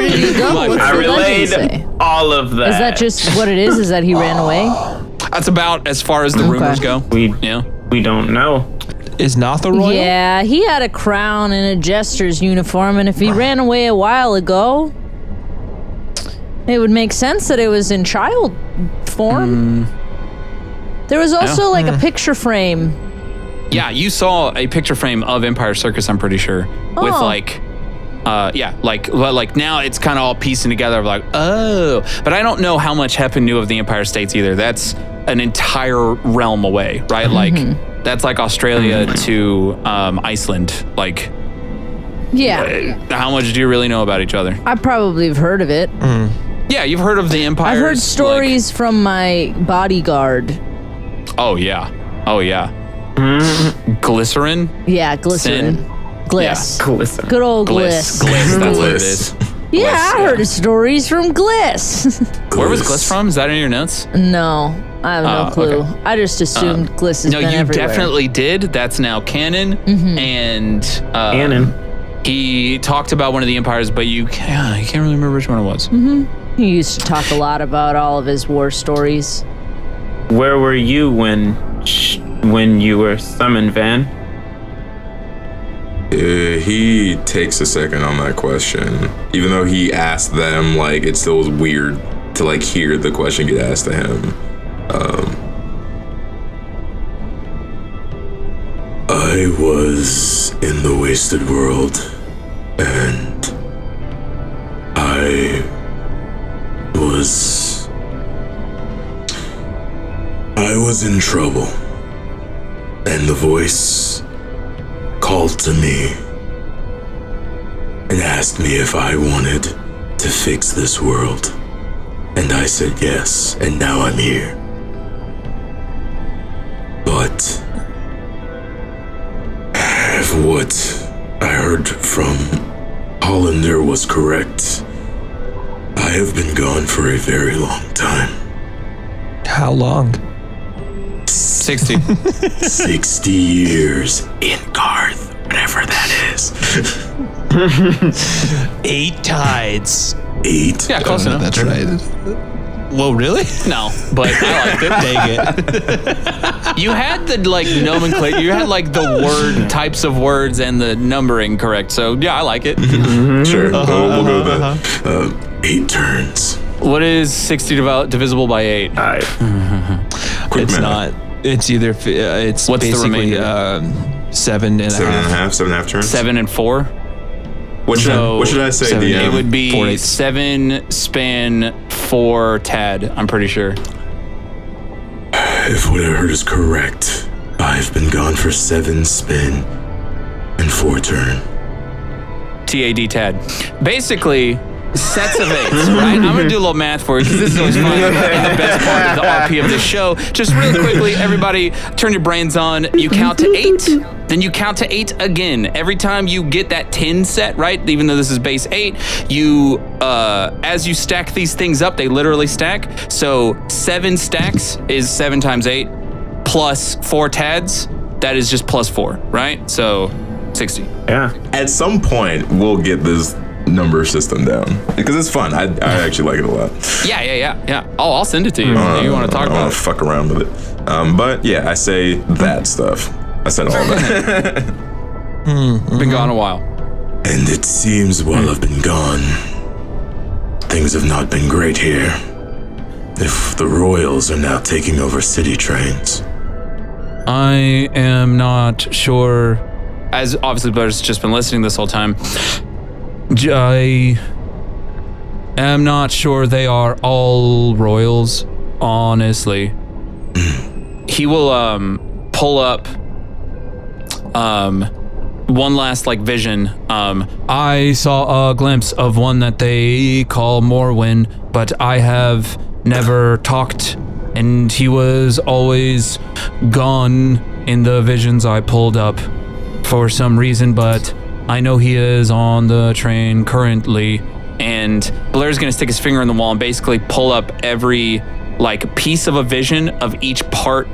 did he go? What's I the relayed legend say? all of that. Is that just what it is? Is that he ran away? That's about as far as the rumors go. We don't know. Is Noth a royal? Yeah, he had a crown and a jester's uniform, and if he ran away a while ago, it would make sense that it was in child form. There was also like a picture frame. Yeah, you saw a picture frame of Empire Circus, I'm pretty sure. With like now it's kind of all piecing together of like, oh. But I don't know how much Heppen knew of the Empire States either. That's an entire realm away, right? Like, that's like Australia to Iceland. Like, Yeah. how much do you really know about each other? I probably have heard of it. Yeah, you've heard of the Empire. I've heard stories from my bodyguard. Oh, yeah. Glycerin? Yeah, glycerin. Gliss. Glycerin. Good old Gliss. Gliss, that's what it is. Yeah, I heard of stories from Gliss. Where was Gliss from? Is that in your notes? No, I have no clue. Okay. I just assumed Gliss has No, been you everywhere. definitely did. That's now canon. And Canon. he talked about one of the empires, but you can't really remember which one it was. He used to talk a lot about all of his war stories. Where were you when you were summoned, Van? He takes a second on that question. Even though he asked them, like, it still was weird to, like, hear the question get asked to him. I was in the wasted world, and I was in trouble, and the voice called to me and asked me if I wanted to fix this world, and I said yes, and now I'm here. But if what I heard from Hollander was correct, I have been gone for a very long time. How long? 60. 60 years in Garth, whatever that is. 8 tides. 8. Yeah, close enough. That's right. Whoa, really? No, but I liked it. Dang it. You had the like nomenclature. You had like the word types of words and the numbering correct. So yeah, I like it. Sure, we'll go with that. 8 turns. What is 60 divisible by 8? Quick It's math. not. It's either. It's What's the basically remainder? 7 and a half. 7.5 turns. 7 and 4. What should I say? 7, It would be 4, 8. 7 spin 4 tad. I'm pretty sure. If what I heard is correct, I've been gone for 7 spin and 4 turn. TAD tad. Basically, sets of 8s, right? I'm gonna do a little math for you because this is always fun and the best part of the RP of the show. Just really quickly, everybody, turn your brains on. You count to 8, then you count to 8 again. Every time you get that 10 set, right? Even though this is base 8, you as you stack these things up, they literally stack. So 7 stacks is 7 times 8 plus 4 tads. That is just plus 4, right? So 60. Yeah. At some point, we'll get this number system down because it's fun. I actually like it a lot. Yeah. Oh, I'll send it to you. You want to talk I about want it? to fuck around with it. But yeah, I say that stuff. I said all that. Been gone a while. And it seems while I've been gone, things have not been great here. If the Royals are now taking over city trains. I am not sure. As obviously Blair's just been listening this whole time, I am not sure they are all royals, honestly. He will pull up one last like vision. I saw a glimpse of one that they call Morwyn, but I have never talked, and he was always gone in the visions I pulled up for some reason, but I know he is on the train currently. And Blair's gonna stick his finger in the wall and basically pull up every like piece of a vision of each part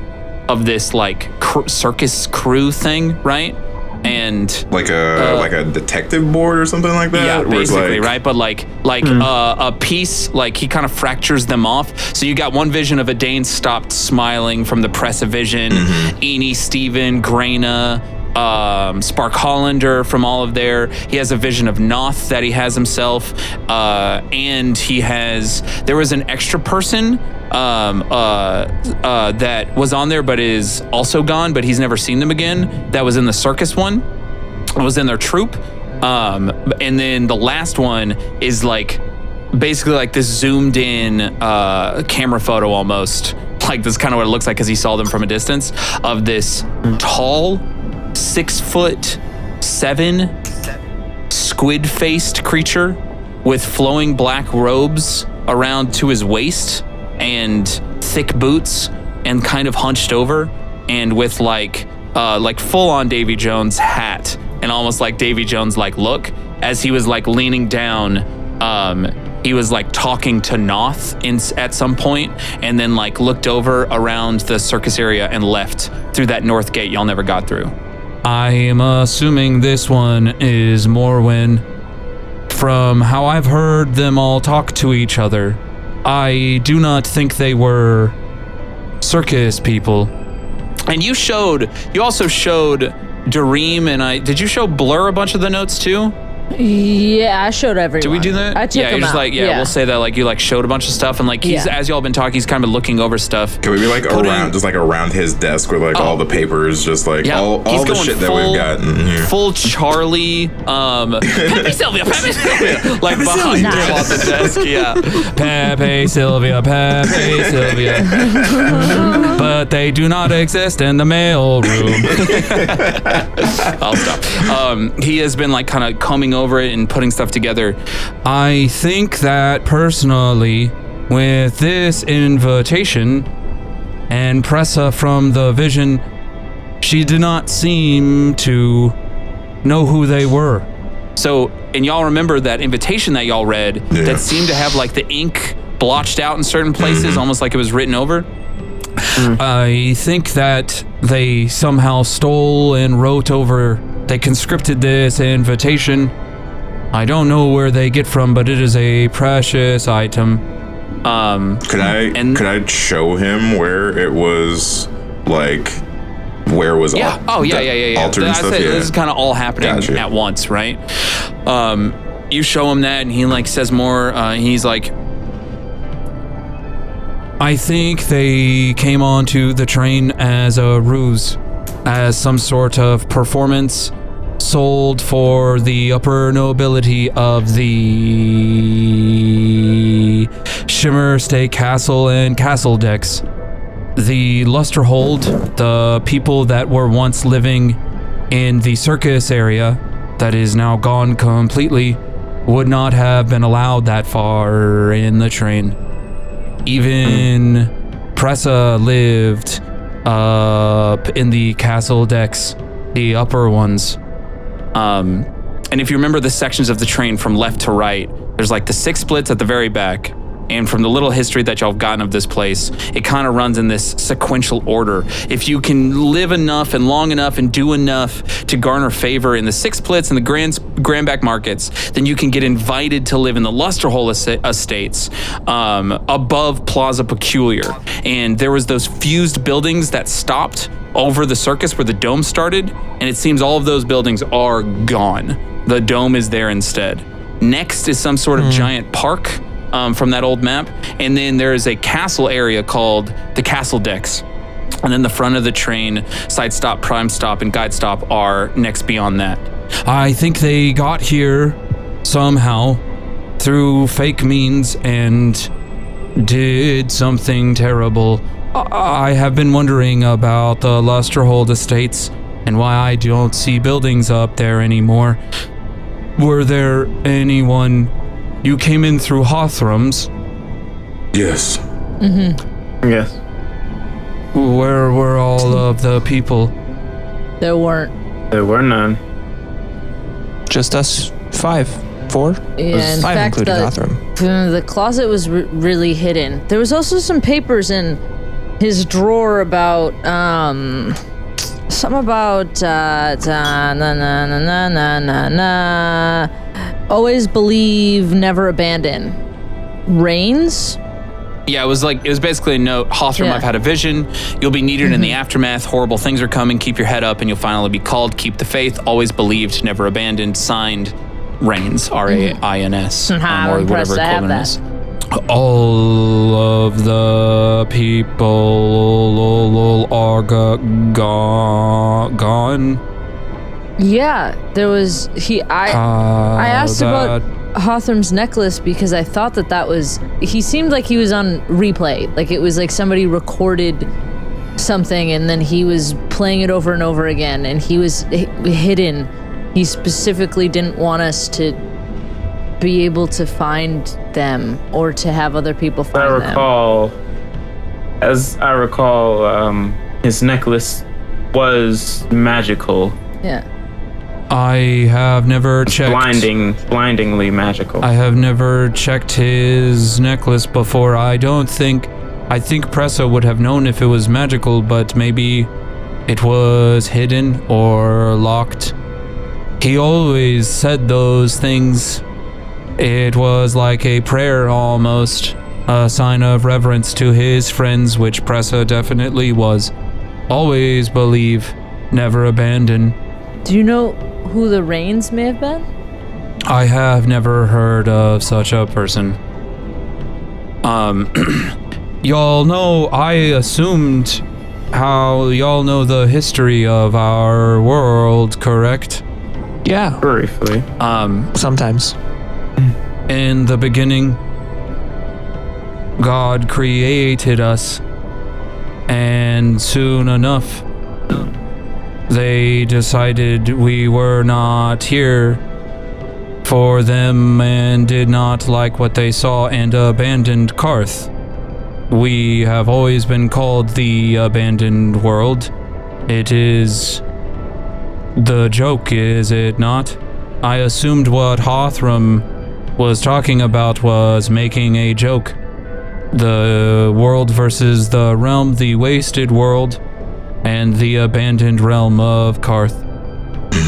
of this like circus crew thing, right? And like a detective board or something like that. Yeah, basically, like, right? But like a piece, like he kind of fractures them off. So you got one vision of a Dane stopped smiling from the Press-A-Vision, Eni, Steven, Graina, Spark Hollander from all of there. He has a vision of Noth that he has himself, and there was an extra person that was on there but is also gone, but he's never seen them again. That was in the circus one. It was in their troupe. And then the last one is like basically like this zoomed in camera photo almost. Like this is kind of what it looks like because he saw them from a distance of this tall 6'7" squid-faced creature with flowing black robes around to his waist and thick boots and kind of hunched over and with like full-on Davy Jones hat and almost like Davy Jones like look as he was like leaning down. He was like talking to Noth at some point and then like looked over around the circus area and left through that north gate y'all never got through. I am assuming this one is Morwen. From how I've heard them all talk to each other, I do not think they were circus people. And you also showed Dareem and did you show Blur a bunch of the notes too? Yeah, I showed everyone. Did we do that? I took them just out. like we'll say that like you like showed a bunch of stuff and like he's as y'all been talking, he's kind of looking over stuff. Can we be like around his desk with like all the papers, just like all the shit that we've gotten here. Full Charlie, Pepe Sylvia, like behind him on the desk, Pepe Sylvia, but they do not exist in the mail room. I'll stop. He has been like kind of combing over it and putting stuff together. I think that personally, with this invitation and Pressa from the Vision, she did not seem to know who they were. So, and y'all remember that invitation that y'all read that seemed to have like the ink blotched out in certain places, almost like it was written over? I think that they somehow stole and wrote over, they conscripted this invitation. I don't know where they get from, but it is a precious item. Could I show him where it was, like, where was altered stuff? This is kind of all happening at once, right? You show him that, and he like says more. He's like, I think they came onto the train as a ruse, as some sort of performance sold for the upper nobility of the Shimmer State Castle and Castle Decks. The Lusterhold, the people that were once living in the circus area that is now gone completely, would not have been allowed that far in the train. Even Pressa lived up in the castle decks, the upper ones. And if you remember the sections of the train from left to right, there's like the 6 splits at the very back. And from the little history that y'all have gotten of this place, it kind of runs in this sequential order. If you can live enough and long enough and do enough to garner favor in the 6 splits and the Grandback markets, then you can get invited to live in the Lusterhole estates above Plaza Peculiar. And there was those fused buildings that stopped over the circus where the dome started, and it seems all of those buildings are gone. The dome is there instead. Next is some sort of giant park from that old map, and then there is a castle area called the Castle Decks. And then the front of the train, side stop, prime stop, and guide stop are next beyond that. I think they got here somehow through fake means and did something terrible. I have been wondering about the Lusterhold Estates and why I don't see buildings up there anymore. Were there anyone... You came in through Hothrum's? Yes. Yes. Where were all of the people? There weren't. There were none. Just us 5. 4? Yeah, in 5 fact, including Othram. The closet was really hidden. There was also some papers in his drawer about something about always believe, never abandon. Reigns? Yeah, it was basically a note. Hothram, Yeah. I've had a vision. You'll be needed in the aftermath. Horrible things are coming. Keep your head up and you'll finally be called. Keep the faith. Always believed, never abandoned. Signed, Reigns, R-A-I-N-S, I'm or impressed whatever to have equivalent is. All of the people are gone. Yeah, there was I asked about Hothram's necklace because I thought that was he seemed like he was on replay, like it was like somebody recorded something and then he was playing it over and over again, and he was hidden. He specifically didn't want us to be able to find them or to have other people find them. As I recall, his necklace was magical. Yeah. I have never checked. Blindingly magical. I have never checked his necklace before. I think Pressa would have known if it was magical, but maybe it was hidden or locked. He always said those things. It was like a prayer almost, a sign of reverence to his friends, which Pressa definitely was. Always believe, never abandon. Do you know who the Reigns may have been? I have never heard of such a person. Y'all know, I assumed how y'all know the history of our world, correct? Yeah, Briefly. sometimes. In the beginning, God created us, and soon enough, they decided we were not here for them and did not like what they saw and abandoned Karth. We have always been called the abandoned world. It is the joke, is it not? I assumed what Hothram was talking about was making a joke. The world versus the realm, the wasted world, and the abandoned realm of Karth.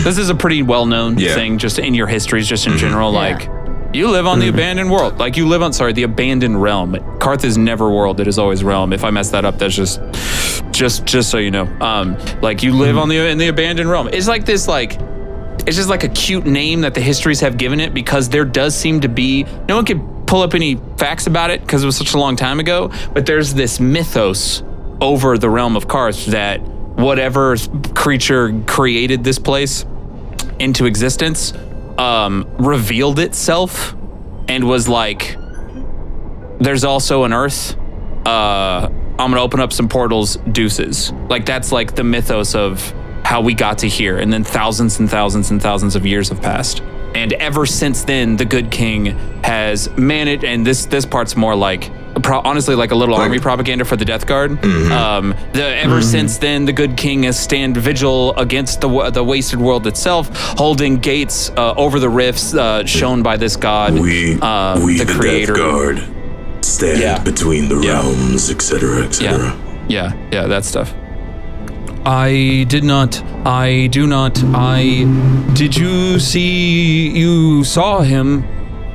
This is a pretty well-known Yeah. thing just in your histories, just in general. Like, you live on the abandoned world. Like, you live on, the abandoned realm. Karth is never world, it is always realm. If I mess that up, that's just so you know. Like, you live in the abandoned realm. It's like this, like, it's just like a cute name that the histories have given it, because there does seem to be, no one could pull up any facts about it because it was such a long time ago, but there's this mythos over the realm of Karth that whatever creature created this place into existence revealed itself and was like, there's also an Earth. I'm gonna open up some portals, deuces. Like, that's like the mythos of how we got to here, and then thousands and thousands and thousands of years have passed. And ever since then, the Good King has managed, and this part's more like, honestly, like a little army propaganda for the Death Guard. Ever since then, the Good King has stand vigil against the wasted world itself, holding gates over the rifts shown by this god, We the creator. Death Guard stand between the realms, etc., etc. Yeah, that stuff. I do not. Did you see, you saw him?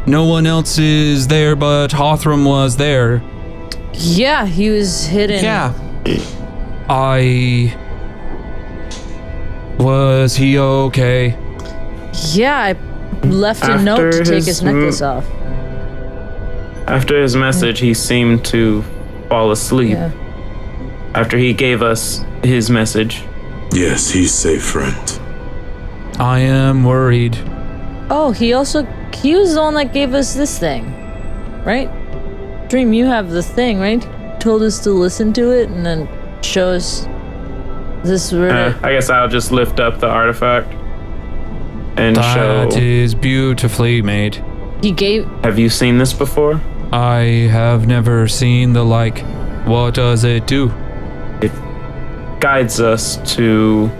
No one else is there, but Hothram was there. Yeah, he was hidden. Yeah. Was he okay? Yeah, I left a note to take his necklace off. After his message, he seemed to fall asleep. Yeah. After he gave us his message. Yes, he's safe, friend. I am worried. Oh, he was the one that gave us this thing, right? Dream, you have the thing, right? Told us to listen to it and then show us this. I guess I'll just lift up the artifact and show. That is beautifully made. He gave. Have you seen this before? I have never seen the like. What does it do? It guides us to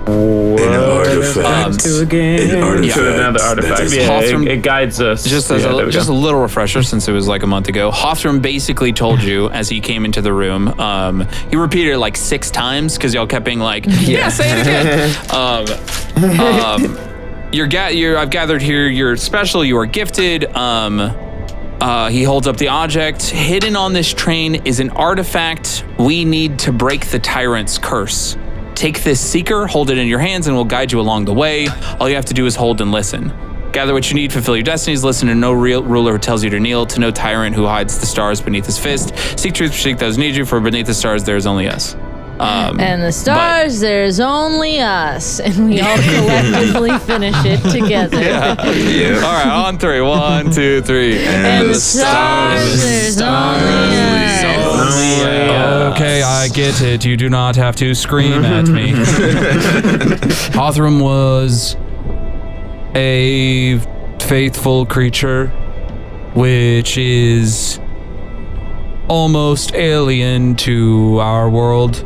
In our artifact. To another artifact. is Yeah, Hothram- it guides us. Just as there we just a go. little refresher, since it was like a month ago, Hothram basically told you as he came into the room. He repeated it like 6 times because y'all kept being like, "Yeah, say it again." I've gathered here. You're special. You are gifted. He holds up the object. Hidden on this train is an artifact. We need to break the tyrant's curse. Take this seeker, hold it in your hands, and we'll guide you along the way. All you have to do is hold and listen. Gather what you need, fulfill your destinies, listen to no real ruler who tells you to kneel, to no tyrant who hides the stars beneath his fist. Seek truth, seek those who need you, for beneath the stars there is only us. And the stars, there's only us. And we all collectively finish it together. All right, on 3. 1, 2, 3. And the stars, there's only us. Okay, I get it. You do not have to scream at me. Hothram was a faithful creature, which is almost alien to our world.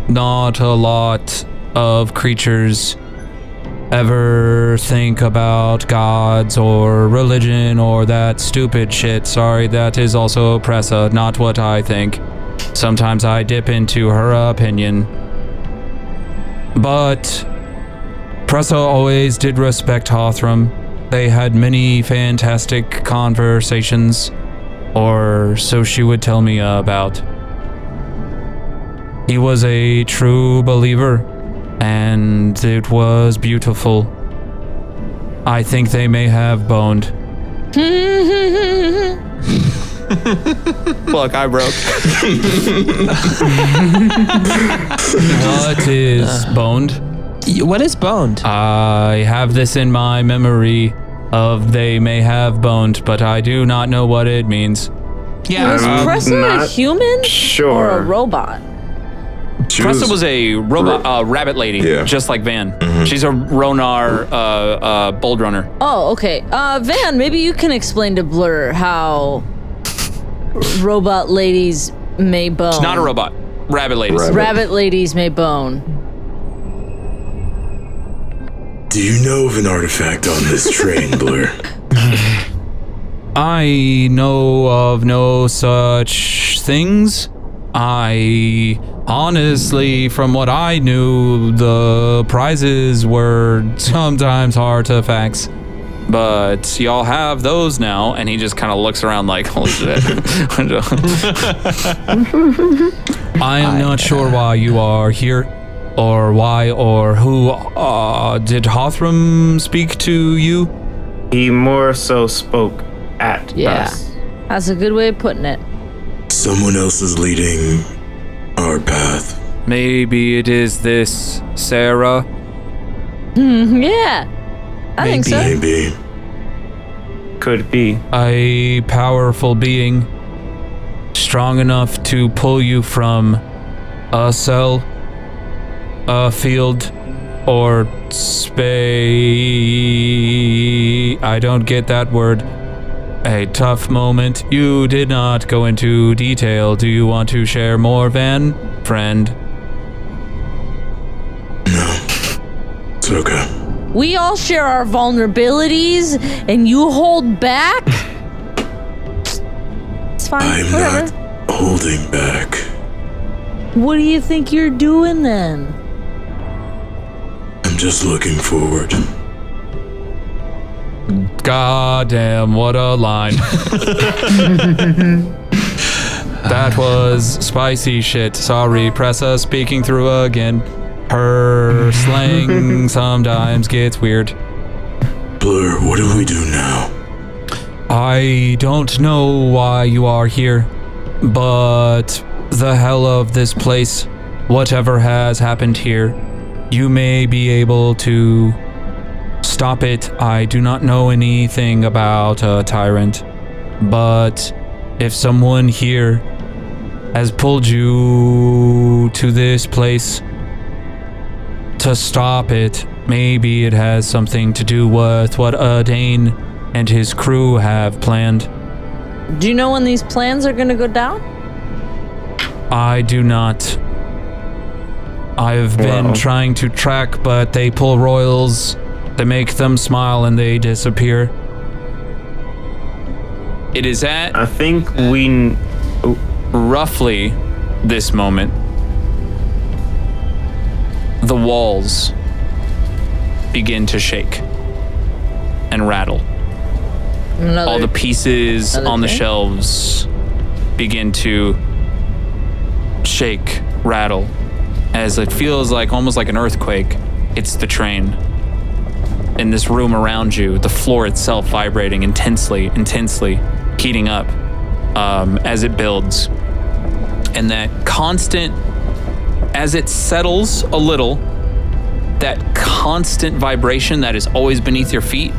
Not a lot of creatures ever think about gods or religion or that stupid shit. Sorry, that is also Pressa, not what I think. Sometimes I dip into her opinion. But Pressa always did respect Hothram. They had many fantastic conversations, or so she would tell me about. He was a true believer, and it was beautiful. I think they may have boned. Look, I broke. What is boned? What is boned? I have this in my memory of they may have boned, but I do not know what it means. Was Pressa a not human sure. or a robot? Pressa was a robot, rabbit lady, Yeah. just like Van. She's a Ronar bold runner. Oh, okay. Van, maybe you can explain to Blur how robot ladies may bone. She's not a robot. Rabbit ladies. Rabbit ladies may bone. Do you know of an artifact on this train, Blur? I know of no such things. I honestly, from what I knew, the prizes were sometimes artifacts. But y'all have those now, and he just kind of looks around like, holy shit. I am not sure why you are here, or why or who. Did Hothram speak to you? He more so spoke at Yeah. us. That's a good way of putting it. Someone else is leading our path. Maybe it is this Sarah. Yeah. I think so. Maybe. Could be. A powerful being, strong enough to pull you from a cell, a field, or space. I don't get that word. A tough moment. You did not go into detail. Do you want to share more, Van? Friend? No. It's okay. We all share our vulnerabilities, and you hold back? It's fine. I'm Whatever. not holding back. What do you think you're doing then? I'm just looking forward. God damn, what a line. That was spicy shit. Sorry, Pressa speaking through again. Her slang sometimes gets weird. Blur, what do we do now? I don't know why you are here, but the hell of this place, whatever has happened here, you may be able to stop it. I do not know anything about a tyrant, but if someone here has pulled you to this place to stop it, maybe it has something to do with what Dane and his crew have planned. Do you know when these plans are gonna go down? I do not. I've been trying to track, but they pull royals, they make them smile, and they disappear. It is at I think we. roughly this moment. The walls begin to shake and rattle. All the pieces on the thing? shelves begin to shake, rattle, as it feels like almost like an earthquake. It's the train. In this room around you, the floor itself vibrating intensely, heating up as it builds. And that constant, as it settles a little, that constant vibration that is always beneath your feet,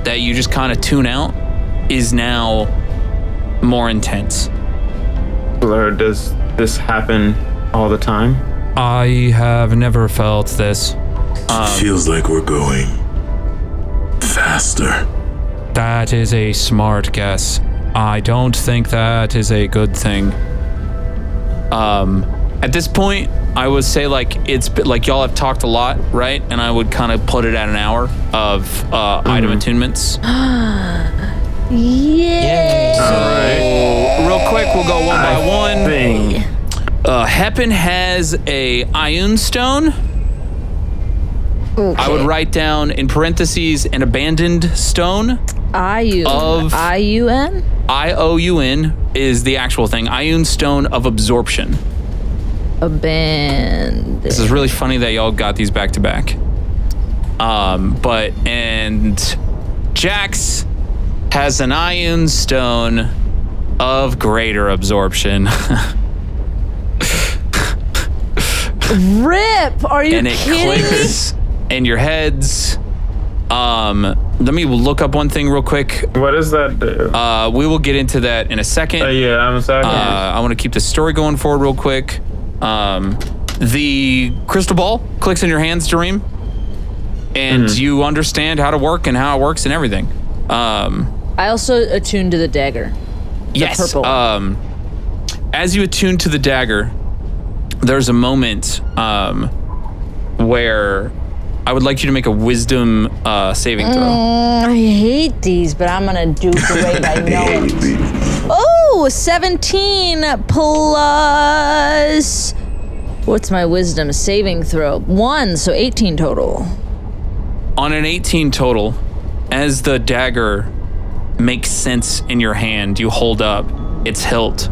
that you just kind of tune out, is now more intense. Does this happen all the time? I have never felt this. Feels like we're going faster. That is a smart guess. I don't think that is a good thing. At this point, I would say it's like y'all have talked a lot, right? And I would kind of put it at an hour of item attunements. Yeah. So real quick, we'll go one by one. Thing. Heppen has a Ioun stone. Okay. I would write down in parentheses an abandoned stone. IUN. IOUN is the actual thing. Ioun stone of absorption. Abandoned. This is really funny that y'all got these back to back. And Jax has an Ioun stone of greater absorption. Rip! Are you And it kidding me? clicks in your heads. Let me look up one thing real quick. What does that do? We will get into that in a second. Yeah, I'm sorry. I want to keep the story going forward real quick. The crystal ball clicks in your hands, Dareem, and you understand how to work and how it works and everything. I also attuned to the dagger. Yes. Purple. As you attune to the dagger, there's a moment where I would like you to make a wisdom saving throw. I hate these, but I'm gonna do great. I know it. Oh, 17 plus. What's my wisdom saving throw? 1, so 18 total. On an 18 total, as the dagger makes sense in your hand, you hold up its hilt.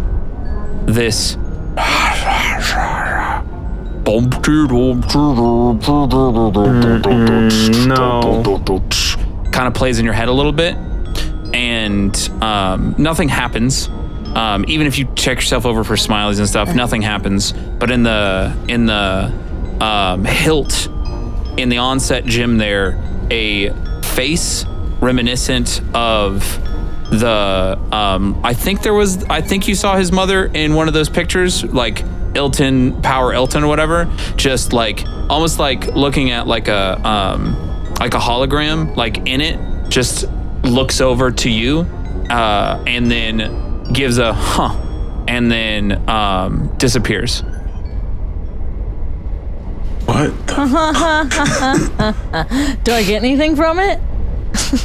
This kind of plays in your head a little bit, and nothing happens. Even if you check yourself over for smileys and stuff, nothing happens. But in the hilt, in the onset gem there, a face reminiscent of the I think you saw his mother in one of those pictures, like Power Elton or whatever, just like almost like looking at like a hologram, like in it, just looks over to you and then gives a huh, and then disappears. What? Do I get anything from it?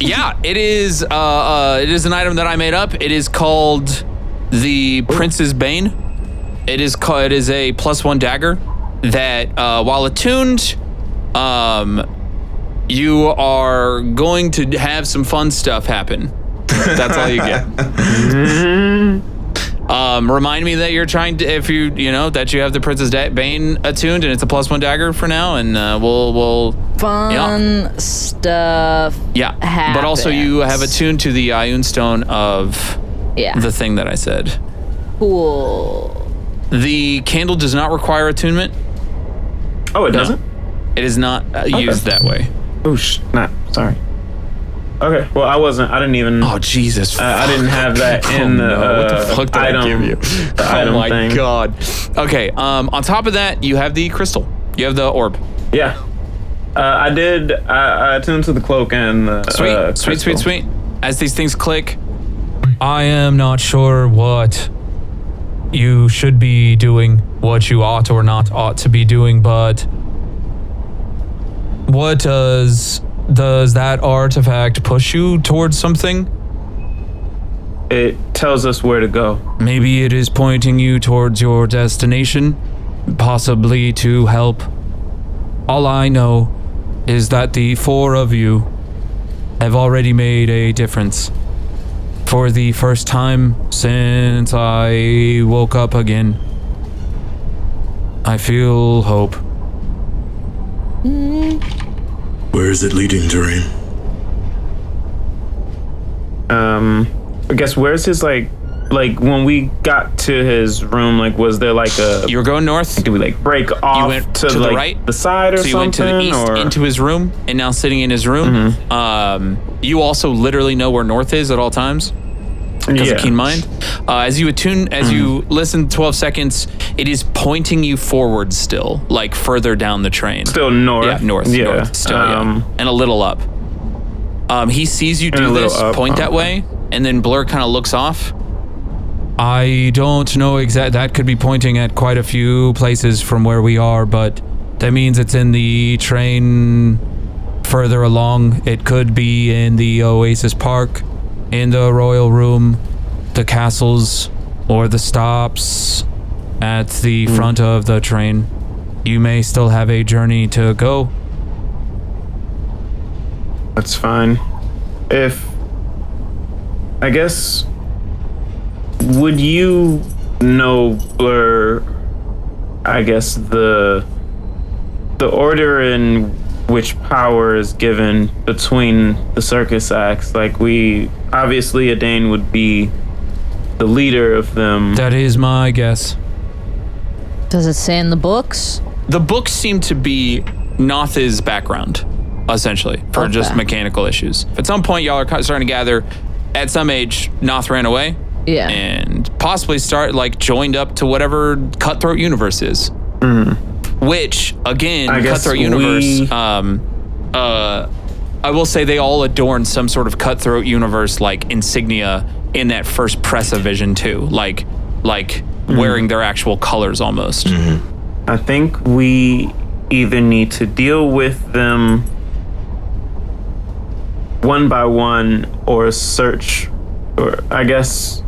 Yeah, it is an item that I made up. It is called the Prince's Bane. It is a +1 dagger that while attuned, you are going to have some fun stuff happen. That's all you get. Remind me that you're trying to, if that you have the Prince's Bane attuned and it's a +1 dagger for now, and we'll Fun stuff. Yeah, but also you have attuned to the Ioun stone of the thing that I said. Cool. The candle does not require attunement. Oh, it doesn't? It is not used that way. Oh, snap. Sorry. Okay, well, I didn't even. Oh, Jesus. I didn't have that in the what the fuck did item. I give you? The item my thing. God. Okay, on top of that, you have the crystal. You have the orb. Yeah. I did. I attuned to the cloak and the Sweet. As these things click, I am not sure what you should be doing what you ought or not ought to be doing, but what does that artifact push you towards something? It tells us where to go. Maybe it is pointing you towards your destination, possibly to help. All I know is that the four of you have already made a difference. For the first time since I woke up again, I feel hope. Where is it leading, Dream? I guess where's his like when we got to his room, like was there like a You were going north. did we like break off You went to to like the right. the side or So you something? went to the east or into his room, and now sitting in his room. You also literally know where north is at all times because of keen mind. As you listen 12 seconds, it is pointing you forward still, like further down the train. still north. Yeah, north. Yeah. North still, and a little up. He sees you And a do little this, up, point that way, and then Blur kind of looks off. I don't know that could be pointing at quite a few places from where we are, but that means it's in the train further along. It could be in the Oasis Park, in the Royal Room, the castles, or the stops at the front of the train. You may still have a journey to go. That's fine. I guess, would you know, Blur, I guess the order in which power is given between the circus acts? Like obviously Adane would be the leader of them. That is my guess. Does it say in the books? The books seem to be Noth's background, essentially, for just mechanical issues. At some point, y'all are starting to gather. At some age, Noth ran away. Yeah. And possibly joined up to whatever Cutthroat Universe is. Which, again, I guess Cutthroat Universe, I will say they all adorn some sort of Cutthroat Universe like insignia in that first press of Vision too, like wearing their actual colors almost. I think we either need to deal with them one by one or search, or I guess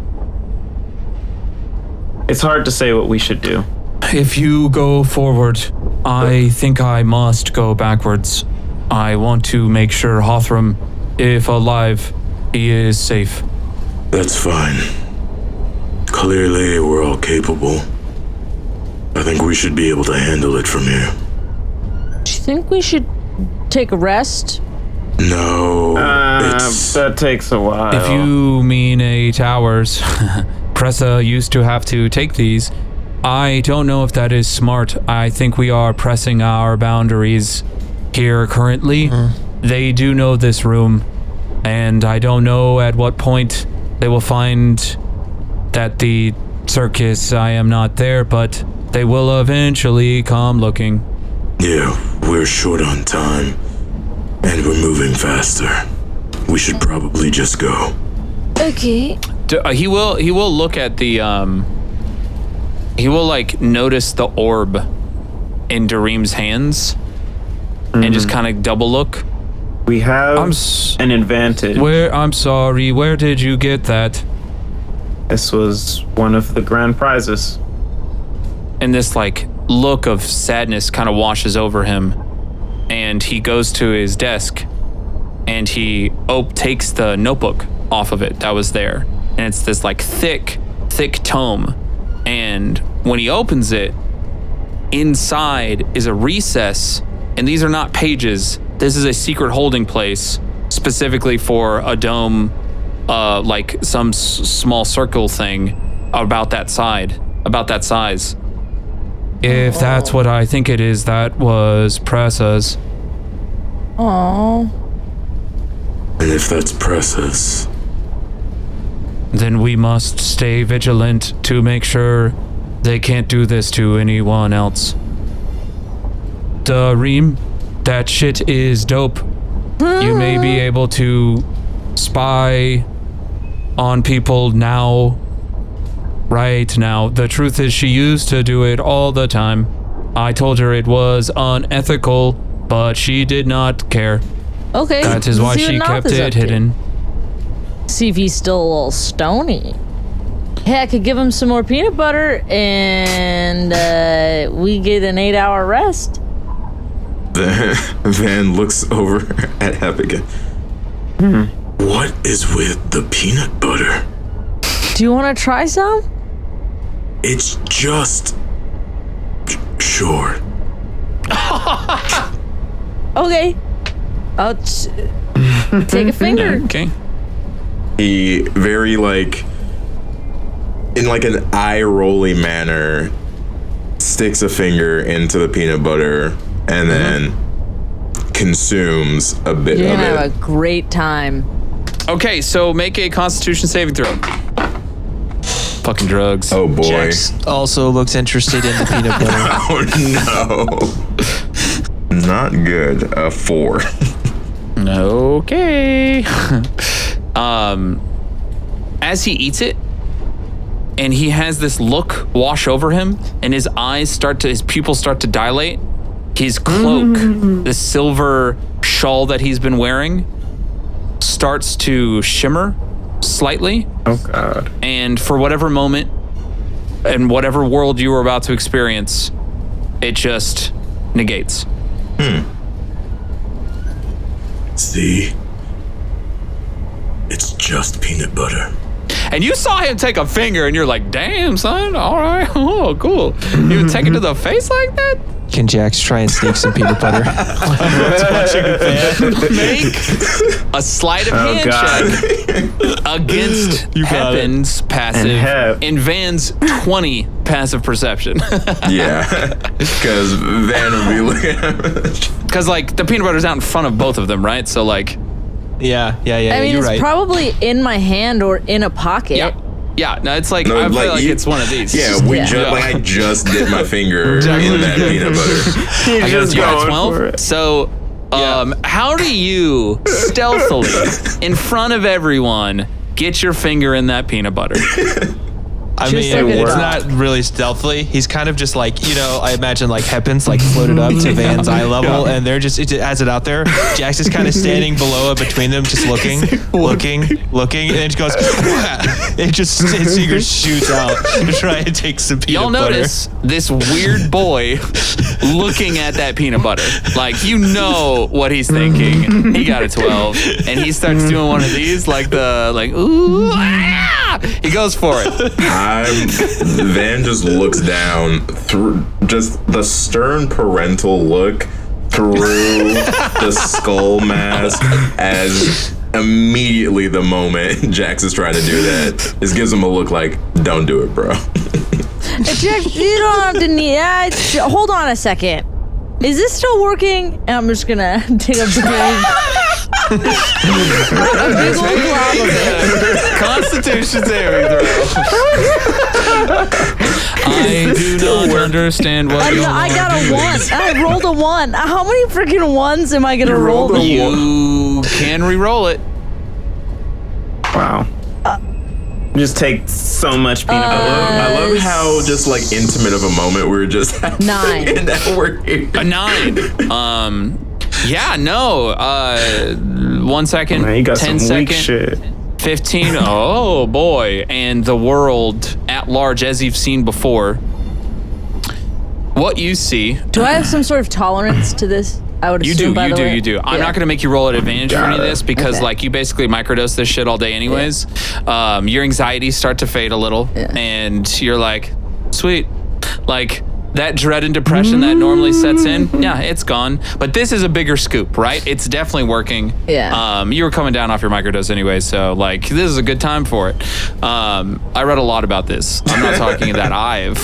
it's hard to say what we should do. If you go forward, I think I must go backwards. I want to make sure Hothram, if alive, he is safe. That's fine. Clearly, we're all capable. I think we should be able to handle it from here. Do you think we should take a rest? No, That takes a while. If you mean 8 hours, Pressa used to have to take these. I don't know if that is smart. I think we are pressing our boundaries here currently. They do know this room, and I don't know at what point they will find that the circus, I am not there, but they will eventually come looking. Yeah, we're short on time, and we're moving faster. We should probably just go. Okay. He will look at the he will notice the orb in Dareem's hands and just kind of double look. We have an advantage. I'm sorry, where did you get that? This was one of the grand prizes. And this look of sadness kind of washes over him, and he goes to his desk and he takes the notebook off of it that was there, and it's this thick tome, and when he opens it, inside is a recess, and these are not pages. This is a secret holding place specifically for a dome, some small circle thing about that size. If that's what I think it is, that was Pressa's. Aww. And if that's Pressa's, then we must stay vigilant to make sure they can't do this to anyone else. Dareem, that shit is dope. You may be able to spy on people now right now. The truth is she used to do it all the time. I told her it was unethical, but she did not care. Okay. That is why see what she Noth kept is it up to. hidden. See if he's still a little stony. Hey, I could give him some more peanut butter and we get an 8-hour rest. Van looks over at Hep again. What is with the peanut butter? Do you want to try some? It's just... Sure. Okay. I'll take a finger. Okay. He very like, in like an eye-rolly manner, sticks a finger into the peanut butter and then consumes a bit You're of gonna it. have a great time. Okay, so make a Constitution saving throw. Fucking drugs. Oh boy. Jax also looks interested in the peanut butter. Oh no. Not good. 4. Okay. As he eats it, and he has this look wash over him, and his pupils start to dilate. His cloak, the silver shawl that he's been wearing, starts to shimmer slightly. Oh God. And for whatever moment and whatever world you were about to experience, it just negates. See? It's just peanut butter. And you saw him take a finger and you're like, damn, son, all right, oh, cool. You would take it to the face like that? Can Jax try and sneak some peanut butter? Make a sleight of hand check against Heaven's passive and Van's 20 passive perception. Yeah. Because Van would be looking at it. Because, like, the peanut butter's out in front of both of them, right? So, like... Yeah, I mean, you're it's right. probably in my hand or in a pocket. Yeah, no, it's like, No, I feel like you- it's one of these. Yeah, I just dipped my finger in that peanut butter. He's I just guess you got going 12. for it. So, how do you stealthily, in front of everyone, get your finger in that peanut butter? I Just mean, like a it's dot. not really stealthily. He's kind of just like, I imagine like Heppens like floated up to Van's eye level, and they're just, it has it out there. Jax is kind of standing below it between them, just looking, and it goes, his finger shoots out to try and take some peanut Y'all butter. notice this weird boy looking at that peanut butter. Like, you know what he's thinking. He got a 12, and he starts doing one of these, ooh, ah! He goes for it. Van just looks down through just the stern parental look through the skull mask as immediately the moment Jax is trying to do that, just gives him a look like, don't do it, bro. Jax, you don't have to need. Hold on a second. Is this still working? And I'm just gonna take a big old glob of it. Constitution saving throw. I do not understand what you I got a 1. I rolled a 1. How many freaking 1s am I gonna roll? You can re-roll it. Wow. Just take so much peanut butter. I love how just like intimate of a moment we're just 9. and that we're here. A 9. Yeah, no. 1 second. Man, you got 10 some weak second. shit. 15. Oh boy. And the world at large, as you've seen before. What you see. Do I have some sort of tolerance to this? I would You assume, do, by you the do, way. you do. I'm Yeah. not going to make you roll at advantage for any of Got it. this because, Okay. like, you basically microdose this shit all day anyways. Your anxieties start to fade a little, and you're like, sweet. Like, that dread and depression that normally sets in, yeah, it's gone. But this is a bigger scoop, right? It's definitely working. Yeah. You were coming down off your microdose anyway, so, like, this is a good time for it. I read a lot about this. I'm not talking that I've,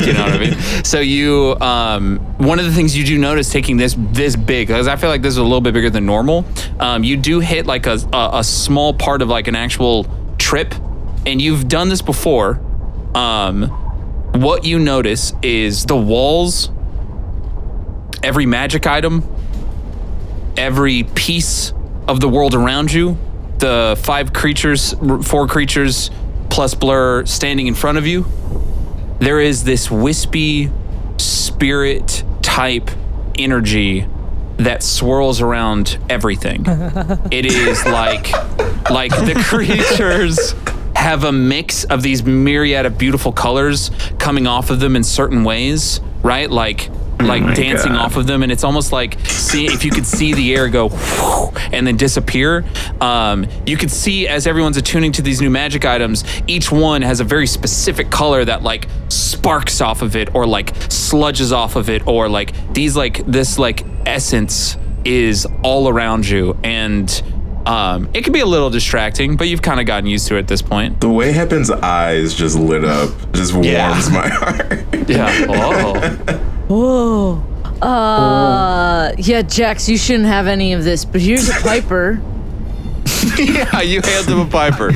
you know what I mean? So you, one of the things you do notice taking this big, because I feel like this is a little bit bigger than normal, you do hit like a small part of like an actual trip, and you've done this before. What you notice is the walls, every magic item, every piece of the world around you, the 4 creatures plus Blur standing in front of you, there is this wispy spirit type energy that swirls around everything. It is like the creatures have a mix of these myriad of beautiful colors coming off of them in certain ways, right? Like dancing off of them, and it's almost like if you could see the air go and then disappear. You could see as everyone's attuning to these new magic items, each one has a very specific color that like sparks off of it, or like sludges off of it, or like this essence is all around you, and it can be a little distracting, but you've kind of gotten used to it at this point. The way Heppen's eyes just lit up just warms my heart. Yeah. Oh. Whoa. Yeah, Jax, you shouldn't have any of this, but here's a piper. Yeah, you hand them a piper.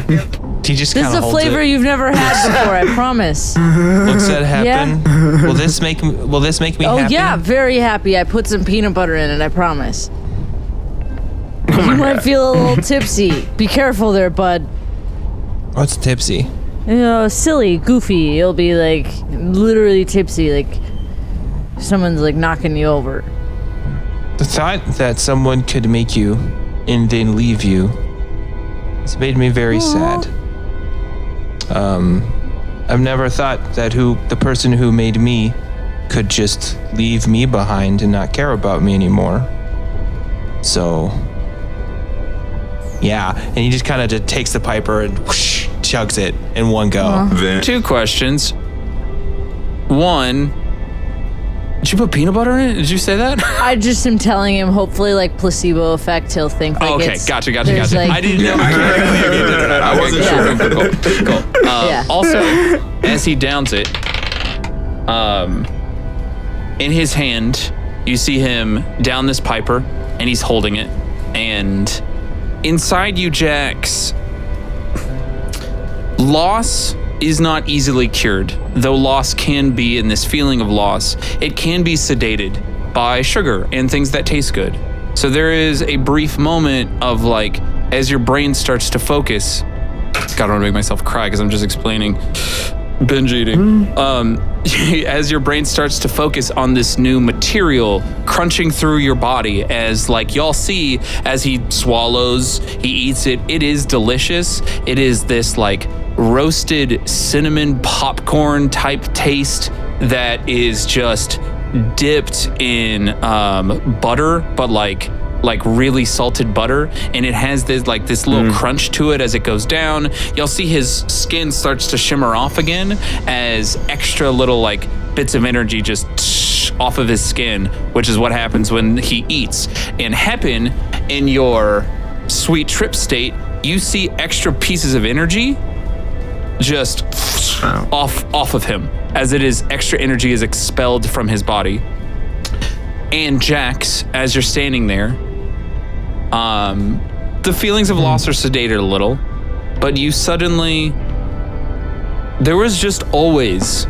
He just This is a flavor you've never had before, I promise. Looks at Happen. Yeah. Will this make me Oh, happy? yeah, very happy. I put some peanut butter in it, I promise. You might feel a little tipsy. Be careful there, bud. What's tipsy? You know, silly, goofy. You'll be like literally tipsy, like someone's like knocking you over. The thought that someone could make you and then leave you has made me very sad. I've never thought that the person who made me could just leave me behind and not care about me anymore. So, yeah, and he just kind of just takes the piper and whoosh, chugs it in one go. Two questions. One, did you put peanut butter in it? Did you say that? I just am telling him, hopefully, like placebo effect, he'll think like okay, it's... gotcha. there's, like- I didn't know. I wasn't sure. Cool. Yeah. Also, as he downs it, in his hand, you see him down this piper, and he's holding it. And inside you, Jax, loss is not easily cured, though loss can be, in this feeling of loss, it can be sedated by sugar and things that taste good. So there is a brief moment of like, as your brain starts to focus, God, I don't want to make myself cry because I'm just explaining binge eating. As your brain starts to focus on this new material crunching through your body, as like y'all see as he swallows, he eats it, it is delicious. It is this like roasted cinnamon popcorn type taste that is just dipped in butter, but like really salted butter, and it has this little crunch to it as it goes down. You'll see his skin starts to shimmer off again as extra little like bits of energy just off of his skin, which is what happens when he eats. And Heppen, in your sweet trip state, you see extra pieces of energy just off of him, as it is extra energy is expelled from his body. And Jax, as you're standing there, the feelings of loss are sedated a little, but you suddenly, there was just always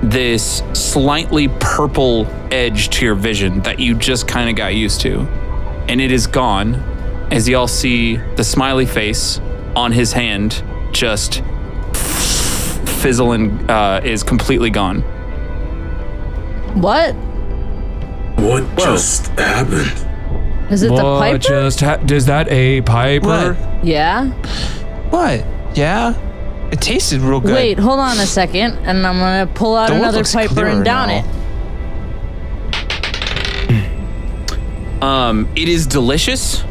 this slightly purple edge to your vision that you just kind of got used to, and it is gone as y'all see the smiley face on his hand just fizzle and is completely gone. What? What just happened? Is it the piper? Is that a piper? What? Yeah? What? Yeah? It tasted real good. Wait, hold on a second, and I'm gonna pull out The wood another looks piper clearer and down now. it. It is delicious.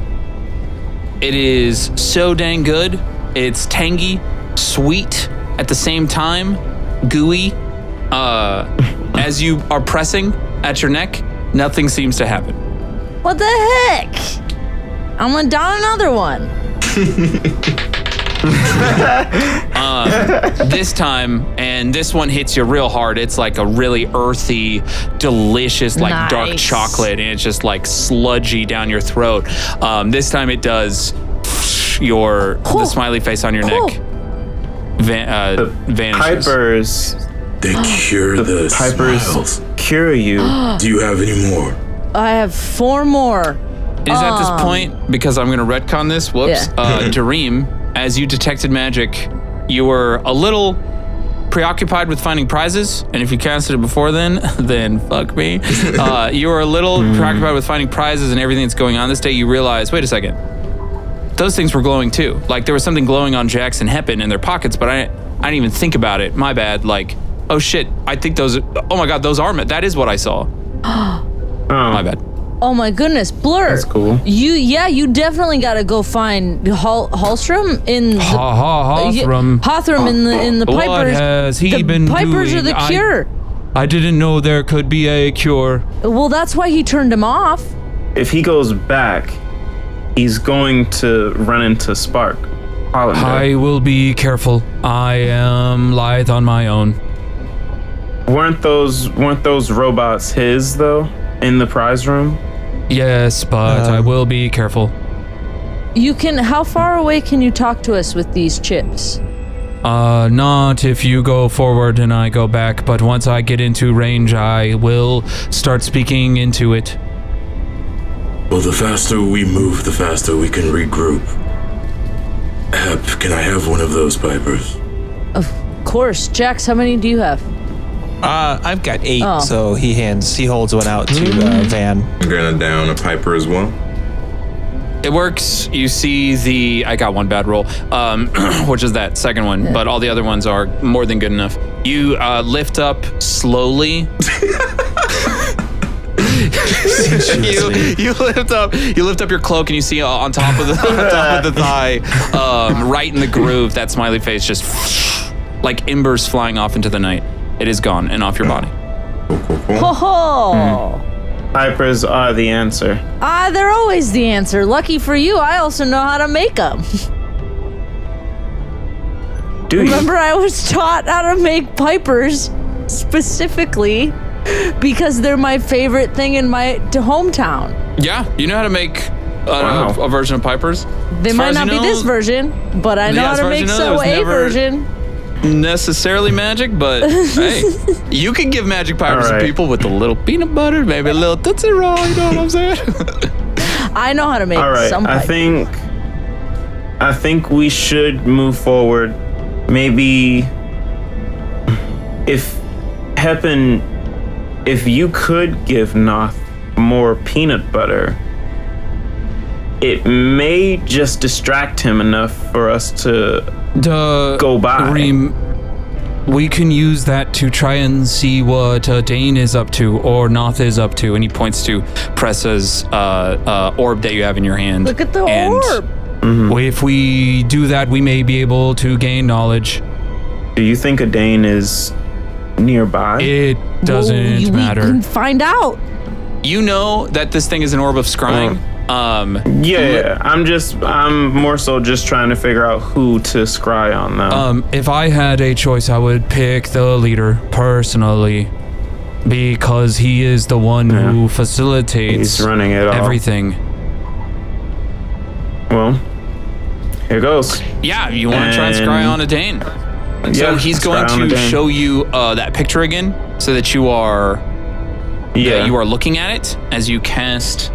It is so dang good. It's tangy, sweet at the same time, gooey. As you are pressing at your neck, nothing seems to happen. What the heck? I'm gonna down another one. This time, and this one hits you real hard. It's like a really earthy, delicious, like dark Nice. chocolate, and it's just like sludgy down your throat. This time it does the Cool. smiley face on your Cool. neck vanishes. Pipers. They cure the Pipers smiles. cure you. Do you have any more? I have 4 more. It is at this point, because I'm going to retcon this, whoops, Yeah. Dareem, as you detected magic you were a little preoccupied with finding prizes, and if you casted it before then fuck me. You were a little preoccupied with finding prizes and everything that's going on this day. You realize, wait a second, those things were glowing too. Like there was something glowing on Jax and Heppen in their pockets, but I didn't even think about it. My bad. Like, oh shit, I think those. Oh my god, those are. That is what I saw. My bad. Oh my goodness, Blur. That's cool. You definitely got to go find Hallstrom in the Hothram. in the Pipers. What has he been Pipers doing? are the cure. I didn't know there could be a cure. Well, that's why he turned him off. If he goes back, he's going to run into Spark. Hollander. I will be careful. I am lithe on my own. Weren't those robots his though in the prize room? Yes, but I will be careful. How far away can you talk to us with these chips? Not if you go forward and I go back, but once I get into range, I will start speaking into it. Well, the faster we move, the faster we can regroup. Hep, can I have one of those pipers? Of course. Jax, how many do you have? I've got 8, Oh. so he holds one out to Van. I'm gonna down a piper as well. It works. You see I got one bad roll, which is that second one, but all the other ones are more than good enough. You lift up slowly. you lift up your cloak and you see on top of the thigh, right in the groove, that smiley face just like embers flying off into the night. It is gone and off your body. Cool. Ho ho! Pipers are the answer. They're always the answer. Lucky for you, I also know how to make them. Do you? Remember, I was taught how to make pipers specifically because they're my favorite thing in my hometown. Yeah, you know how to make a version of pipers? They As far might as not you be know, this version, but I know yeah, how as to far as make you know, there was a never version. Necessarily magic, but hey, you can give magic pipers to people with a little peanut butter, maybe a little Tootsie Roll, you know what I'm saying? I know how to make All right, some pipers. I think we should move forward. Maybe if you could give Noth more peanut butter, it may just distract him enough for us to go by. We can use that to try and see what Dane is up to or Noth is up to, and he points to Pressa's orb that you have in your hand. Look at the orb. If we do that, we may be able to gain knowledge. Do you think a Dane is nearby? It doesn't matter. We can find out. You know that this thing is an orb of scrying. Yeah, I'm more so just trying to figure out who to scry on now. If I had a choice, I would pick the leader personally, because he is the one who facilitates He's running it all. everything. Well, here goes. Yeah, you want to try and scry on a Dane. So Yeah, he's scry going on a to Dane. show you that picture again, so that you are you are looking at it as you cast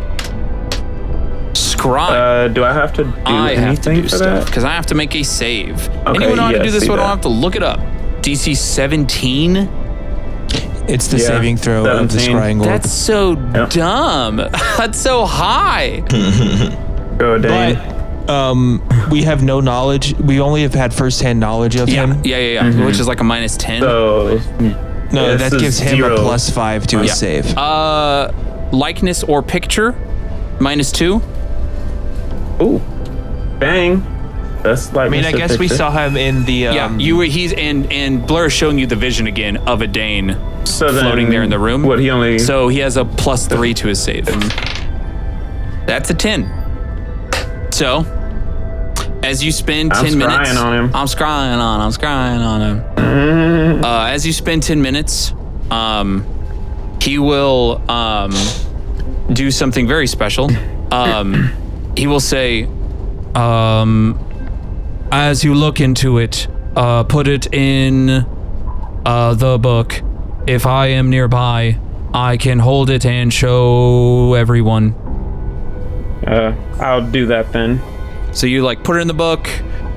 scry. Do I have to do I anything have to do for stuff that? because I have to make a save. Okay, Anyone know how to yeah, do this see one? I don't that. have to look it up. DC 17. It's the saving throw of the 17. scrying orb. That's so dumb. That's so high. Go, Dane. But we have no knowledge. We only have had firsthand knowledge of him. Yeah. Which is like a minus 10. So, No, this that is gives him 0. a +5 to his save. Likeness or picture, minus 2. Ooh, bang. That's like. I mean, I guess we saw him in the. He's and Blur is showing you the vision again of a Dane so floating there in the room. What he only? So he has a +3 to his save. That's a 10. So, as you spend 10 minutes, I'm scrying on him. As you spend 10 minutes, he will do something very special. He will say, as you look into it, put it in the book. If I am nearby, I can hold it and show everyone. I'll do that then. So you like put it in the book,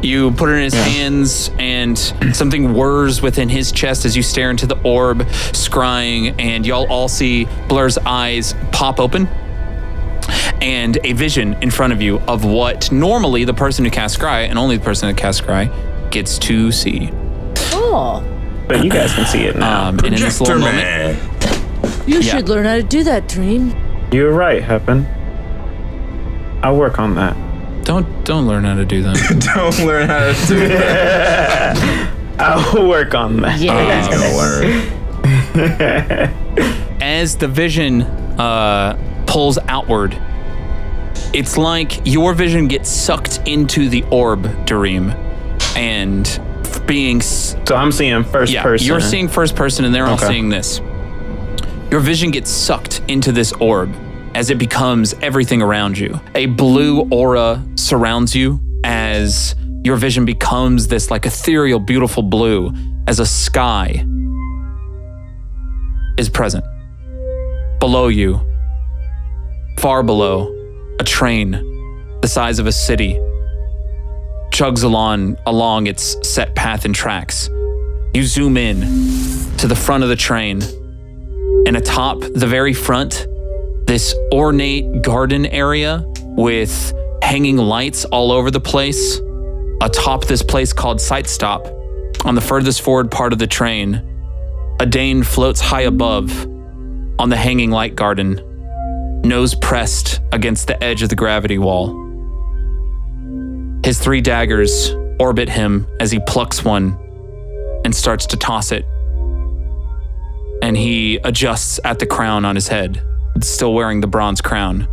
You put it in his hands, and something whirs within his chest as you stare into the orb, scrying, and y'all all see Blur's eyes pop open, and a vision in front of you of what normally the person who casts Scry, and only the person who casts Scry, gets to see. Oh. But you guys can see it now. And in this little moment, You should learn how to do that, Dream. You're right, Heppen. I'll work on that. don't learn how to do that. Don't learn how to do that. I'll work on that. Yes. Gonna learn. As the vision pulls outward, it's like your vision gets sucked into the orb, Dareem, and being... So I'm seeing first person. You're seeing first person, and they're all seeing this. Your vision gets sucked into this orb as it becomes everything around you. A blue aura surrounds you as your vision becomes this like ethereal, beautiful blue, as a sky is present. Below you, far below, a train the size of a city chugs along its set path and tracks. You zoom in to the front of the train, and atop the very front, this ornate garden area with hanging lights all over the place. Atop this place called Sight Stop, on the furthest forward part of the train, a Dane floats high above on the hanging light garden, nose pressed against the edge of the gravity wall. His 3 daggers orbit him as he plucks one and starts to toss it. And he adjusts at the crown on his head, still wearing the bronze crown.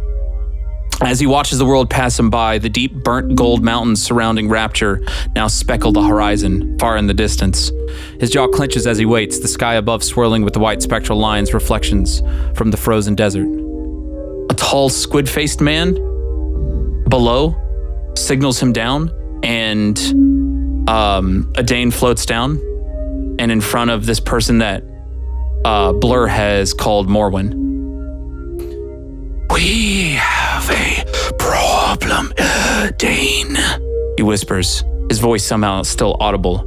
As he watches the world pass him by, the deep burnt gold mountains surrounding Rapture now speckle the horizon, far in the distance. His jaw clenches as he waits, the sky above swirling with the white spectral lines, reflections from the frozen desert. A tall, squid-faced man below signals him down, and a Dane floats down, and in front of this person that Blur has called Morwen. "We have a problem, Dane," he whispers, his voice somehow still audible.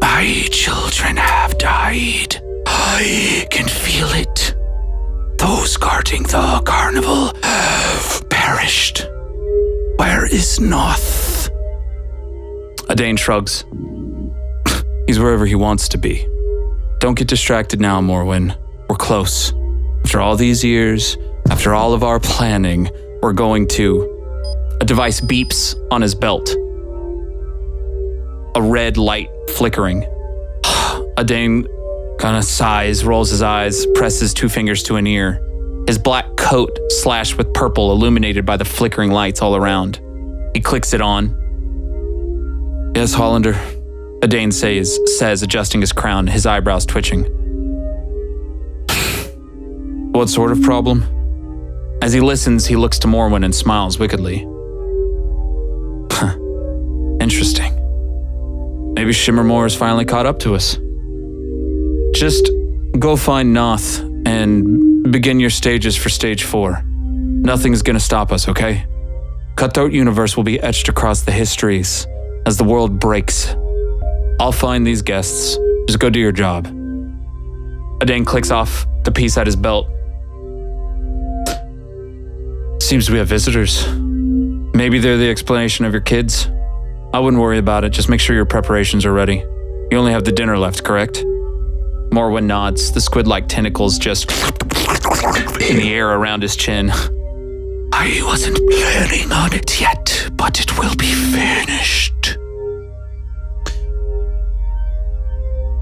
"My children have died. I can feel it. Those guarding the carnival have perished. Where is Noth?" Dane shrugs. "He's wherever he wants to be. Don't get distracted now, Morwen. We're close. After all these years, after all of our planning, we're going to..." A device beeps on his belt. A red light flickering. Dane kind of sighs, rolls his eyes, presses 2 fingers to an ear. His black coat slashed with purple, illuminated by the flickering lights all around. He clicks it on. "Yes, Hollander," Dane says, adjusting his crown, his eyebrows twitching. "What sort of problem?" As he listens, he looks to Morwen and smiles wickedly. Interesting. Maybe Shimmermore has finally caught up to us. Just go find Noth and begin your stages for stage 4. Nothing's gonna stop us, okay? Cutthroat Universe will be etched across the histories as the world breaks. I'll find these guests. Just go do your job. Dane clicks off the piece at his belt. "Seems we have visitors. Maybe they're the explanation of your kids. I wouldn't worry about it. Just make sure your preparations are ready. You only have the dinner left, correct?" Morwen nods, the squid-like tentacles just in the air around his chin. "I wasn't planning on it yet, but it will be finished."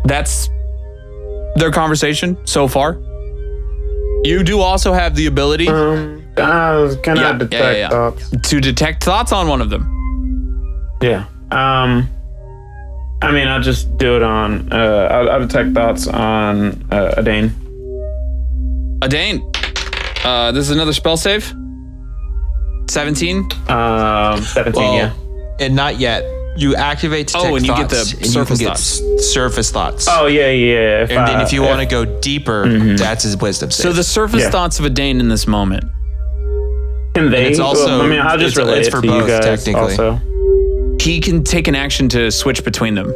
That's their conversation so far. You do also have the ability Can I detect thoughts? to detect thoughts on one of them. Yeah. I mean, I'll just do it on. I'll detect thoughts on Dane. Dane, this is another spell save. 17. 17. Well, Yeah. And not yet. You activate detect and you get thoughts, the and you surface can get thoughts. surface thoughts. Oh yeah. And then if you want to go deeper, that's his wisdom save. So the surface thoughts of a Dane in this moment. can they? it's also- I mean, I'll just relate it's it for to you both, guys technically. also. he can take an action to switch between them.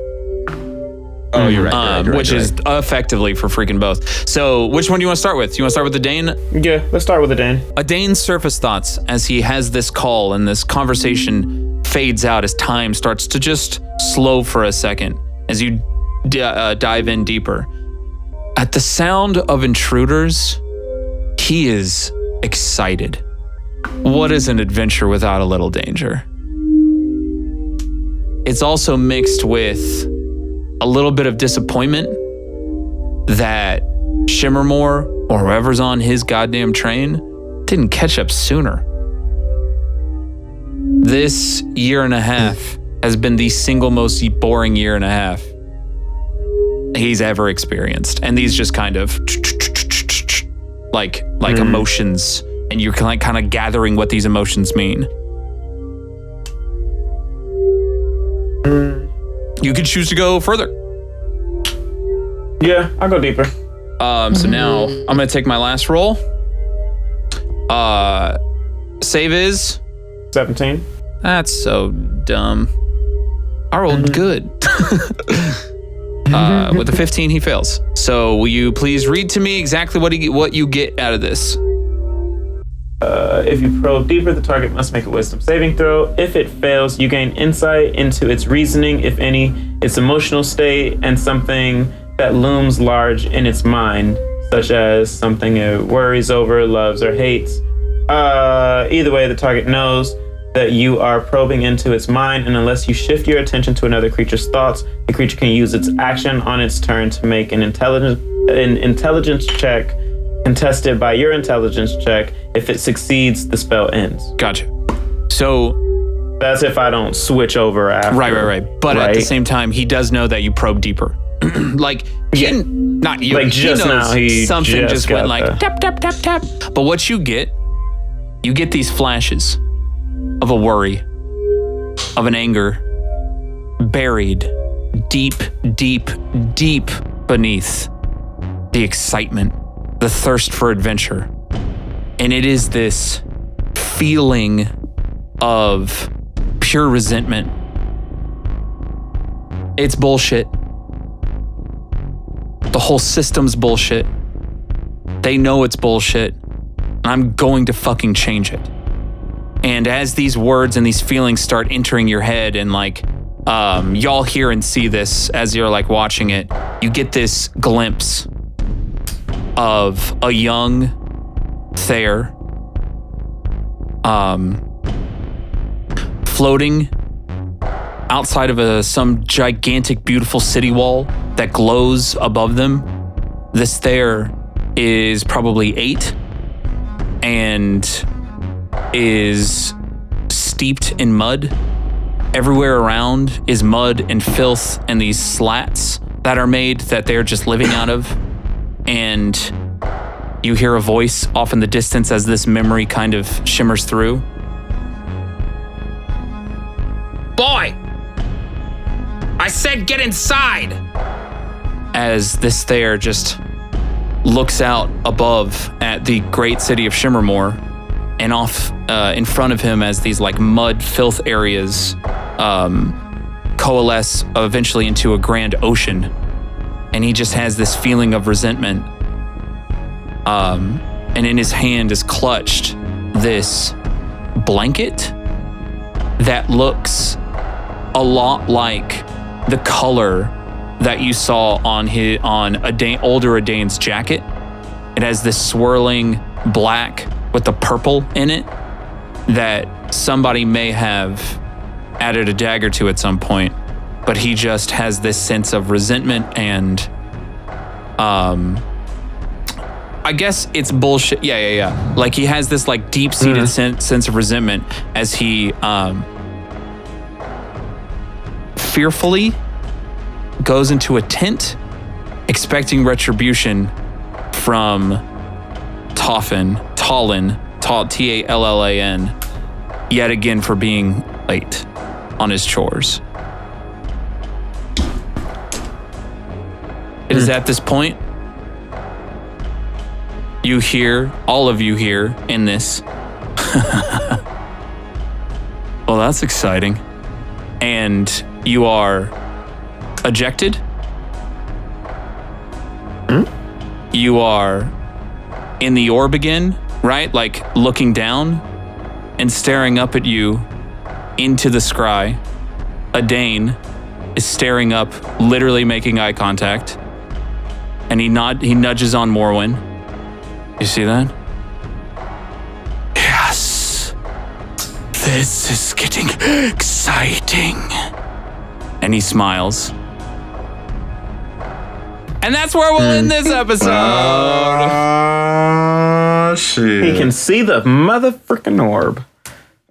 Oh, you're right. Which is effectively for freaking both. So, which one do you want to start with? You want to start with the Dane? Yeah, let's start with the Dane. A Dane's surface thoughts as he has this call and this conversation fades out as time starts to just slow for a second as you dive in deeper. At the sound of intruders, he is excited. What is an adventure without a little danger? It's also mixed with a little bit of disappointment that Shimmermore or whoever's on his goddamn train didn't catch up sooner. This year and a half has been the single most boring year and a half he's ever experienced. And these just kind of like emotions, and you're kind of gathering what these emotions mean. You could choose to go further. Yeah, I'll go deeper. So now I'm gonna take my last roll. Save is 17. That's so dumb. I rolled good. With a 15, he fails. So will you please read to me exactly what you get out of this? If you probe deeper, the target must make a wisdom saving throw. If it fails, you gain insight into its reasoning, if any, its emotional state, and something that looms large in its mind, such as something it worries over, loves, or hates. Either way, the target knows that you are probing into its mind, and unless you shift your attention to another creature's thoughts, the creature can use its action on its turn to make an intelligence check contested by your intelligence check. If it succeeds, the spell ends. Gotcha. So that's if I don't switch over after. Right. But at the same time, he does know that you probe deeper. Not you. Like just he knows now, something just went like that. tap. But what you get these flashes of a worry, of an anger, buried deep beneath the excitement, the thirst for adventure. And it is this feeling of pure resentment. It's bullshit. The whole system's bullshit. They know it's bullshit. And I'm going to fucking change it. And as these words and these feelings start entering your head, and y'all hear and see this as you're watching it, you get this glimpse of a young Thayer floating outside of some gigantic, beautiful city wall that glows above them. This Thayer is probably 8 and is steeped in mud. Everywhere around is mud and filth and these slats that are made that they're just living out of. And you hear a voice off in the distance as this memory kind of shimmers through. Boy! I said get inside! As this Thayer just looks out above at the great city of Shimmermore, and off in front of him as these mud filth areas coalesce eventually into a grand ocean. And he just has this feeling of resentment. And in his hand is clutched this blanket that looks a lot like the color that you saw on older Adain's jacket. It has this swirling black with the purple in it that somebody may have added a dagger to at some point, but he just has this sense of resentment and I guess it's bullshit. Yeah. He has this deep-seated sense of resentment as he fearfully goes into a tent expecting retribution from Tallan, Tallan, yet again for being late on his chores. It is at this point all of you hear in this. Well, that's exciting. and you are ejected. You are in the orb again, right? Like looking down and staring up at you into the scry. A Dane is staring up, literally making eye contact. And he nudges on Morwen. You see that? Yes. This is getting exciting. And he smiles. And that's where we'll end this episode. Oh, shit. He can see the motherfucking orb.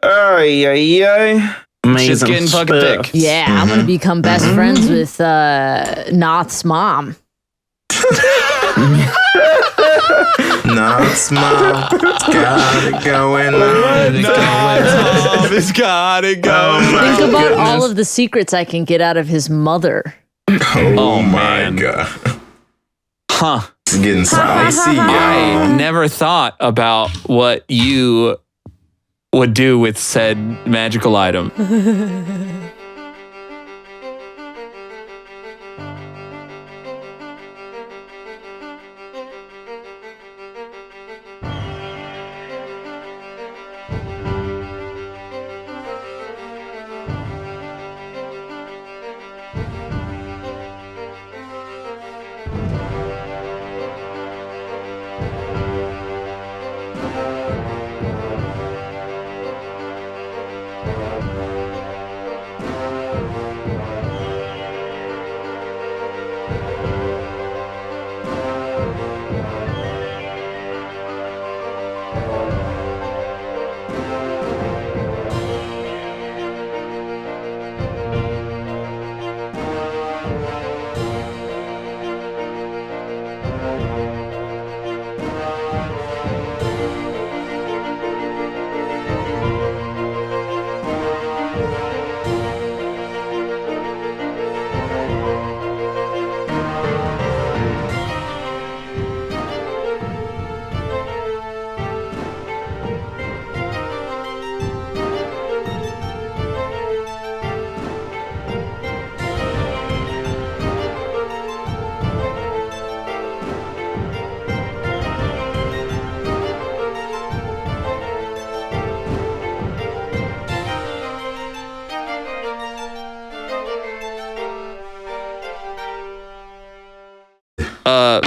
Ay, ay, ay. Amazing Just getting fucking stuff. thick. Yeah, I'm gonna become best friends with Noth's mom. No, smile. It's got it going on. It's gotta go. Think about all of the secrets I can get out of his mother. Oh, my man. God. Huh. It's getting spicy. I never thought about what you would do with said magical item.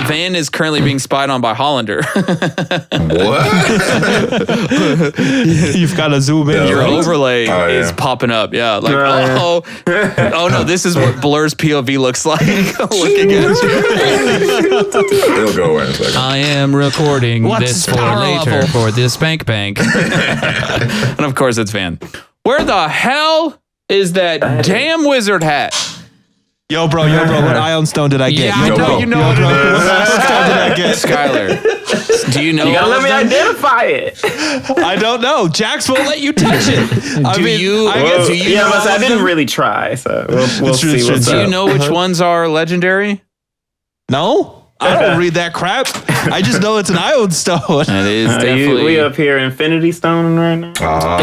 Van is currently being spied on by Hollander. What? You've got to zoom in. Your overlay is yeah. popping up. Yeah. Like, oh no, this is what Blur's POV looks like. Looking at you. It'll go away in a second. I am recording What's this his for power later level? for the Spank Bank. And of course it's Van. Where the hell is that damn wizard hat? Yo, bro, what Ion Stone did I get? Yeah, I Yo, know bro. you know what it is. What Stone did I get? Skylar, do you know You gotta all let of me them? identify it. I don't know. Jax won't let you touch it. I Do mean, you- I Well, guess, do you Yeah, know but all I of didn't them? really try, so we'll It's true, see it's what's true. Do up. you know which ones are legendary? no? I don't read that crap. I just know it's an Ion Stone. It is definitely. We up here Infinity Stone right now.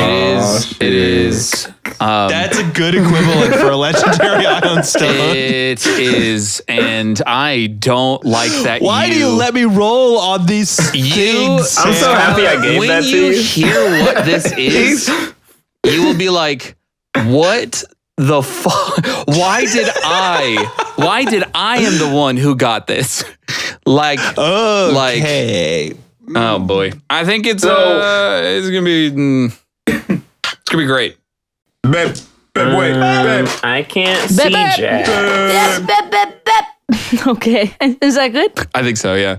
It is. That's a good equivalent for a legendary Ion Stone. It is, and I don't like that. Why do you let me roll on these things? I'm so happy I gave when that to you you. hear what this is, you will be like, "What the fuck? Why did I am the one who got this?" Like, Okay. oh boy, I think it's gonna be it's gonna be great. Babe, wait, babe. I can't see Bep, bep. Jack. Yes, bep, bep, bep. Okay, is that good? I think so. Yeah.